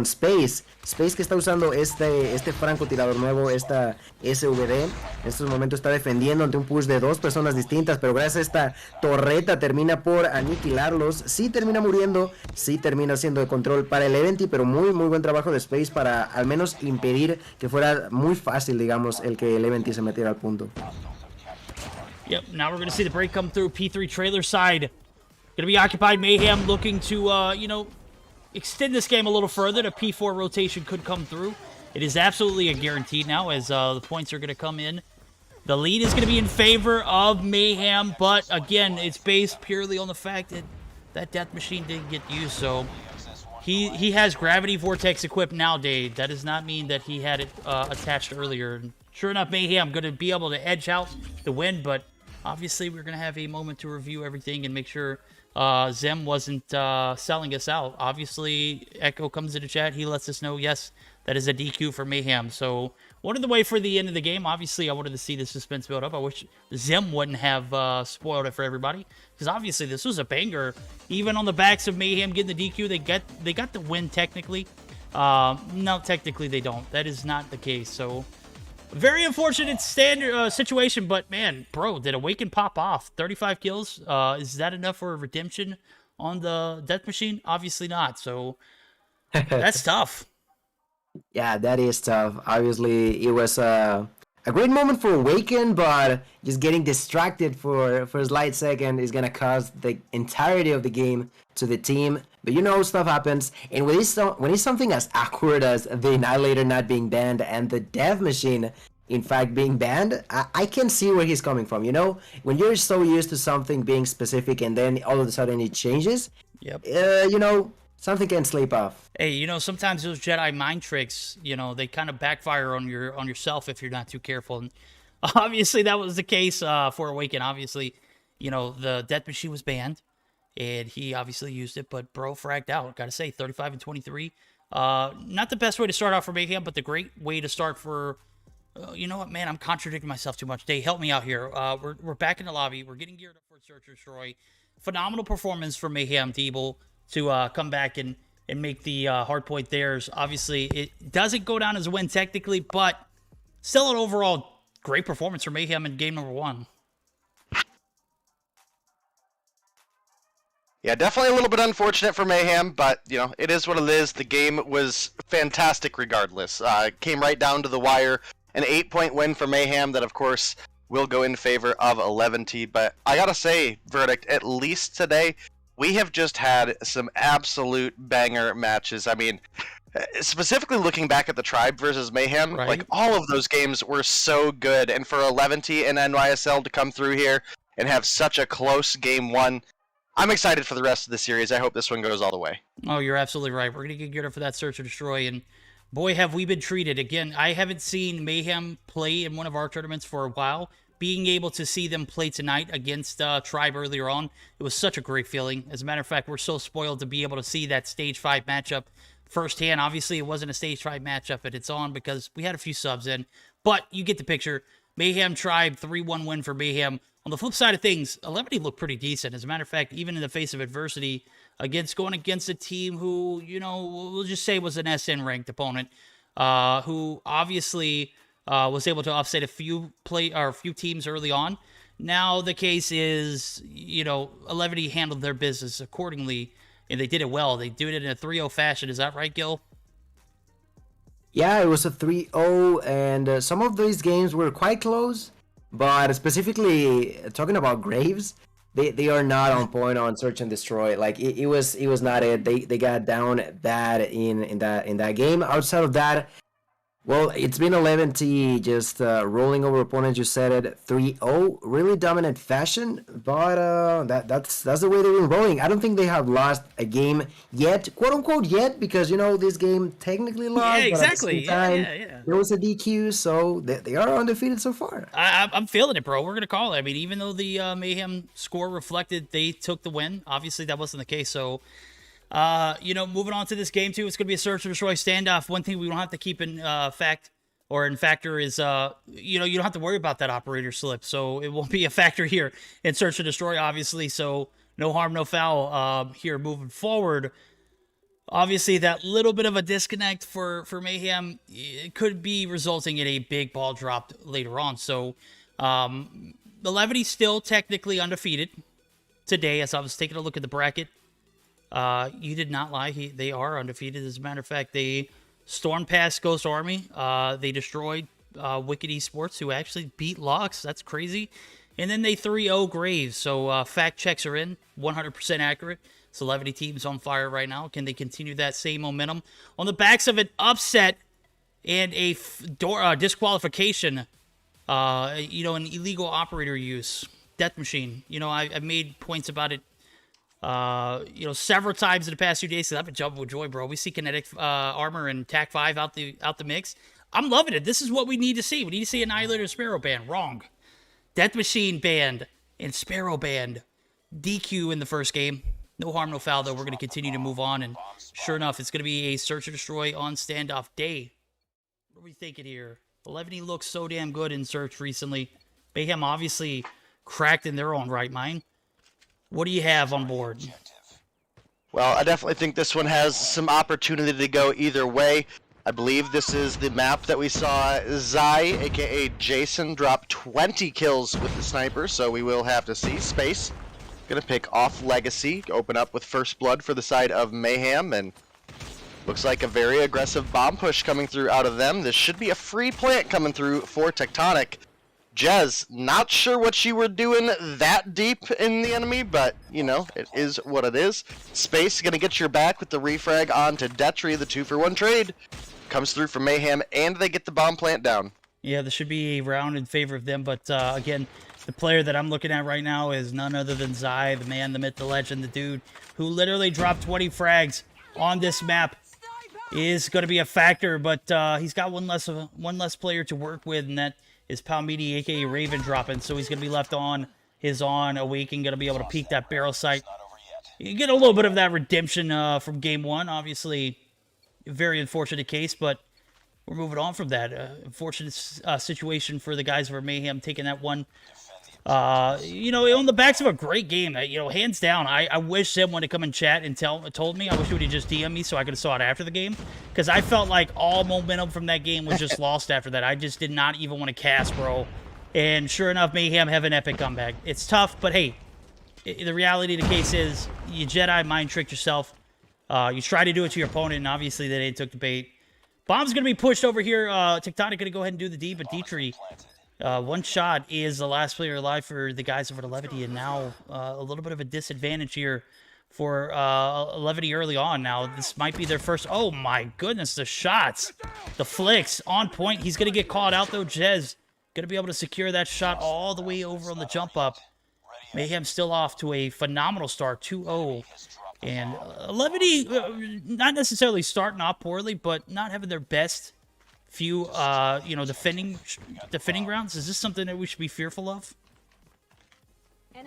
Space que está usando este francotirador nuevo, esta SVD. En estos momentos está defendiendo ante un push de dos personas distintas, pero gracias a esta torreta termina por aniquilarlos. Sí termina muriendo, sí termina siendo de control para el Eleven, pero muy buen trabajo de Space para al menos impedir que fuera muy fácil, digamos, el que el Eleven se metiera al punto. Yep, now we're going to see the break come through. P3 trailer side. Going to be occupied. Mayhem looking to, extend this game a little further. The P4 rotation could come through. It is absolutely a guarantee now as the points are going to come in. The lead is going to be in favor of Mayhem, but again, it's based purely on the fact that that death machine didn't get used, so he has Gravity Vortex equipped now, Dave. That does not mean that he had it attached earlier. Sure enough, Mayhem going to be able to edge out the win, but obviously we're going to have a moment to review everything and make sure Zem wasn't selling us out. Obviously, Echo comes to the chat. He lets us know, yes, that is a DQ for Mayhem. So, wanted to wait for the end of the game. Obviously, I wanted to see the suspense build up. I wish Zem wouldn't have spoiled it for everybody. Because obviously, this was a banger. Even on the backs of Mayhem getting the DQ, they got the win technically. No, technically they don't. That is not the case. So, very unfortunate situation, but man, bro, did Awaken pop off? 35 kills? Is that enough for a redemption on the Death Machine? Obviously not, so that's tough. Yeah, that is tough. Obviously, it was a great moment for Awaken, but just getting distracted for a slight second is going to cost the entirety of the game to the team. But stuff happens, and when it's something as awkward as the Annihilator not being banned and the Death Machine, in fact, being banned, I can see where he's coming from, When you're so used to something being specific and then all of a sudden it changes, yep. Something can slip off. Hey, sometimes those Jedi mind tricks, they kind of backfire on yourself if you're not too careful. And obviously, that was the case for Awaken. Obviously, the Death Machine was banned. And he obviously used it, but bro fragged out. Gotta say, 35 and 23. Not the best way to start off for Mayhem, but the great way to start for... you know what, man? I'm contradicting myself too much. Dave, help me out here. We're back in the lobby. We're getting geared up for Search or Destroy. Phenomenal performance from Mayhem to be able to come back and make the hard point theirs. Obviously, it doesn't go down as a win technically, but still an overall great performance for Mayhem in game number 1. Yeah, definitely a little bit unfortunate for Mayhem, but, it is what it is. The game was fantastic regardless. It came right down to the wire. An 8-point win for Mayhem that, of course, will go in favor of 11T. But I gotta say, Verdict, at least today, we have just had some absolute banger matches. I mean, specifically looking back at the Tribe versus Mayhem, right. Like, all of those games were so good. And for 11T and NYSL to come through here and have such a close game 1, I'm excited for the rest of the series. I hope this one goes all the way. Oh, you're absolutely right. We're going to get geared up for that Search or Destroy, and boy, have we been treated. Again, I haven't seen Mayhem play in one of our tournaments for a while. Being able to see them play tonight against Tribe earlier on, it was such a great feeling. As a matter of fact, we're so spoiled to be able to see that Stage 5 matchup firsthand. Obviously, it wasn't a stage tribe matchup at its own because we had a few subs in, but you get the picture. Mayhem Tribe, 3-1 win for Mayhem. On the flip side of things, 11 looked pretty decent. As a matter of fact, even in the face of adversity, going against a team who, you know, we'll just say was an SN ranked opponent, who obviously was able to offset a few teams early on. Now the case is, you know, 11 handled their business accordingly, and they did it well. They did it in a 3-0 fashion. Is that right, Gil? Yeah, it was a 3-0, and some of these games were quite close. But specifically talking about Graves, they are not on point on search and destroy. Like it was not it. They got down bad in that game. Outside of that, well, it's been 11T just rolling over opponents. You said it, 3-0, really dominant fashion. But that's the way they've been rolling. I don't think they have lost a game yet, quote unquote yet, because you know this game technically lost. Yeah, exactly. But at the same time, there was a DQ, so they are undefeated so far. I'm feeling it, bro. We're gonna call it. I mean, even though the Mayhem score reflected they took the win, obviously that wasn't the case. So. You know, moving on to this game too, it's going to be a search and destroy standoff. One thing we don't have to keep in factor is, you know, you don't have to worry about that operator slip. So it won't be a factor here in search and destroy, obviously. So no harm, no foul here moving forward. Obviously, that little bit of a disconnect for Mayhem, it could be resulting in a big ball drop later on. So the Levity still technically undefeated today, as I was taking a look at the bracket. You did not lie. They are undefeated. As a matter of fact, they stormed past Ghost Army. They destroyed Wicked Esports, who actually beat Lux. That's crazy. And then they 3-0 Graves. So fact checks are in, 100% accurate. Celebrity team's on fire right now. Can they continue that same momentum? On the backs of an upset and a disqualification, you know, an illegal operator use, Death Machine. You know, I've made points about it. You know, several times in the past few days, so I've been jumping with joy, bro. We see kinetic armor and TAC 5 out the mix. I'm loving it. This is what we need to see. We need to see Annihilator and Sparrow banned. Wrong. Death Machine banned and Sparrow banned. DQ in the first game. No harm, no foul, though. We're going to continue to move on, and sure enough, it's going to be a search and destroy on standoff day. What are we thinking here? 11 looks so damn good in search recently. Mayhem obviously cracked in their own right mind. What do you have on board? Well, I definitely think this one has some opportunity to go either way. I believe this is the map that we saw Zai, aka Jason, drop 20 kills with the sniper, so we will have to see. Space gonna pick off Legacy, open up with First Blood for the side of Mayhem, and looks like a very aggressive bomb push coming through out of them. This should be a free plant coming through for Tectonic. Jez, not sure what you were doing that deep in the enemy, but, you know, it is what it is. Space gonna get your back with the refrag onto Detri. The 2-for-1 trade comes through for Mayhem, and they get the bomb plant down. Yeah, this should be a round in favor of them, but again, the player that I'm looking at right now is none other than Zai, the man, the myth, the legend, the dude who literally dropped 20 frags on this map. Is going to be a factor, but he's got one less player to work with, and that is Palmidi, aka Raven, dropping, so he's going to be left on his Awaken, going to be able to peek that barrel sight. You get a little bit of that redemption from game one, obviously a very unfortunate case, but we're moving on from that. Unfortunate situation for the guys of Mayhem taking that one. You know, on the backs of a great game, you know, hands down. I wish someone to come in chat and told me. I wish he would have just DM'd me so I could have saw it after the game, because I felt like all momentum from that game was just lost after that. I just did not even want to cast, bro. And sure enough, Mayhem have an epic comeback. It's tough, but hey, the reality of the case is you Jedi mind tricked yourself. You try to do it to your opponent, and obviously they took the bait. Bomb's going to be pushed over here. Tectonic going to go ahead and do the D, but Detri, one shot is the last player alive for the guys over at Levity, and now a little bit of a disadvantage here for Levity early on. Now, this might be their first... Oh, my goodness, the shots. The flicks on point. He's going to get caught out, though. Jez going to be able to secure that shot all the way over on the jump up. Mayhem still off to a phenomenal start, 2-0. And Levity, not necessarily starting off poorly, but not having their best few, you know, defending grounds. Is this something that we should be fearful of?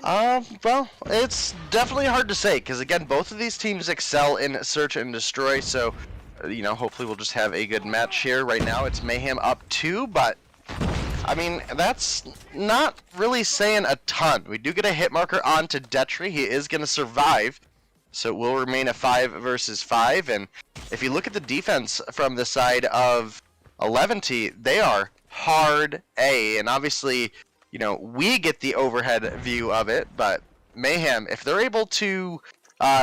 Well, it's definitely hard to say, because again, both of these teams excel in search and destroy, so you know, hopefully we'll just have a good match here. Right now it's Mayhem up 2, but I mean, that's not really saying a ton. We do get a hit marker onto Detri. He is going to survive, so it will remain a 5 versus 5. And if you look at the defense from the side of 11T, they are hard A. And obviously, you know, we get the overhead view of it, but Mayhem, if they're able to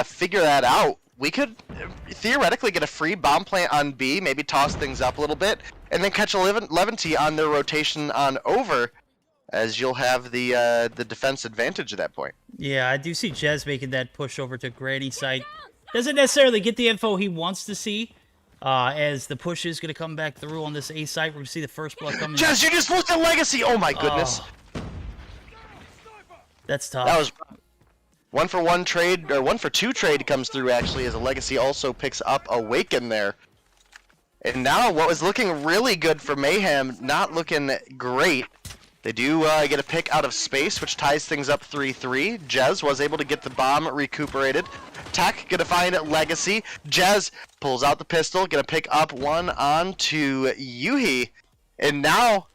figure that out, we could theoretically get a free bomb plant on B, maybe toss things up a little bit, and then catch 11T on their rotation on over, as you'll have the defense advantage at that point. Yeah, I do see Jez making that push over to Granny site. Doesn't necessarily get the info he wants to see, as the push is going to come back through on this A site. We're going to see the first blood coming. Jez, you just looked at Legacy! Oh my goodness. Oh. That's tough. That was 1-for-1 trade, or 1-for-2 trade comes through actually, as a Legacy also picks up Awaken there. And now what was looking really good for Mayhem, not looking great. They do get a pick out of space, which ties things up 3-3. Jez was able to get the bomb recuperated. Tech gonna find Legacy. Jez pulls out the pistol, gonna pick up one onto Yuhi. And now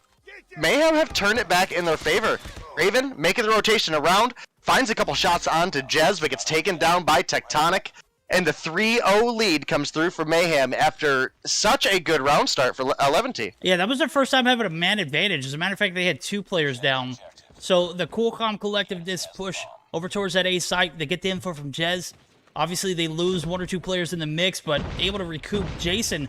Mayhem have turned it back in their favor. Raven making the rotation around, finds a couple shots onto Jez, but gets taken down by Tectonic. And the 3-0 lead comes through for Mayhem after such a good round start for 11T. Yeah, that was their first time having a man advantage. As a matter of fact, they had 2 players down. So the Coolcom Collective this push over towards that A site. They get the info from Jez. Obviously, they lose 1 or 2 players in the mix, but able to recoup. Jason,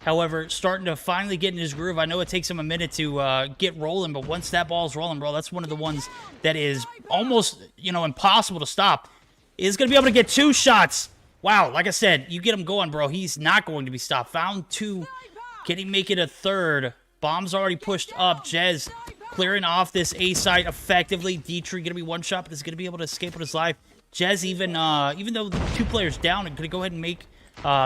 however, starting to finally get in his groove. I know it takes him a minute to get rolling, but once that ball's rolling, bro, that's one of the ones that is almost, you know, impossible to stop. Is going to be able to get 2 shots. Wow, like I said, you get him going, bro. He's not going to be stopped. Found 2. Can he make it a 3rd? Bomb's already pushed up. Jez clearing off this A site effectively. Detri going to be 1 shot, but is going to be able to escape with his life. Jez, even though 2 players down, going to go ahead and make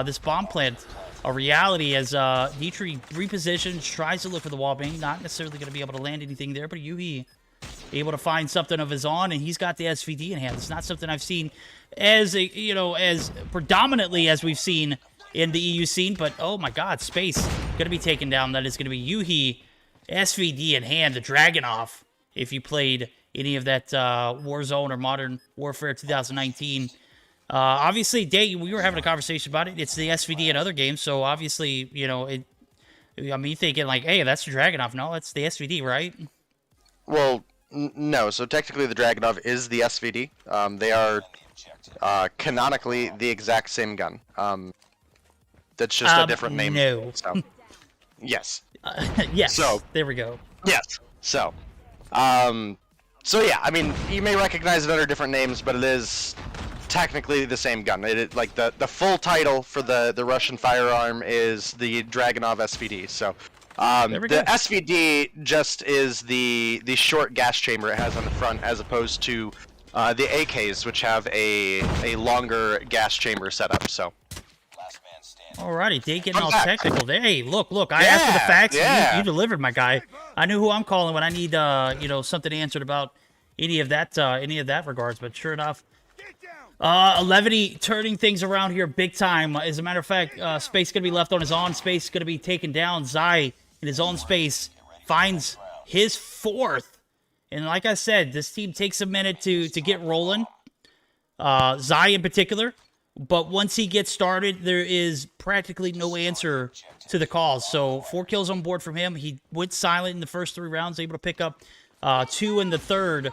this bomb plant a reality as Detri repositions, tries to look for the wall bang. Not necessarily going to be able to land anything there, but Yuhi able to find something of his own, and he's got the SVD in hand. It's not something I've seen as as predominantly as we've seen in the EU scene, but oh my god, Space gonna be taken down. That is gonna be Yuhi, SVD in hand, the Dragunov. If you played any of that Warzone or Modern Warfare 2019, obviously, we were having a conversation about it. It's the SVD in other games, so obviously, you know, I mean, thinking like, hey, that's the Dragunov. No, it's the SVD, right? Well, no. So technically, the Dragunov is the SVD. They are canonically the exact same gun. That's just a different name. No. So, yes. Yes. So there we go. Yes. So yeah. I mean, you may recognize it under different names, but it is technically the same gun. Like the full title for the Russian firearm is the Dragunov SVD. So. The SVD just is the short gas chamber it has on the front, as opposed to the AKs, which have a longer gas chamber setup. So, alrighty, Dave getting all technical there. Hey, look, I asked for the facts. Yeah. You delivered, my guy. I knew who I'm calling when I need something answered about any of that regards. But sure enough, 11 turning things around here big time. As a matter of fact, Space gonna be left on his own. Space gonna be taken down. Zai in his own space finds his 4th, and like I said, this team takes a minute to get rolling. Zai in particular, but once he gets started, there is practically no answer to the calls. So 4 kills on board from him. He went silent in the first 3 rounds, able to pick up 2 in the 3rd.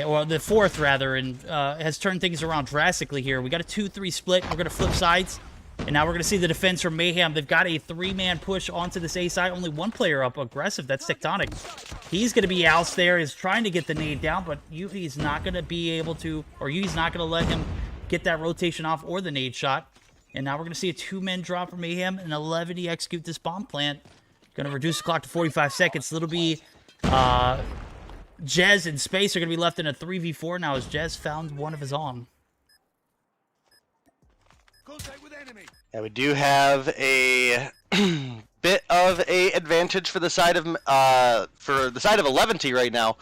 Or the 4th, rather, and has turned things around drastically here. We got a 2-3 split. We're going to flip sides, and now we're going to see the defense from Mayhem. They've got a 3-man push onto this A side. Only 1 player up aggressive. That's Tectonic. He's going to be out there. He's trying to get the nade down, but Yuhi's not going to be able to, or Yuhi's not going to let him get that rotation off or the nade shot. And now we're going to see a 2-man drop from Mayhem, and 11 to execute this bomb plant. Going to reduce the clock to 45 seconds. It'll be Jez and Space are going to be left in a 3v4 now as Jez found one of his own. Yeah, we do have a bit of a advantage for the side of 11T right now.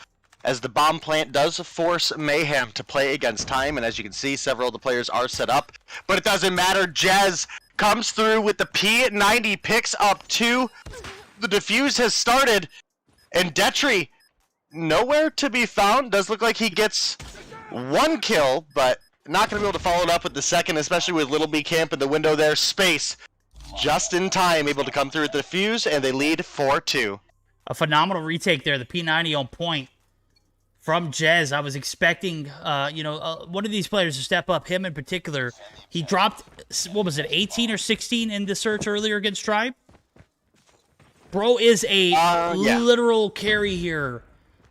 as the bomb plant does force Mayhem to play against time, and as you can see, several of the players are set up, but it doesn't matter. Jez comes through with the P90, picks up 2. The defuse has started, and Detri nowhere to be found. Does look like he gets 1 kill, but not going to be able to follow it up with the second, especially with Little B Camp in the window there. Space just in time, able to come through with the defuse, and they lead 4-2. A phenomenal retake there. The P90 on point from Jez. I was expecting, one of these players to step up, him in particular. He dropped, what was it, 18 or 16 in the search earlier against Tribe? Bro is a literal carry here.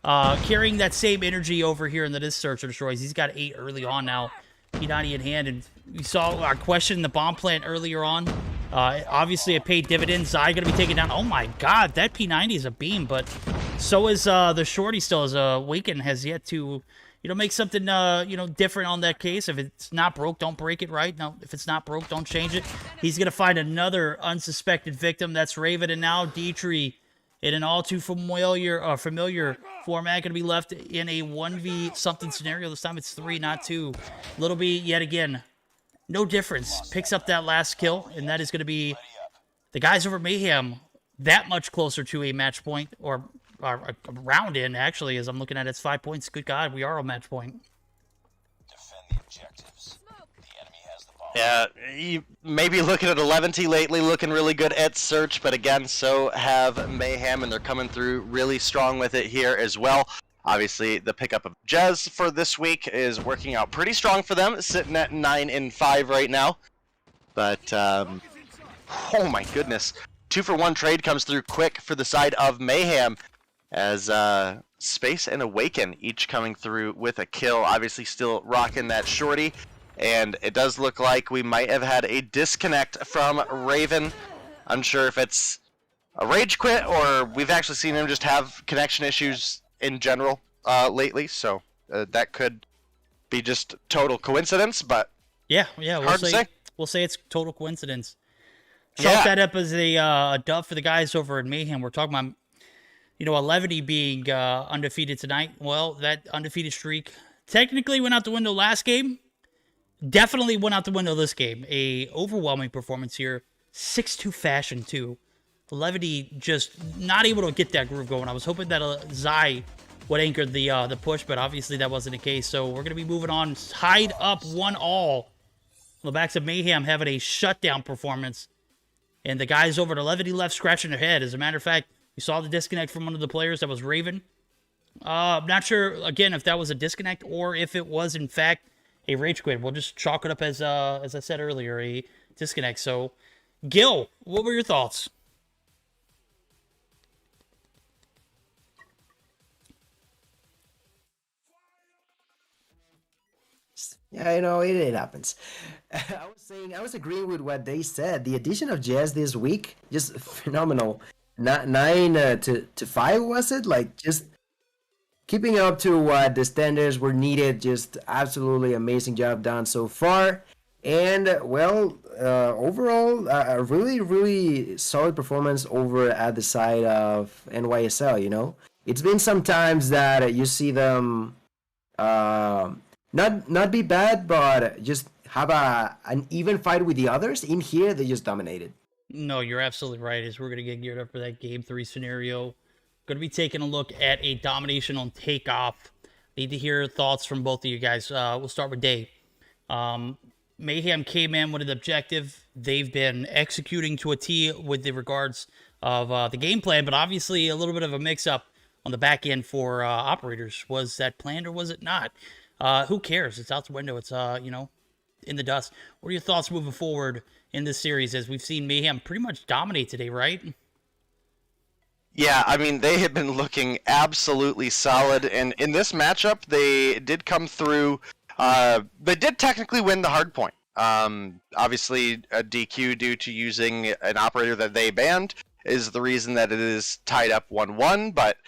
Carrying that same energy over here in this search or destroys. He's got 8 early on now. P90 in hand, and we saw our question in the bomb plant earlier on. Obviously, it paid dividends. Zai going to be taken down. Oh my god, that P90 is a beam, but so is the shorty still. As Waken has yet to, make something, different on that case. If it's not broke, don't break it, right? No, if it's not broke, don't change it. He's going to find another unsuspected victim. That's Raven, and now Detri in an all too familiar format, going to be left in a 1v something scenario. This time it's 3, not 2. Little B, yet again, no difference. Picks up that last kill, and that is going to be the guys over Mayhem that much closer to a match point, or a round in, actually, as I'm looking at it. It's 5 points. Good God, we are on match point. Defend the objectives. The enemy has the bomb. Yeah, you may be looking at 11T lately, looking really good at search, but again, so have Mayhem, and they're coming through really strong with it here as well. Obviously, the pickup of Jez for this week is working out pretty strong for them, sitting at 9-5 right now. But, oh my goodness. 2-for-1 trade comes through quick for the side of Mayhem, as Space and Awaken each coming through with a kill. Obviously, still rocking that shorty. And it does look like we might have had a disconnect from Raven. Unsure if it's a rage quit or we've actually seen him just have connection issues in general lately. So that could be just total coincidence, but yeah, we'll say it's total coincidence. Chalk that up as a dub for the guys over in Mayhem. We're talking about, 11 being undefeated tonight. Well, that undefeated streak technically went out the window last game. Definitely went out the window this game. A overwhelming performance here. 6-2 fashion, too. 11 just not able to get that groove going. I was hoping that Zai would anchor the push, but obviously that wasn't the case. So we're going to be moving on. Tied up 1-all. On the backs of Mayhem having a shutdown performance. And the guys over at 11 left scratching their head. As a matter of fact, we saw the disconnect from one of the players. That was Raven. I'm not sure, again, if that was a disconnect or if it was, in fact, a rage quit. We'll just chalk it up as I said earlier, a disconnect. So, Gil, what were your thoughts? Yeah, it happens. I was agreeing with what they said. The addition of Jez this week, just phenomenal. 9 to 5, was it? Like, just keeping up to what the standards were needed. Just absolutely amazing job done so far. And, well, overall, a really, really solid performance over at the side of NYSL, It's been some times that you see them not be bad, but just have an even fight with the others. In here, they just dominated. No, you're absolutely right. As we're going to get geared up for that Game 3 scenario. Going to be taking a look at a domination on takeoff. Need to hear thoughts from both of you guys. We'll start with Dave. Mayhem came in with an objective. They've been executing to a T with the regards of the game plan, but obviously a little bit of a mix-up on the back end for operators. Was that planned or was it not? Who cares? It's out the window. It's, in the dust. What are your thoughts moving forward in this series as we've seen Mayhem pretty much dominate today, right? Yeah, I mean, they have been looking absolutely solid, and in this matchup, they did come through. They did technically win the hard point. Obviously, a DQ due to using an operator that they banned is the reason that it is tied up 1-1, but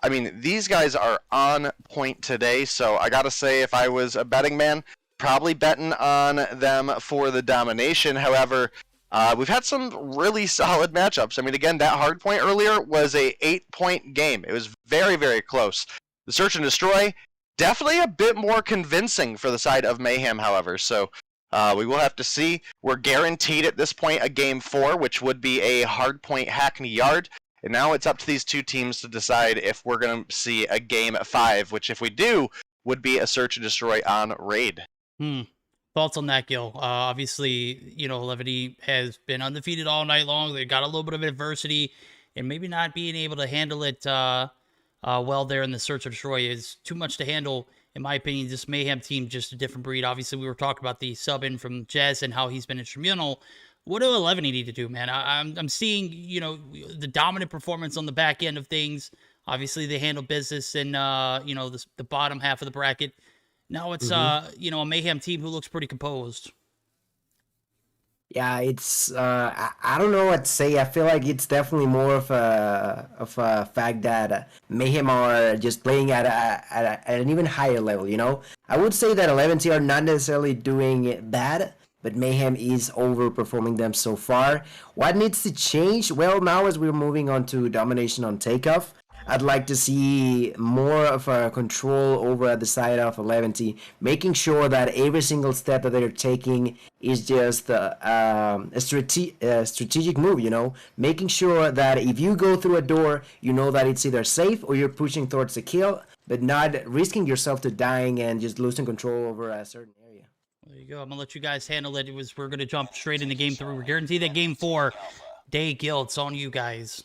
I mean, these guys are on point today, so I gotta say, if I was a betting man, probably betting on them for the domination. However, we've had some really solid matchups. I mean, again, that hard point earlier was a 8-point game. It was very, very close. The search and destroy, definitely a bit more convincing for the side of Mayhem, however. So we will have to see. We're guaranteed at this point a game 4, which would be a hardpoint Hackney Yard. And now it's up to these two teams to decide if we're going to see a game 5, which if we do, would be a search and destroy on raid. Thoughts on that, Gil? Obviously, you know, Levity has been undefeated all night long. They got a little bit of adversity, and maybe not being able to handle it well there in the search and destroy is too much to handle, in my opinion. This Mayhem team, just a different breed. Obviously, we were talking about the sub in from Jazz and how he's been instrumental. What do 11 need to do, man? I'm seeing, you know, the dominant performance on the back end of things. Obviously, they handle business in, you know, the bottom half of the bracket. Now it's, you know, a Mayhem team who looks pretty composed. Yeah, it's I don't know what to say. I feel like it's definitely more of a fact that Mayhem are just playing at an even higher level. You know, I would say that 11T are not necessarily doing bad, but Mayhem is overperforming them so far. What needs to change? Well, now as we're moving on to domination on takeoff, I'd like to see more of a control over at the side of 11T, making sure that every single step that they're taking is just a strategic move, you know? Making sure that if you go through a door, you know that it's either safe or you're pushing towards a kill, but not risking yourself to dying and just losing control over a certain area. There you go. I'm going to let you guys handle it. We're going to jump straight into game 3. We're guaranteed that game 4. Day Gil, it's on you guys.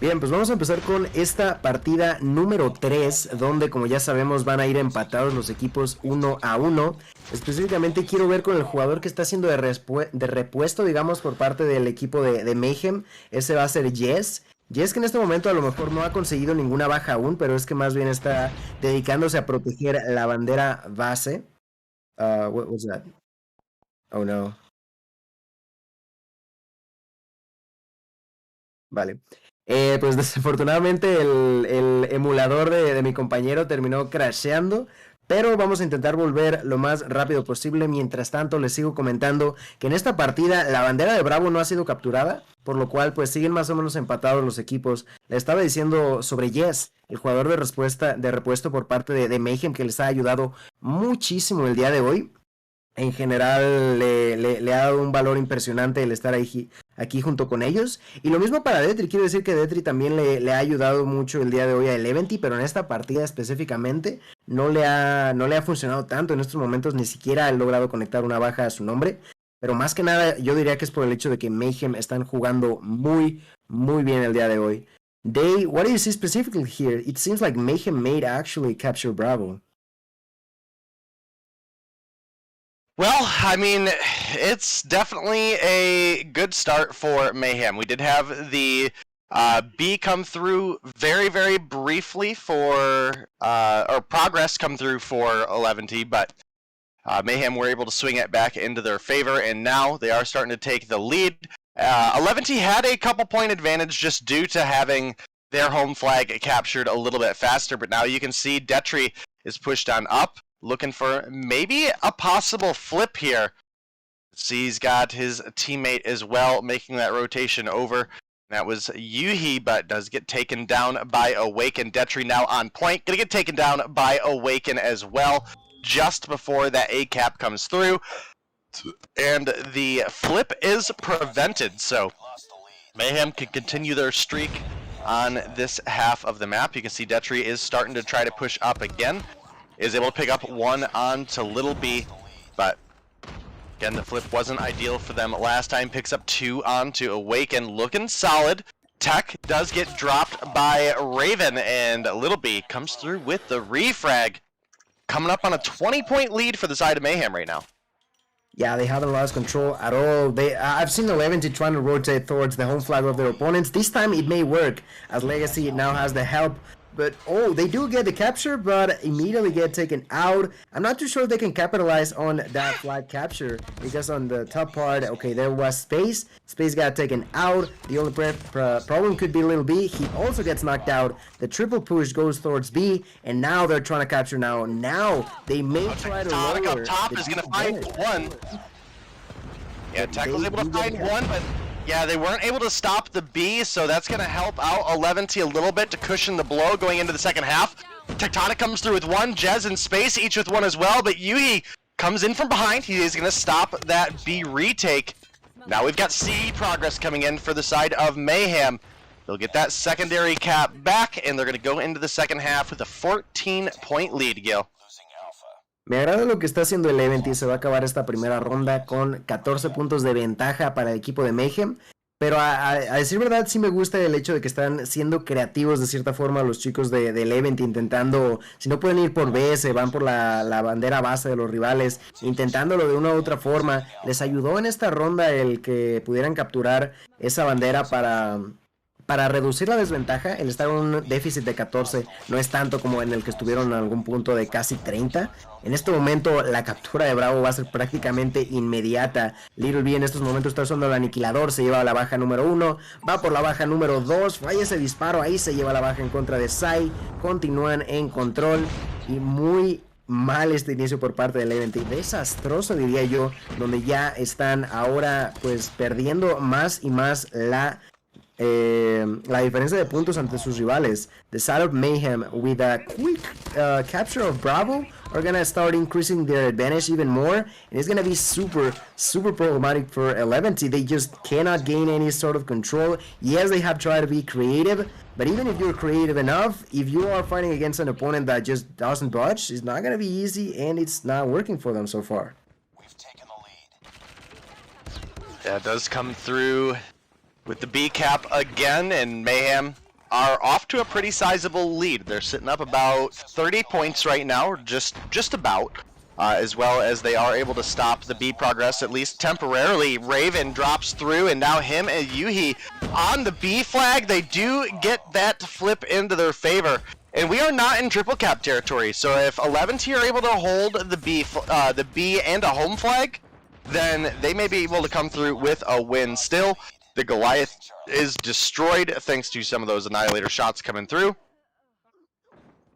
Bien, pues vamos a empezar con esta partida número 3, donde como ya sabemos van a ir empatados los equipos 1-1. Específicamente quiero ver con el jugador que está haciendo de repuesto, digamos, por parte del equipo de Mayhem. Ese va a ser Jess. Jess, que en este momento a lo mejor no ha conseguido ninguna baja aún, pero es que más bien está dedicándose a proteger la bandera base. What was that? Oh no. Vale. Pues desafortunadamente el emulador de mi compañero terminó crasheando, pero vamos a intentar volver lo más rápido posible. Mientras tanto les sigo comentando que en esta partida la bandera de Bravo no ha sido capturada, por lo cual pues siguen más o menos empatados los equipos. Le estaba diciendo sobre Jess, el jugador de repuesto por parte de Mayhem, que les ha ayudado muchísimo el día de hoy. En general le ha dado un valor impresionante el estar aquí junto con ellos. Y lo mismo para Detri. Quiero decir que Detri también le ha ayudado mucho el día de hoy a Eleventy, pero en esta partida específicamente no le ha funcionado tanto. En estos momentos ni siquiera ha logrado conectar una baja a su nombre. Pero más que nada yo diría que es por el hecho de que Mayhem están jugando muy bien el día de hoy. Day, what do you see specifically here? It seems like Mayhem may actually capture Bravo. Well, I mean, it's definitely a good start for Mayhem. We did have the B come through very briefly for, or progress come through for 11T, but Mayhem were able to swing it back into their favor, and now they are starting to take the lead. 11T had a couple point advantage just due to having their home flag captured a little bit faster, but now you can see Detri is pushed on up, looking for maybe a possible flip here. See, he's got his teammate as well, making that rotation over. That was Yuhi, but does get taken down by Awaken. Detri now on point, gonna get taken down by Awaken as well, just before that A cap comes through. And the flip is prevented, so Mayhem can continue their streak on this half of the map. You can see Detri is starting to try to push up again. Is able to pick up one onto Little B, but again, the flip wasn't ideal for them last time. Picks up two onto Awaken, looking solid. Tech does get dropped by Raven, and Little B comes through with the refrag. Coming up on a 20-point lead for the side of Mayhem right now. Yeah, they haven't lost control at all. I've seen 11T trying to rotate towards the home flag of their opponents. This time it may work, as Legacy now has the help. But, oh, they do get the capture, but immediately get taken out. I'm not too sure if they can capitalize on that flag capture, because on the top part, okay, there was Space. Space got taken out. The only problem could be Little B. He also gets knocked out. The triple push goes towards B, and now they're trying to capture now. Now, they may try to lower. Up top is going to find one. Yeah, Tech was able to find one, but Yeah, they weren't able to stop the B, so that's going to help out 11T a little bit to cushion the blow going into the second half. Tectonic comes through with one, Jez and Space each with one as well, but Yuhi comes in from behind. He is going to stop that B retake. Now we've got C progress coming in for the side of Mayhem. They'll get that secondary cap back, and they're going to go into the second half with a 14-point lead, Gil. Me agrada lo que está haciendo el Event y se va a acabar esta primera ronda con 14 puntos de ventaja para el equipo de Mayhem. Pero a decir verdad sí me gusta el hecho de que están siendo creativos de cierta forma los chicos del Event, intentando, si no pueden ir por B, se van por la bandera base de los rivales, intentándolo de una u otra forma. Les ayudó en esta ronda el que pudieran capturar esa bandera para reducir la desventaja. El estar en un déficit de 14 no es tanto como en el que estuvieron en algún punto de casi 30. En este momento la captura de Bravo va a ser prácticamente inmediata. Little B en estos momentos está usando el aniquilador, se lleva a la baja número 1, va por la baja número 2, falla ese disparo, ahí se lleva la baja en contra de Sai. Continúan en control y muy mal este inicio por parte del Event, desastroso diría yo, donde ya están ahora pues perdiendo más y más la diferencia de puntos ante sus rivales. The side of Mayhem with a quick capture of Bravo are gonna start increasing their advantage even more, and it's gonna be super problematic for 11T. They just cannot gain any sort of control. Yes, they have tried to be creative, but even if you're creative enough, if you are fighting against an opponent that just doesn't budge, it's not gonna be easy, and it's not working for them so far. We've taken the lead. Yeah, it does come through with the B cap again, and Mayhem are off to a pretty sizable lead. They're sitting up about 30 points right now, or just about, as well as they are able to stop the B progress, at least temporarily. Raven drops through, and now him and Yuhi on the B flag. They do get that flip into their favor. And we are not in triple cap territory, so if 11T are able to hold the B and a home flag, then they may be able to come through with a win still. The Goliath is destroyed thanks to some of those Annihilator shots coming through. A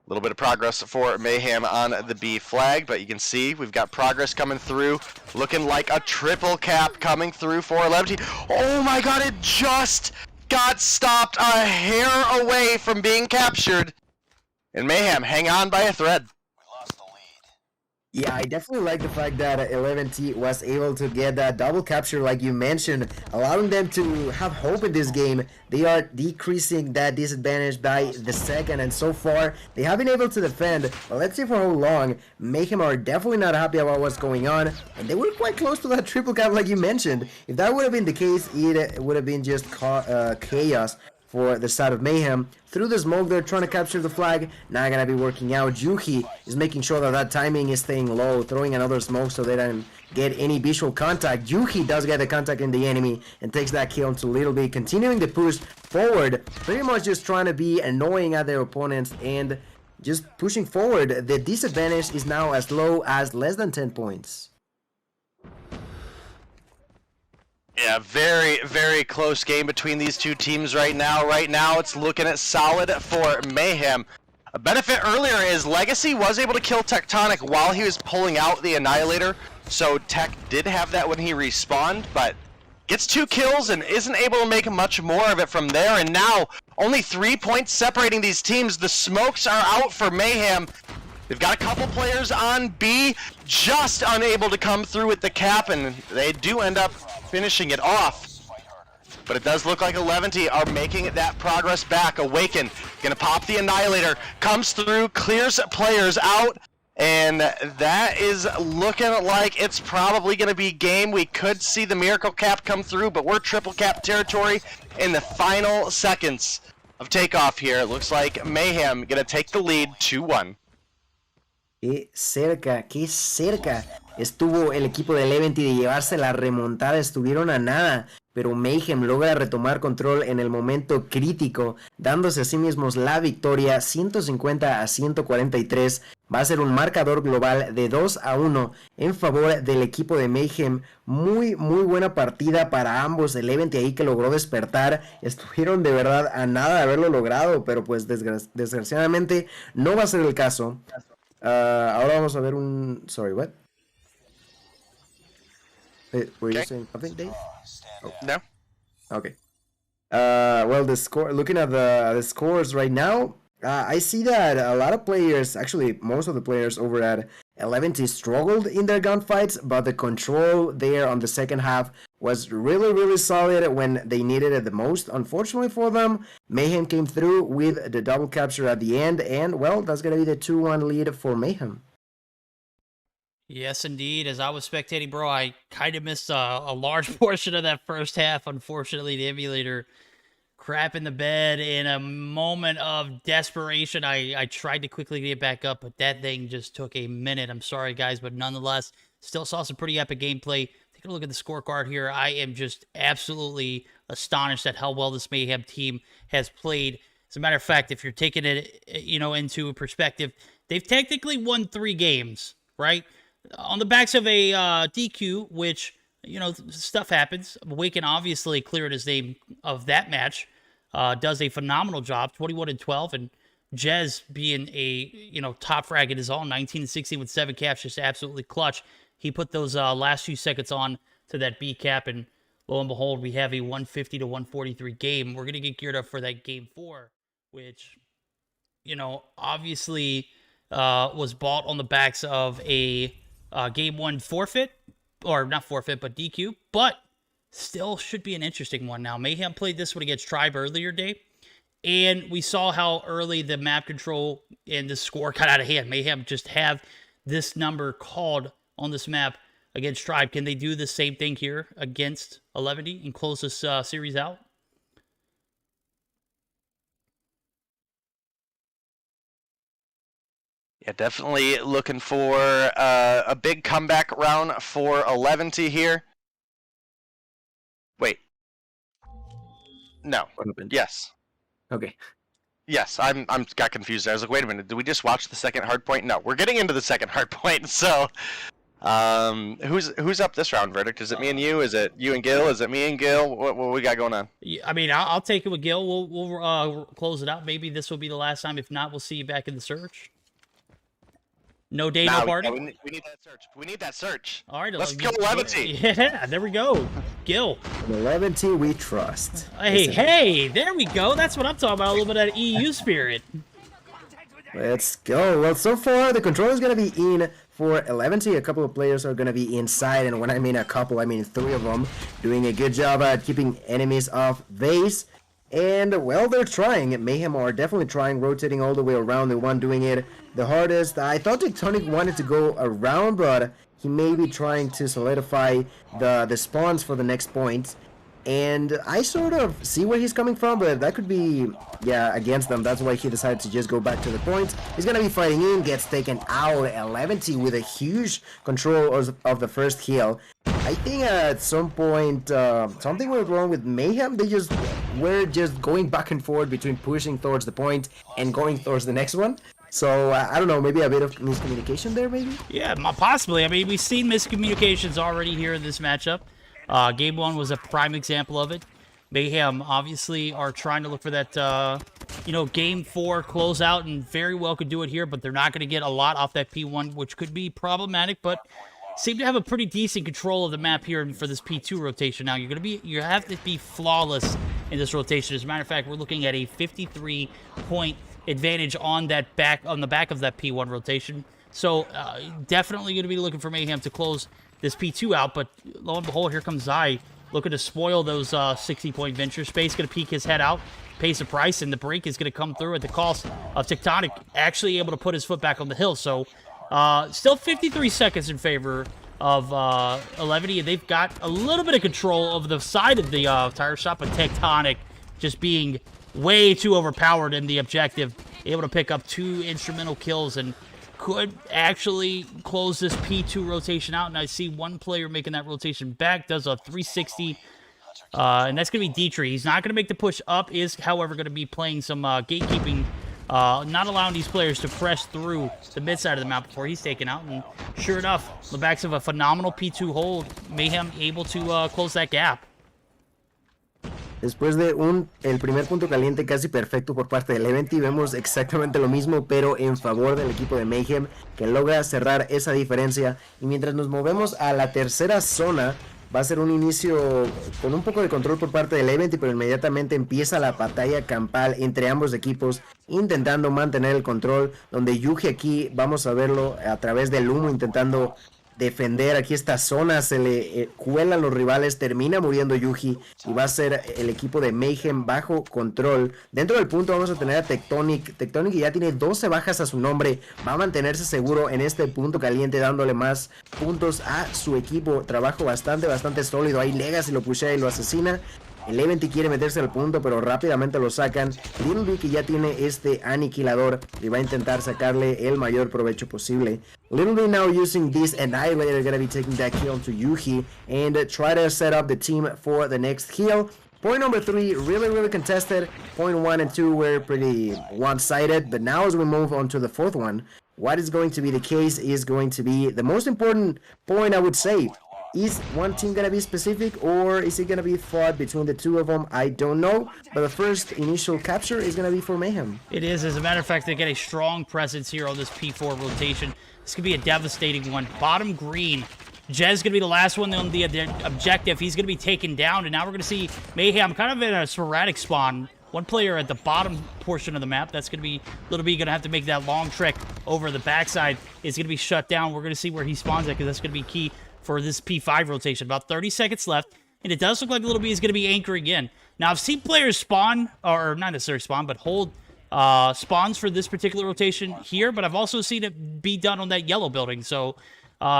little bit of progress for Mayhem on the B flag, but you can see we've got progress coming through. Looking like a triple cap coming through for 11T. Oh my god, it just got stopped a hair away from being captured. And Mayhem hang on by a thread. Yeah, I definitely like the fact that 11T was able to get that double capture like you mentioned, allowing them to have hope in this game. They are decreasing that disadvantage by the second, and so far they have been able to defend, but let's see for how long. Mayhem are definitely not happy about what's going on, and they were quite close to that triple cap like you mentioned. If that would have been the case, it would have been just chaos for the side of Mayhem. Through the smoke, they're trying to capture the flag. Not gonna be working out. Juhi is making sure that timing is staying low, throwing another smoke so they don't get any visual contact. Juhi does get the contact in the enemy and takes that kill to Little B, continuing the push forward, pretty much just trying to be annoying at their opponents and just pushing forward. The disadvantage is now as low as less than 10 points. Yeah, very close game between these two teams right now. Right now, it's looking at solid for Mayhem. A benefit earlier is Legacy was able to kill Tectonic while he was pulling out the Annihilator, so Tech did have that when he respawned, but gets 2 kills and isn't able to make much more of it from there, and now only 3 points separating these teams. The smokes are out for Mayhem. They've got a couple players on B, just unable to come through with the cap, and they do end up finishing it off. But it does look like 11T are making that progress back. Awaken, gonna pop the Annihilator, comes through, clears players out, and that is looking like it's probably gonna be game. We could see the Miracle Cap come through, but we're triple cap territory in the final seconds of takeoff here. It looks like Mayhem gonna take the lead 2-1. Qué cerca estuvo el equipo de Eleventy de llevarse la remontada. Estuvieron a nada, pero Mayhem logra retomar control en el momento crítico, dándose a sí mismos la victoria 150-143. Va a ser un marcador global de 2-1 en favor del equipo de Mayhem. Muy buena partida para ambos. Eleventy ahí que logró despertar. Estuvieron de verdad a nada de haberlo logrado, pero pues desgraciadamente no va a ser el caso. Ahora vamos a ver un... Sorry, what? Were you saying something, Dave? No. Okay. Well, the score. Looking at the scores right now, I see that a lot of players, actually most of the players over at 11T struggled in their gunfights, but the control there on the second half was really, really solid when they needed it the most. Unfortunately for them, Mayhem came through with the double capture at the end, and well, that's gonna be the 2-1 lead for Mayhem. Yes, indeed. As I was spectating, bro, I kind of missed a large portion of that first half. Unfortunately, the emulator crap in the bed. In a moment of desperation, I tried to quickly get back up, but that thing just took a minute. I'm sorry, guys, but nonetheless, still saw some pretty epic gameplay. Take a look at the scorecard here. I am just absolutely astonished at how well this Mayhem team has played. As a matter of fact, if you're taking it, into perspective, they've technically won 3 games, right? On the backs of a DQ, which, stuff happens. Awaken obviously cleared his name of that match. Does a phenomenal job, 21-12, and Jez being a, top frag in his own, 19-16 with 7 caps, just absolutely clutch. He put those last few seconds on to that B cap, and lo and behold, we have a 150-143 game. We're going to get geared up for that game 4, which, obviously was bought on the backs of a game 1 forfeit, or not forfeit, but DQ, but still should be an interesting one now. Mayhem played this one against Tribe earlier day, and we saw how early the map control and the score got out of hand. Mayhem just have this number called on this map against Tribe. Can they do the same thing here against 11D and close this series out? Yeah, definitely looking for a big comeback round for 11T here. Wait. No. What happened? Yes. Okay. Yes, I'm got confused. I was like, wait a minute, did we just watch the second hard point? No, we're getting into the second hard point. So, who's up this round? Verdict? Is it me and you? Is it you and Gil? Is it me and Gil? What we got going on? Yeah, I mean, I'll take it with Gil. We'll close it out. Maybe this will be the last time. If not, we'll see you back in the search. No day, no party? We need that search. We need that search. All right. Let's kill 11T. Yeah, there we go. Gil. 11T we trust. Hey, there we go. That's what I'm talking about. A little bit of that EU spirit. Let's go. Well, so far, the control is going to be in for 11T. A couple of players are going to be inside, and when I mean a couple, I mean 3 of them, doing a good job at keeping enemies off base. And, well, they're trying. Mayhem are definitely trying, rotating all the way around. The one doing it the hardest. I thought Tectonic wanted to go around, but he may be trying to solidify the spawns for the next point. And I sort of see where he's coming from, but that could be, yeah, against them. That's why he decided to just go back to the point. He's going to be fighting in, gets taken out. 11T with a huge control of the first kill. I think at some point, something went wrong with Mayhem. They were just going back and forth between pushing towards the point and going towards the next one. So, I don't know, maybe a bit of miscommunication there, maybe? Yeah, possibly. I mean, we've seen miscommunications already here in this matchup. Game 1 was a prime example of it. Mayhem obviously are trying to look for that, Game 4 closeout, and very well could do it here, but they're not going to get a lot off that P1, which could be problematic, but seem to have a pretty decent control of the map here for this P2 rotation. Now, you have to be flawless in this rotation. As a matter of fact, we're looking at a 53-point advantage on the back of that P1 rotation. So, definitely going to be looking for Mayhem to close this P2 out, but lo and behold, here comes Zai, looking to spoil those 60-point venture space. Going to peek his head out, pay the price, and the break is going to come through at the cost of Tectonic actually able to put his foot back on the hill. So, still 53 seconds in favor of 11E, and they've got a little bit of control over the side of the tire shot, but Tectonic just being way too overpowered in the objective, able to pick up 2 instrumental kills and could actually close this P2 rotation out. And I see one player making that rotation back, does a 360, and that's going to be Dietrich. He's not going to make the push up, is, however, going to be playing some gatekeeping, not allowing these players to press through the mid side of the map before he's taken out. And sure enough, the backs of a phenomenal P2 hold, Mayhem able to close that gap. Después de el primer punto caliente casi perfecto por parte del Eventi, vemos exactamente lo mismo, pero en favor del equipo de Mayhem, que logra cerrar esa diferencia. Y mientras nos movemos a la tercera zona, Va a ser un inicio con un poco de control por parte del Event, pero inmediatamente empieza la batalla campal entre ambos equipos, intentando mantener el control, donde Yuji aquí, vamos a verlo a través del humo, intentando defender aquí esta zona, se le cuelan los rivales, termina muriendo Yuji y va a ser el equipo de Mayhem bajo control. Dentro del punto vamos a tener a Tectonic, Tectonic ya tiene 12 bajas a su nombre, va a mantenerse seguro en este punto caliente, dándole más puntos a su equipo. Trabajo bastante sólido, ahí Legacy lo pushea y lo asesina. El Eventy quiere meterse al punto, pero rápidamente lo sacan. Little Big que ya tiene este aniquilador y va a intentar sacarle el mayor provecho posible. Little Big now using this Annihilator, gonna be taking that kill to Yuji and try to set up the team for the next kill. Point number 3, really contested. Point 1 and 2 were pretty one-sided, but now as we move on to the fourth one, what is going to be the case is going to be the most important point, I would say. Is one team gonna be specific, or is it gonna be fought between the two of them? I don't know, but the first initial capture is gonna be for Mayhem. It is. As a matter of fact, they get a strong presence here on this P4 rotation. This could be a devastating one. Bottom green. Jez going to be the last one on the objective. He's going to be taken down, and now we're going to see Mayhem kind of in a sporadic spawn. One player at the bottom portion of the map. That's going to be Little B going to have to make that long trek over the backside. It's going to be shut down. We're going to see where he spawns at, because that's going to be key for this P5 rotation. About 30 seconds left, and it does look like Little B is going to be anchoring in. Now, I've seen players spawn, or not necessarily spawn, but hold spawns for this particular rotation here, but I've also seen it be done on that yellow building, so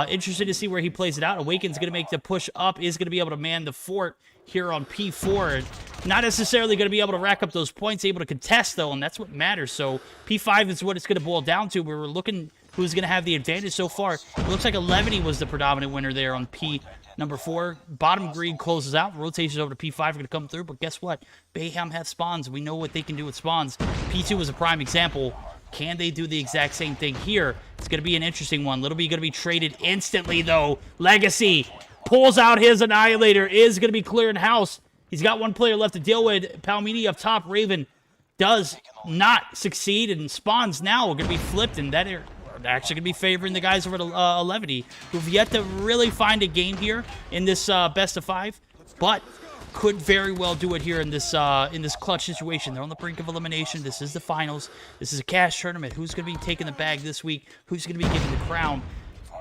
interested to see where he plays it out. Awaken's going to make the push up, is going to be able to man the fort here on P4. Not necessarily going to be able to rack up those points, able to contest, though, and that's what matters. So P5 is what it's going to boil down to. We're looking who's going to have the advantage so far. It looks like 11 was the predominant winner there on P number 4. Bottom green closes out. Rotations over to P5 are going to come through, but guess what? Mayhem have spawns. We know what they can do with spawns. P2 is a prime example. Can they do the exact same thing here? It's going to be an interesting one. Little B going to be traded instantly, though. Legacy pulls out his Annihilator. Is going to be clearing house. He's got one player left to deal with. Palmini up top. Raven does not succeed, and spawns now are going to be flipped, and that are actually going to be favoring the guys over at 11, who've yet to really find a game here in this best of 5, but could very well do it here in this clutch situation. They're on the brink of elimination. This is the finals. This is a cash tournament. Who's going to be taking the bag this week? Who's going to be getting the crown?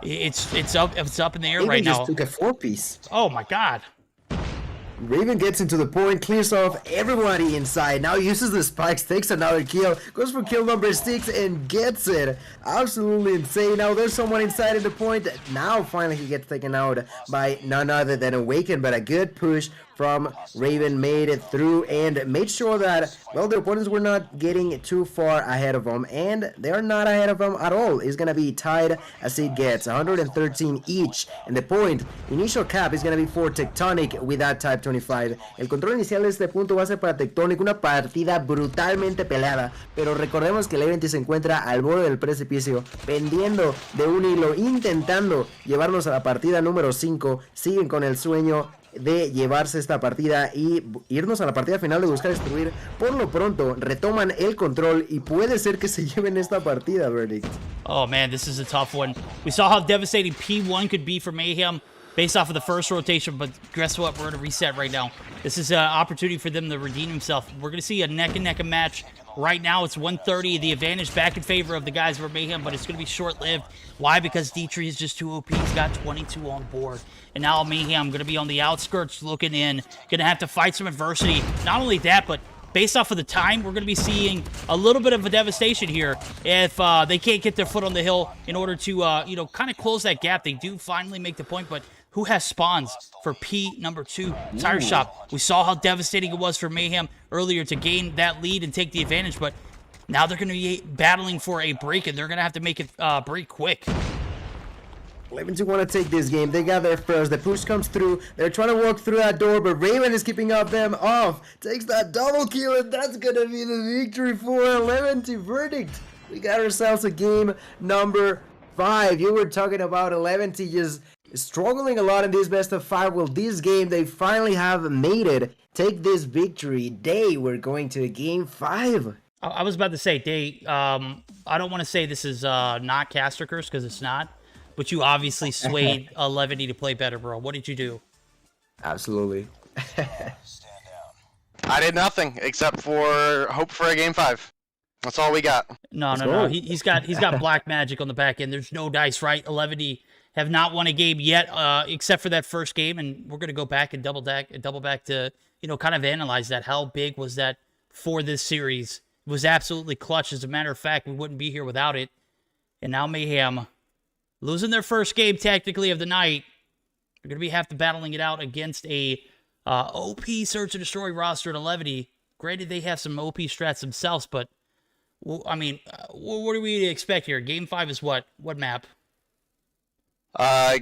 It's up in the air right now. Just took a 4-piece. Oh my God. Raven gets into the point, clears off everybody inside, now uses the spikes, takes another kill, goes for kill number 6 and gets it. Absolutely insane. Now there's someone inside of the point. Now finally he gets taken out by none other than Awaken, but a good push from Raven made it through and made sure that, well, the opponents were not getting too far ahead of them, and they're not ahead of them at all. It's going to be tied as it gets, 113 each, and the point, initial cap, is going to be for Tectonic with that Type 25. El control inicial de este punto va a ser para Tectonic, una partida brutalmente peleada, pero recordemos que el Event se encuentra al borde del precipicio, pendiendo de un hilo, intentando llevarnos a la partida número 5, siguen con el sueño de llevarse esta partida y irnos a la partida final de buscar destruir. Por lo pronto retoman el control y puede ser que se lleven esta partida, Verdict. Oh man, this is a tough one. We saw how devastating P1 could be for Mayhem based off of the first rotation, but guess what? We're at a reset right now. This is an opportunity for them to redeem themselves. We're going to see a neck-and-neck match. Right now, it's 130, the advantage back in favor of the guys for Mayhem, but it's going to be short-lived. Why? Because D3 is just too OP. He's got 22 on board. And now Mayhem going to be on the outskirts looking in. Going to have to fight some adversity. Not only that, but based off of the time, we're going to be seeing a little bit of a devastation here if they can't get their foot on the hill in order to, you know, kind of close that gap. They do finally make the point, but who has spawns for P number 2? Tire Shop. We saw how devastating it was for Mayhem earlier to gain that lead and take the advantage, but now they're going to be battling for a break, and they're going to have to make it break quick. 11-2 want to take this game. They got there first. The push comes through. They're trying to walk through that door, but Raven is keeping up them off. Takes that double kill, and that's going to be the victory for 11-2 Verdict. We got ourselves a game number 5. You were talking about 11-2 just struggling a lot in this best of 5. Well, this game, they finally have made it. Take this victory. We're going to game 5. I was about to say, I don't want to say this is not caster curse, because it's not. But you obviously swayed 11 to play better, bro. What did you do? Absolutely. I did nothing except for hope for a game 5. That's all we got. No, Let's no, no. go. He's got black magic on the back end. There's no dice, right? 11 have not won a game yet, except for that first game, and we're gonna go back and double back to kind of analyze that. How big was that for this series? It was absolutely clutch. As a matter of fact, we wouldn't be here without it. And now Mayhem losing their first game technically of the night. They're gonna have to battling it out against a OP Search and Destroy roster at 11. Granted, they have some OP strats themselves, but well, I mean, what do we expect here? Game 5 is what? What map?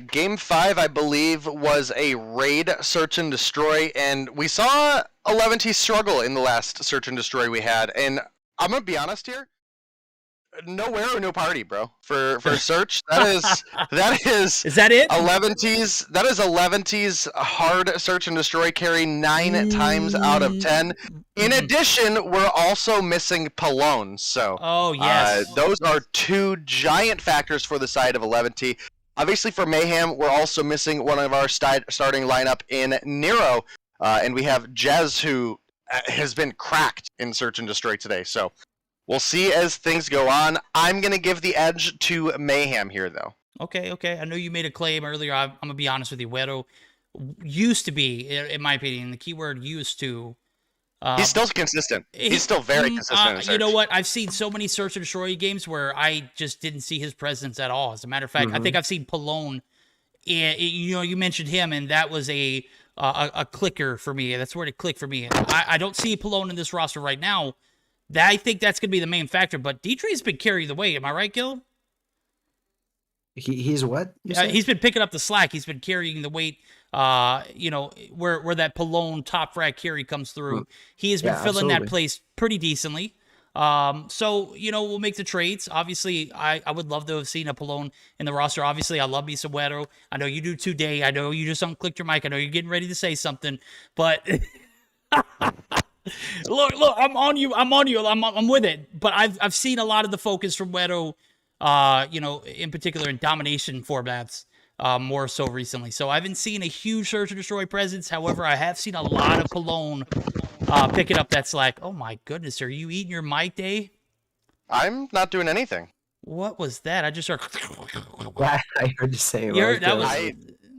Game 5, I believe, was a raid search and destroy, and we saw 11T struggle in the last search and destroy we had. And I'm gonna be honest here, nowhere or no party, bro. For search, that is Is that it? 11T's. That is 11T's hard search and destroy carry 9 times out of 10. In addition, we're also missing Pallone. So, Oh, yes. those are 2 giant factors for the side of 11T. Obviously, for Mayhem, we're also missing one of our starting lineup in Nero, and we have Jez, who has been cracked in search and destroy today. So, we'll see as things go on. I'm gonna give the edge to Mayhem here, though. Okay. I know you made a claim earlier. I'm going to be honest with you. Wedo used to be, in my opinion, the keyword used to. He's still consistent. He's still very consistent in search. You know what? I've seen so many Search and Destroy games where I just didn't see his presence at all. As a matter of fact, I think I've seen Pallone. You mentioned him, and that was a clicker for me. That's where it clicked for me. I don't see Pallone in this roster right now. I think that's going to be the main factor. But Dietrich's been carrying the weight. Am I right, Gil? He's what? He's been picking up the slack. He's been carrying the weight. Where that Pallone top frag carry comes through. He has been filling that place pretty decently. So we'll make the trades. Obviously, I would love to have seen a Pallone in the roster. Obviously, I love me some Wedo. I know you do today. I know you just unclicked your mic. I know you're getting ready to say something, but look, I'm on you. I'm with it. But I've seen a lot of the focus from Wedo, in particular in domination formats. More so recently. So I haven't seen a huge Search and Destroy presence. However, I have seen a lot of Pallone picking up that slack. Oh my goodness, are you eating your mic, Day? I'm not doing anything. What was that? I just heard... I heard you say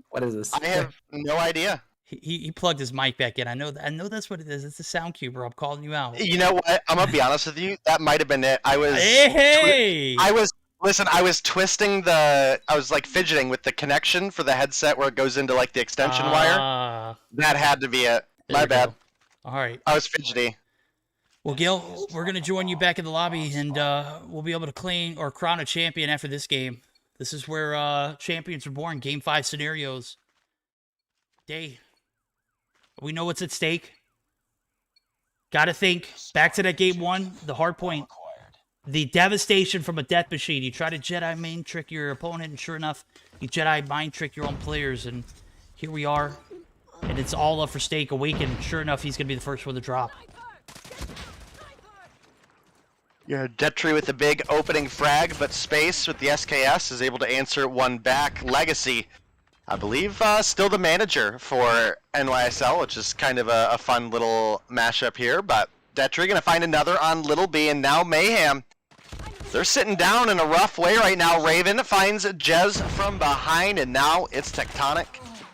what is this? I have no idea. He plugged his mic back in. I know that's what it is. It's the sound cue, bro. I'm calling you out. You know what? I'm gonna be honest with you. That might have been it. I was twisting I was like fidgeting with the connection for the headset where it goes into like the extension wire. That had to be it. My bad. All right. I was fidgety. Well, Gil, we're going to join you back in the lobby, and we'll be able to claim or crown a champion after this game. This is where champions are born, Game 5 scenarios. Day, we know what's at stake. Got to think back to that Game 1, the hard point. The devastation from a death machine. You try to Jedi mind trick your opponent, and sure enough, you Jedi mind trick your own players. And here we are, and it's all up for stake. Awaken. Sure enough, he's going to be the first one to drop. Yeah, Detry with the big opening frag, but Space with the SKS is able to answer one back. Legacy, I believe, still the manager for NYSL, which is kind of a fun little mashup here. But Detry going to find another on Little B, and now Mayhem. They're sitting down in a rough way right now. Raven finds Jez from behind, and now it's Tectonic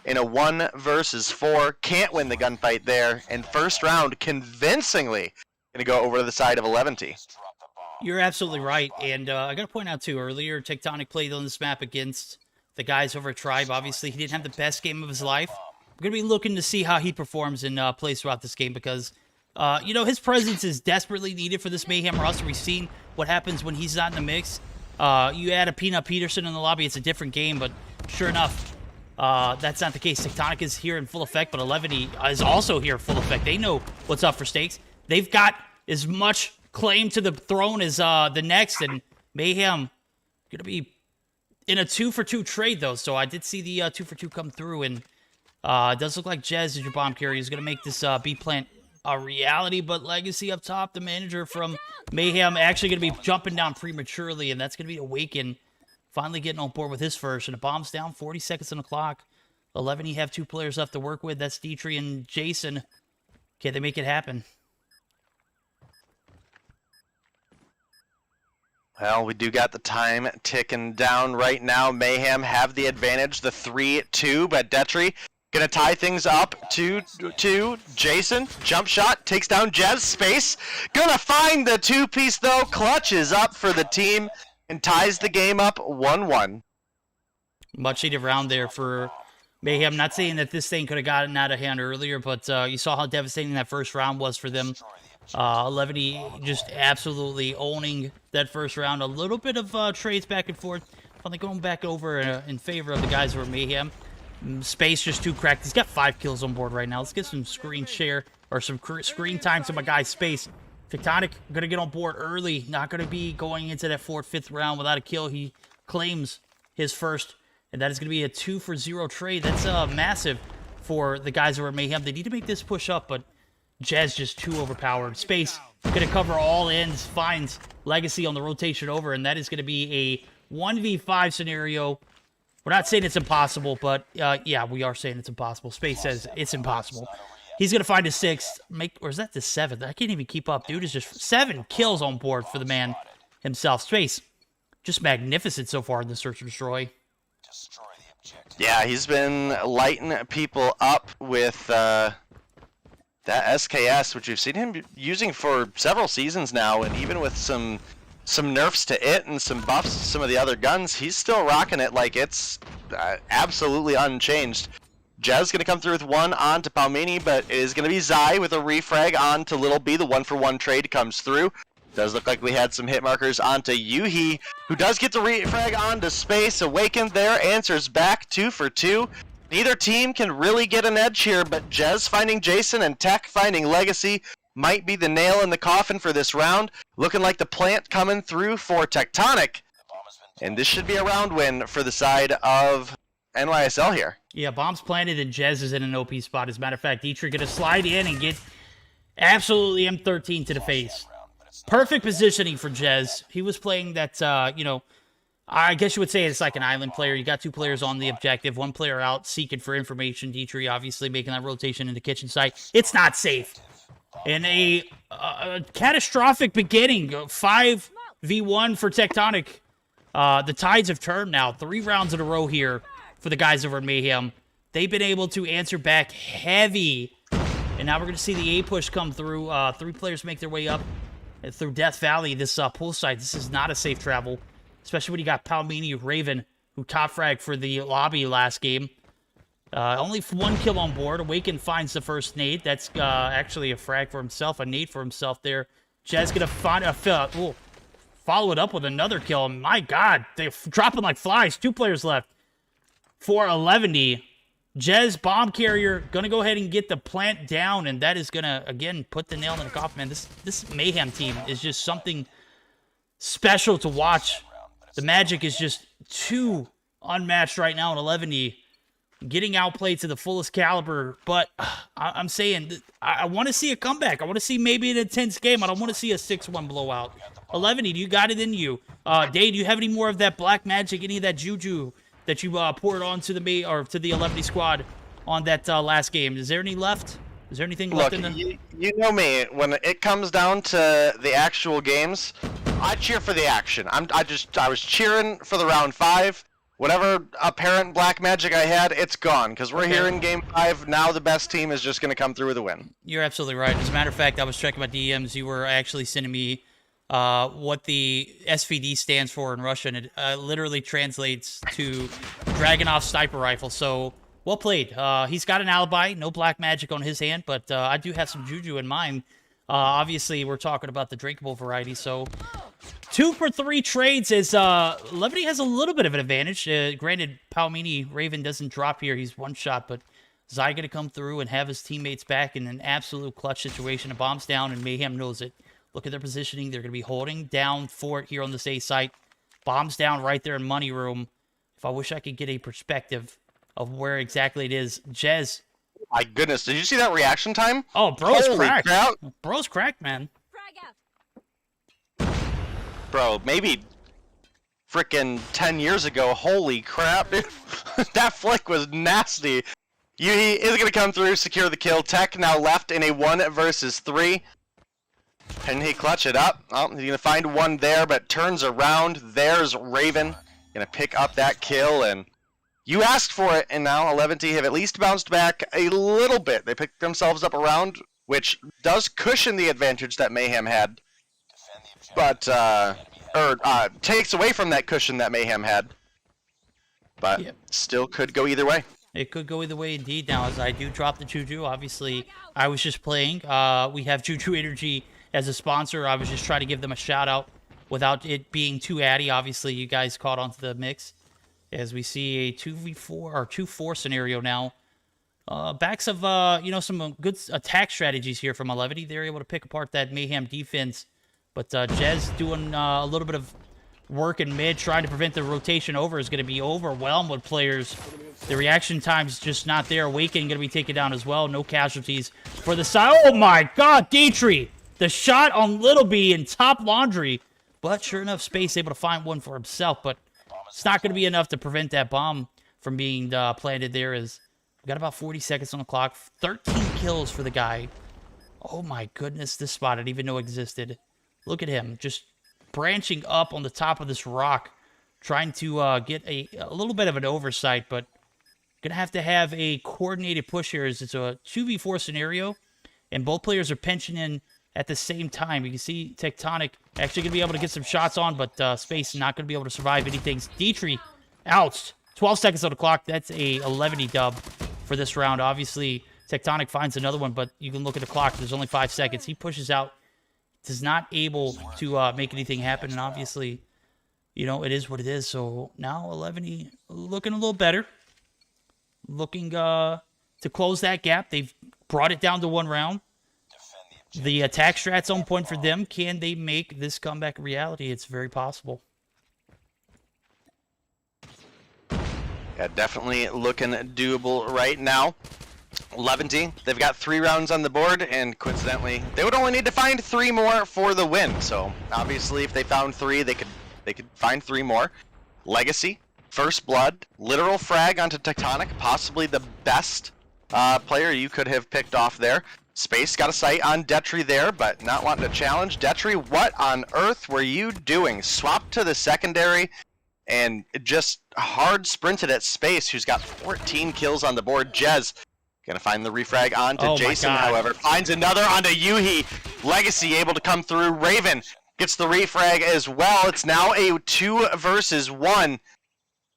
in a 1 versus 4. Can't win the gunfight there, and first round convincingly going to go over to the side of 11T. You're absolutely right, and I got to point out too, earlier Tectonic played on this map against the guys over at Tribe. Obviously, he didn't have the best game of his life. We're going to be looking to see how he performs and plays throughout this game because his presence is desperately needed for this Mayhem roster. We've seen what happens when he's not in the mix. You add a Peanut Peterson in the lobby, it's a different game, but sure enough, that's not the case. Tectonic is here in full effect, but 11 is also here in full effect. They know what's up for stakes. They've got as much claim to the throne as the next, and Mayhem going to be in a 2-for-2 trade, though. So I did see the 2-for-2 come through, and it does look like Jez is your bomb carrier. Is going to make this B plant a reality, but Legacy up top, the manager from Mayhem, actually going to be jumping down prematurely, and that's going to be Awaken finally getting on board with his first, and the bomb's down, 40 seconds on the clock. 11, you have 2 players left to work with. That's Dietrich and Jason. Can they make it happen? Well, we do got the time ticking down right now. Mayhem have the advantage, the 3-2, but Detri gonna tie things up to Jason. Jump shot, takes down Jez. Space, gonna find the 2-piece though. Clutch is up for the team and ties the game up 1-1. Much needed round there for Mayhem. Not saying that this thing could have gotten out of hand earlier, but you saw how devastating that first round was for them. 11 just absolutely owning that first round. A little bit of trades back and forth. Finally going back over in favor of the guys who are Mayhem. Space just too cracked. He's got 5 kills on board right now. Let's get some screen share or some screen time to my guy Space. Tectonic going to get on board early. Not going to be going into that 4th, 5th round without a kill. He claims his first, and that is going to be a 2-for-0 trade. That's massive for the guys who are Mayhem. They need to make this push up, but Jez just too overpowered. Space going to cover all ends, finds Legacy on the rotation over, and that is going to be a 1v5 scenario. We're not saying it's impossible, but yeah, we are saying it's impossible. Space says it's impossible. He's going to find a 6th. Or is that the 7th? I can't even keep up. Dude is just 7 kills on board for the man himself. Space, just magnificent so far in the Search and Destroy. Yeah, he's been lighting people up with that SKS, which we've seen him using for several seasons now, and even with some nerfs to it and some buffs to some of the other guns, he's still rocking it like it's absolutely unchanged. Jez going to come through with 1 on to Palmini, but it is going to be Zai with a refrag on to Little B. The 1-for-1 trade comes through. Does look like we had some hit markers onto Yuhi, who does get the refrag onto Space. Awakened there, answers back 2-for-2. Neither team can really get an edge here, but Jez finding Jason and Tech finding Legacy might be the nail in the coffin for this round. Looking like the plant coming through for Tectonic. And this should be a round win for the side of NYSL here. Yeah, bombs planted and Jez is in an OP spot. As a matter of fact, Dietrich going to slide in and get absolutely M13 to the face. Perfect positioning for Jez. He was playing that, you know, I guess you would say it's like an island player. You got 2 players on the objective, 1 player out seeking for information. Dietrich obviously making that rotation in the kitchen site. It's not safe. In a catastrophic beginning, 5v1 for Tectonic. The tides have turned now. 3 rounds in a row here for the guys over in Mayhem. They've been able to answer back heavy. And now we're going to see the A push come through. 3 players make their way up through Death Valley, this pool site. This is not a safe travel, especially when you got Palmini Raven, who top fragged for the lobby last game. Only 1 kill on board. Awaken finds the first nade. That's actually a frag for himself, a nade for himself there. Jez going to find a follow it up with another kill. My God, they're dropping like flies. 2 players left for 11. Jez, bomb carrier, going to go ahead and get the plant down, and that is going to, again, put the nail in the coffin, man. This Mayhem team is just something special to watch. The magic is just too unmatched right now in 11. Getting outplayed to the fullest caliber, but I'm saying I want to see a comeback. I want to see maybe an intense game. I don't want to see a 6-1 blowout. 11, do you got it in you? Dave, do you have any more of that black magic, any of that JuJu that you poured onto to the 11 squad on that last game? Is there any left? Is there anything left in the... You know me. When it comes down to the actual games, I cheer for the action. I was cheering for the round 5. Whatever apparent black magic I had, it's gone, because we're here in Game 5. Now the best team is just going to come through with a win. You're absolutely right. As a matter of fact, I was checking my DMs. You were actually sending me what the SVD stands for in Russian. It literally translates to Dragunov Sniper Rifle. So, well played. He's got an alibi. No black magic on his hand, but I do have some JuJu in mind. Obviously, we're talking about the drinkable variety, so... 2-for-3 trades as Levity has a little bit of an advantage. Granted, Palmini Raven doesn't drop here. He's 1 shot, but Zai going to come through and have his teammates back in an absolute clutch situation. A bomb's down, and Mayhem knows it. Look at their positioning. They're going to be holding down fort here on this A site. Bombs down right there in Money Room. If I wish I could get a perspective of where exactly it is. Jez. My goodness, did you see that reaction time? Oh, bro's Holy cracked. crap. Bro's cracked, man. Bro, maybe frickin' 10 years ago. Holy crap, dude. That flick was nasty. Yuhi is going to come through, secure the kill. Tech now left in a 1 versus 3. Can he clutch it up? Oh, he's going to find one there, but turns around. There's Raven. Going to pick up that kill, and you asked for it, and now 11T have at least bounced back a little bit. They picked themselves up around, which does cushion the advantage that Mayhem had, but takes away from that cushion that Mayhem had, but still could go either way. It could go either way indeed. Now, as I do drop the JuJu, obviously, I was just playing. We have JuJu Energy as a sponsor. I was just trying to give them a shout out without it being too addy. Obviously, you guys caught onto the mix as we see a 2v4 or 2-4 scenario now. Backs of some good attack strategies here from 11. They're able to pick apart that Mayhem defense, but Jez doing a little bit of work in mid, trying to prevent the rotation over, is going to be overwhelmed with players. The reaction time's just not there. Awaken going to be taken down as well. No casualties for the side. Oh my god, Dietrich! The shot on Little B in top laundry. But sure enough, Space able to find one for himself, but it's not going to be enough to prevent that bomb from being planted there. As we got about 40 seconds on the clock. 13 kills for the guy. Oh my goodness, this spot I didn't even know existed. Look at him, just branching up on the top of this rock, trying to get a little bit of an oversight, but gonna have to have a coordinated push here as it's a 2v4 scenario, and both players are pinching in at the same time. You can see Tectonic actually gonna be able to get some shots on, but Space not gonna be able to survive anything. Dietrich out. 12 seconds on the clock. That's a 11 dub for this round. Obviously, Tectonic finds another one, but you can look at the clock. There's only 5 seconds. He pushes out. Is not able to make anything happen, and obviously, it is what it is. So now 11 looking a little better. Looking to close that gap. They've brought it down to 1 round. The attack strat's on point for them. Can they make this comeback a reality? It's very possible. Yeah, definitely looking doable right now. 11T, they've got 3 rounds on the board, and coincidentally, they would only need to find 3 more for the win. So obviously, if they found 3, they could find 3 more. Legacy, First Blood, literal frag onto Tectonic, possibly the best player you could have picked off there. Space got a sight on Detri there, but not wanting to challenge. Detri, what on earth were you doing? Swapped to the secondary and just hard sprinted at Space, who's got 14 kills on the board. Jez gonna find the refrag onto Jason, however. Finds another onto Yuhi. Legacy able to come through. Raven gets the refrag as well. It's now a 2 versus 1.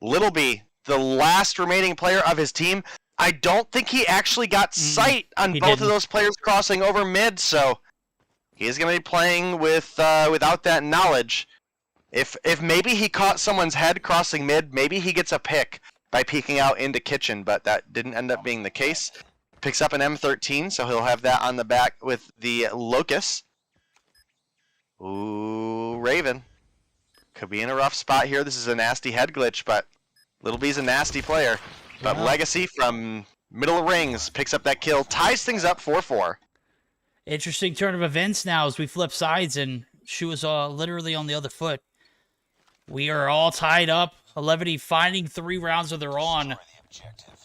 Little B, the last remaining player of his team. I don't think he actually got sight on both of those players crossing over mid, so he's gonna be playing with without that knowledge. If maybe he caught someone's head crossing mid, maybe he gets a pick by peeking out into kitchen, but that didn't end up being the case. Picks up an M13, so he'll have that on the back with the Locust. Ooh, Raven. Could be in a rough spot here. This is a nasty head glitch, but Little B's a nasty player. But Legacy from middle of rings picks up that kill, ties things up 4-4. Interesting turn of events now as we flip sides, and Shu is literally on the other foot. We are all tied up. 11 finding 3 rounds of their own.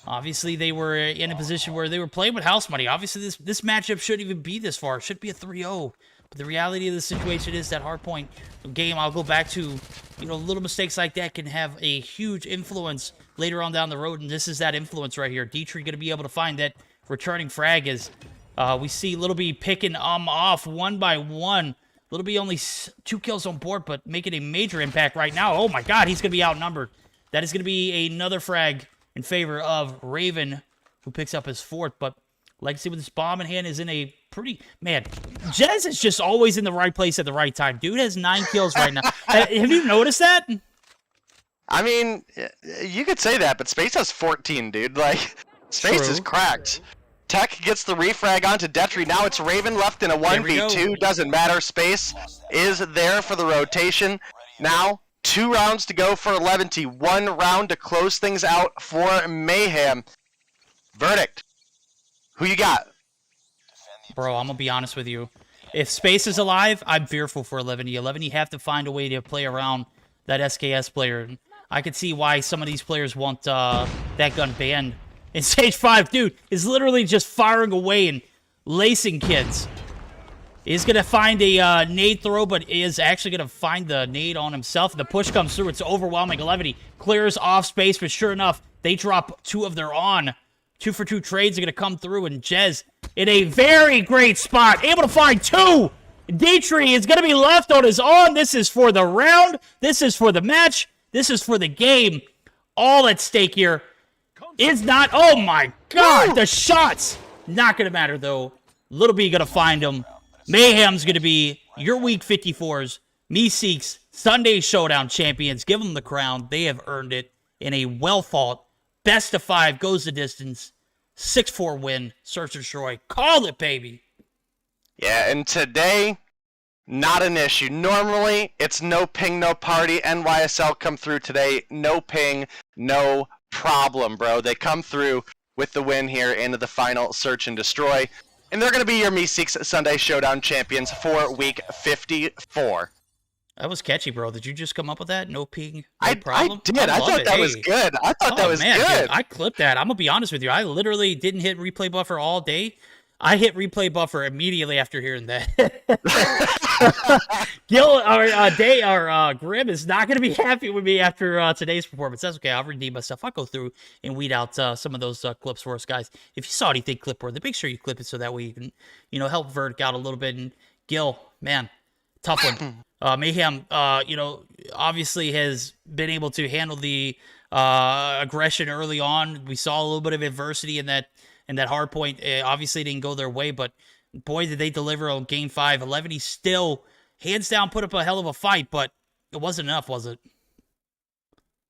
Obviously, they were in a position where they were playing with house money. Obviously, this matchup shouldn't even be this far. It should be a 3-0. But the reality of the situation is that hardpoint game, I'll go back to, little mistakes like that can have a huge influence later on down the road, and this is that influence right here. Dietrich going to be able to find that returning frag as we see Little B picking off 1 by 1. Little B only 2 kills on board, but making a major impact right now. Oh my god, he's going to be outnumbered. That is going to be another frag in favor of Raven, who picks up his 4th, but Legacy with his bomb in hand is in a pretty... Man, Jez is just always in the right place at the right time. Dude has 9 kills right now. Have you noticed that? I mean, you could say that, but Space has 14, dude. Like, Space is cracked. Tech gets the refrag onto Detri. Now it's Raven left in a 1v2. Doesn't matter. Space is there for the rotation. Now, 2 rounds to go for 11T. 1 round to close things out for Mayhem. Verdict. Who you got? Bro, I'm going to be honest with you. If Space is alive, I'm fearful for 11E. 11E have to find a way to play around that SKS player. I could see why some of these players want that gun banned. And Stage 5, dude, is literally just firing away and lacing kids. He's going to find a nade throw, but is actually going to find the nade on himself. The push comes through. It's overwhelming. 11 clears off space, but sure enough, they drop 2 of their on. 2-for-2 trades are going to come through, and Jez in a very great spot, able to find 2. Dietrich is going to be left on his own. This is for the round. This is for the match. This is for the game. All at stake here is not... Oh, my God. The shots. Not going to matter, though. Little B going to find him. Mayhem's going to be your Week 54's Meseeks Sunday Showdown champions. Give them the crown. They have earned it in a well-fought best of 5 goes the distance. 6-4 win. Search and destroy. Called it, baby. Yeah, and today, not an issue. Normally, it's no ping, no party. NYSL come through today. No ping, no problem, bro. They come through with the win here into the final search and destroy. And they're going to be your Meseeks Sunday Showdown champions for Week 54. That was catchy, bro. Did you just come up with that? No ping, no problem? I did. I thought that was good. I thought that was man, good. Dude, I clipped that. I'm going to be honest with you. I literally didn't hit replay buffer all day. I hit replay buffer immediately after hearing that. Grim is not going to be happy with me after today's performance. That's okay. I'll redeem myself. I'll go through and weed out some of those clips for us, guys. If you saw anything clip-worthy, make sure you clip it so that way you can, help Verdict out a little bit. And Gil, man, tough one. Mayhem, obviously has been able to handle the aggression early on. We saw a little bit of adversity in that hard point. Obviously didn't go their way, but boy, did they deliver on Game 5. 11, he still, hands down, put up a hell of a fight, but it wasn't enough, was it?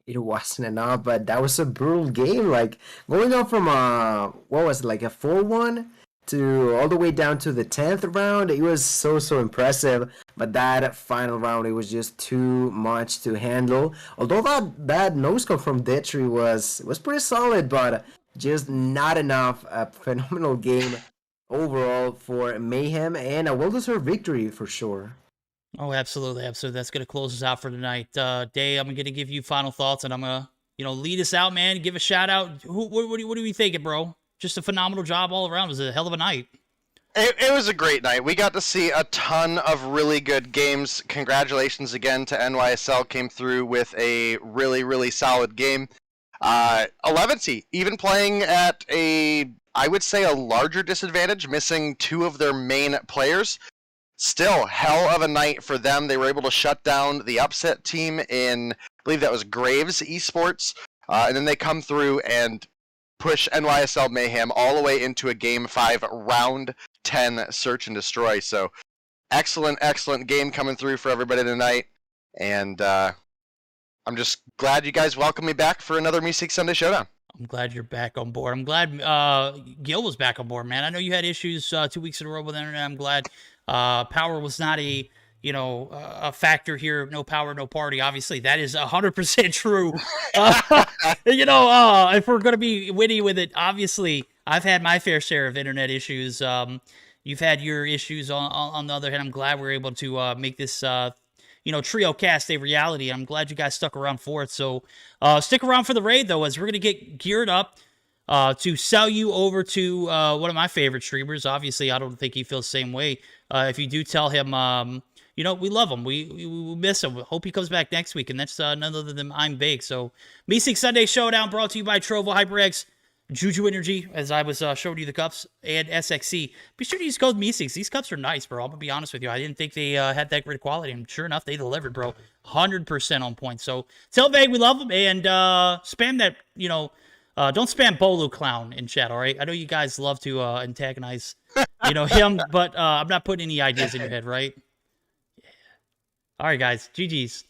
It wasn't enough, but that was a brutal game. Like, going on from a 4-1 to all the way down to the 10th round, it was so impressive. But that final round, it was just too much to handle. Although that no-scope from Dietrich was pretty solid, but just not enough. A phenomenal game overall for Mayhem, and a well-deserved victory for sure. Oh, absolutely. That's going to close us out for tonight. Day, I'm going to give you final thoughts, and I'm going to, lead us out, man. Give a shout-out. What are we thinking, bro? Just a phenomenal job all around. It was a hell of a night. It was a great night. We got to see a ton of really good games. Congratulations again to NYSL. Came through with a really, really solid game. 11C, even playing at I would say a larger disadvantage, missing 2 of their main players. Still, hell of a night for them. They were able to shut down the upset team in, I believe that was Graves Esports. And then they come through and push NYSL Mayhem all the way into a Game 5 Round 10 Search and Destroy. So, excellent game coming through for everybody tonight. And I'm just glad you guys welcomed me back for another Meseeks Sunday Showdown. I'm glad you're back on board. I'm glad Gil was back on board, man. I know you had issues 2 weeks in a row with the internet. I'm glad power was not a a factor here. No power, no party. Obviously, that is 100% true. If we're going to be witty with it, obviously, I've had my fair share of internet issues. You've had your issues on the other hand. I'm glad we're able to make this trio cast a reality. I'm glad you guys stuck around for it. So stick around for the raid, though, as we're going to get geared up to sell you over to one of my favorite streamers. Obviously, I don't think he feels the same way. If you do tell him, we love him. We miss him. Hope he comes back next week. And that's none other than I'm Vague. So Meseeks Sunday Showdown brought to you by Trovo, HyperX, JuJu Energy, as I was showing you the cups, and SXC. Be sure to use code Meseeks. These cups are nice, bro. I'm going to be honest with you. I didn't think they had that great quality, and sure enough, they delivered, bro. 100% on point. So tell Vague we love them, and spam that, don't spam Bolu Clown in chat, all right? I know you guys love to antagonize, him, but I'm not putting any ideas in your head, right? Yeah. All right, guys. GG's.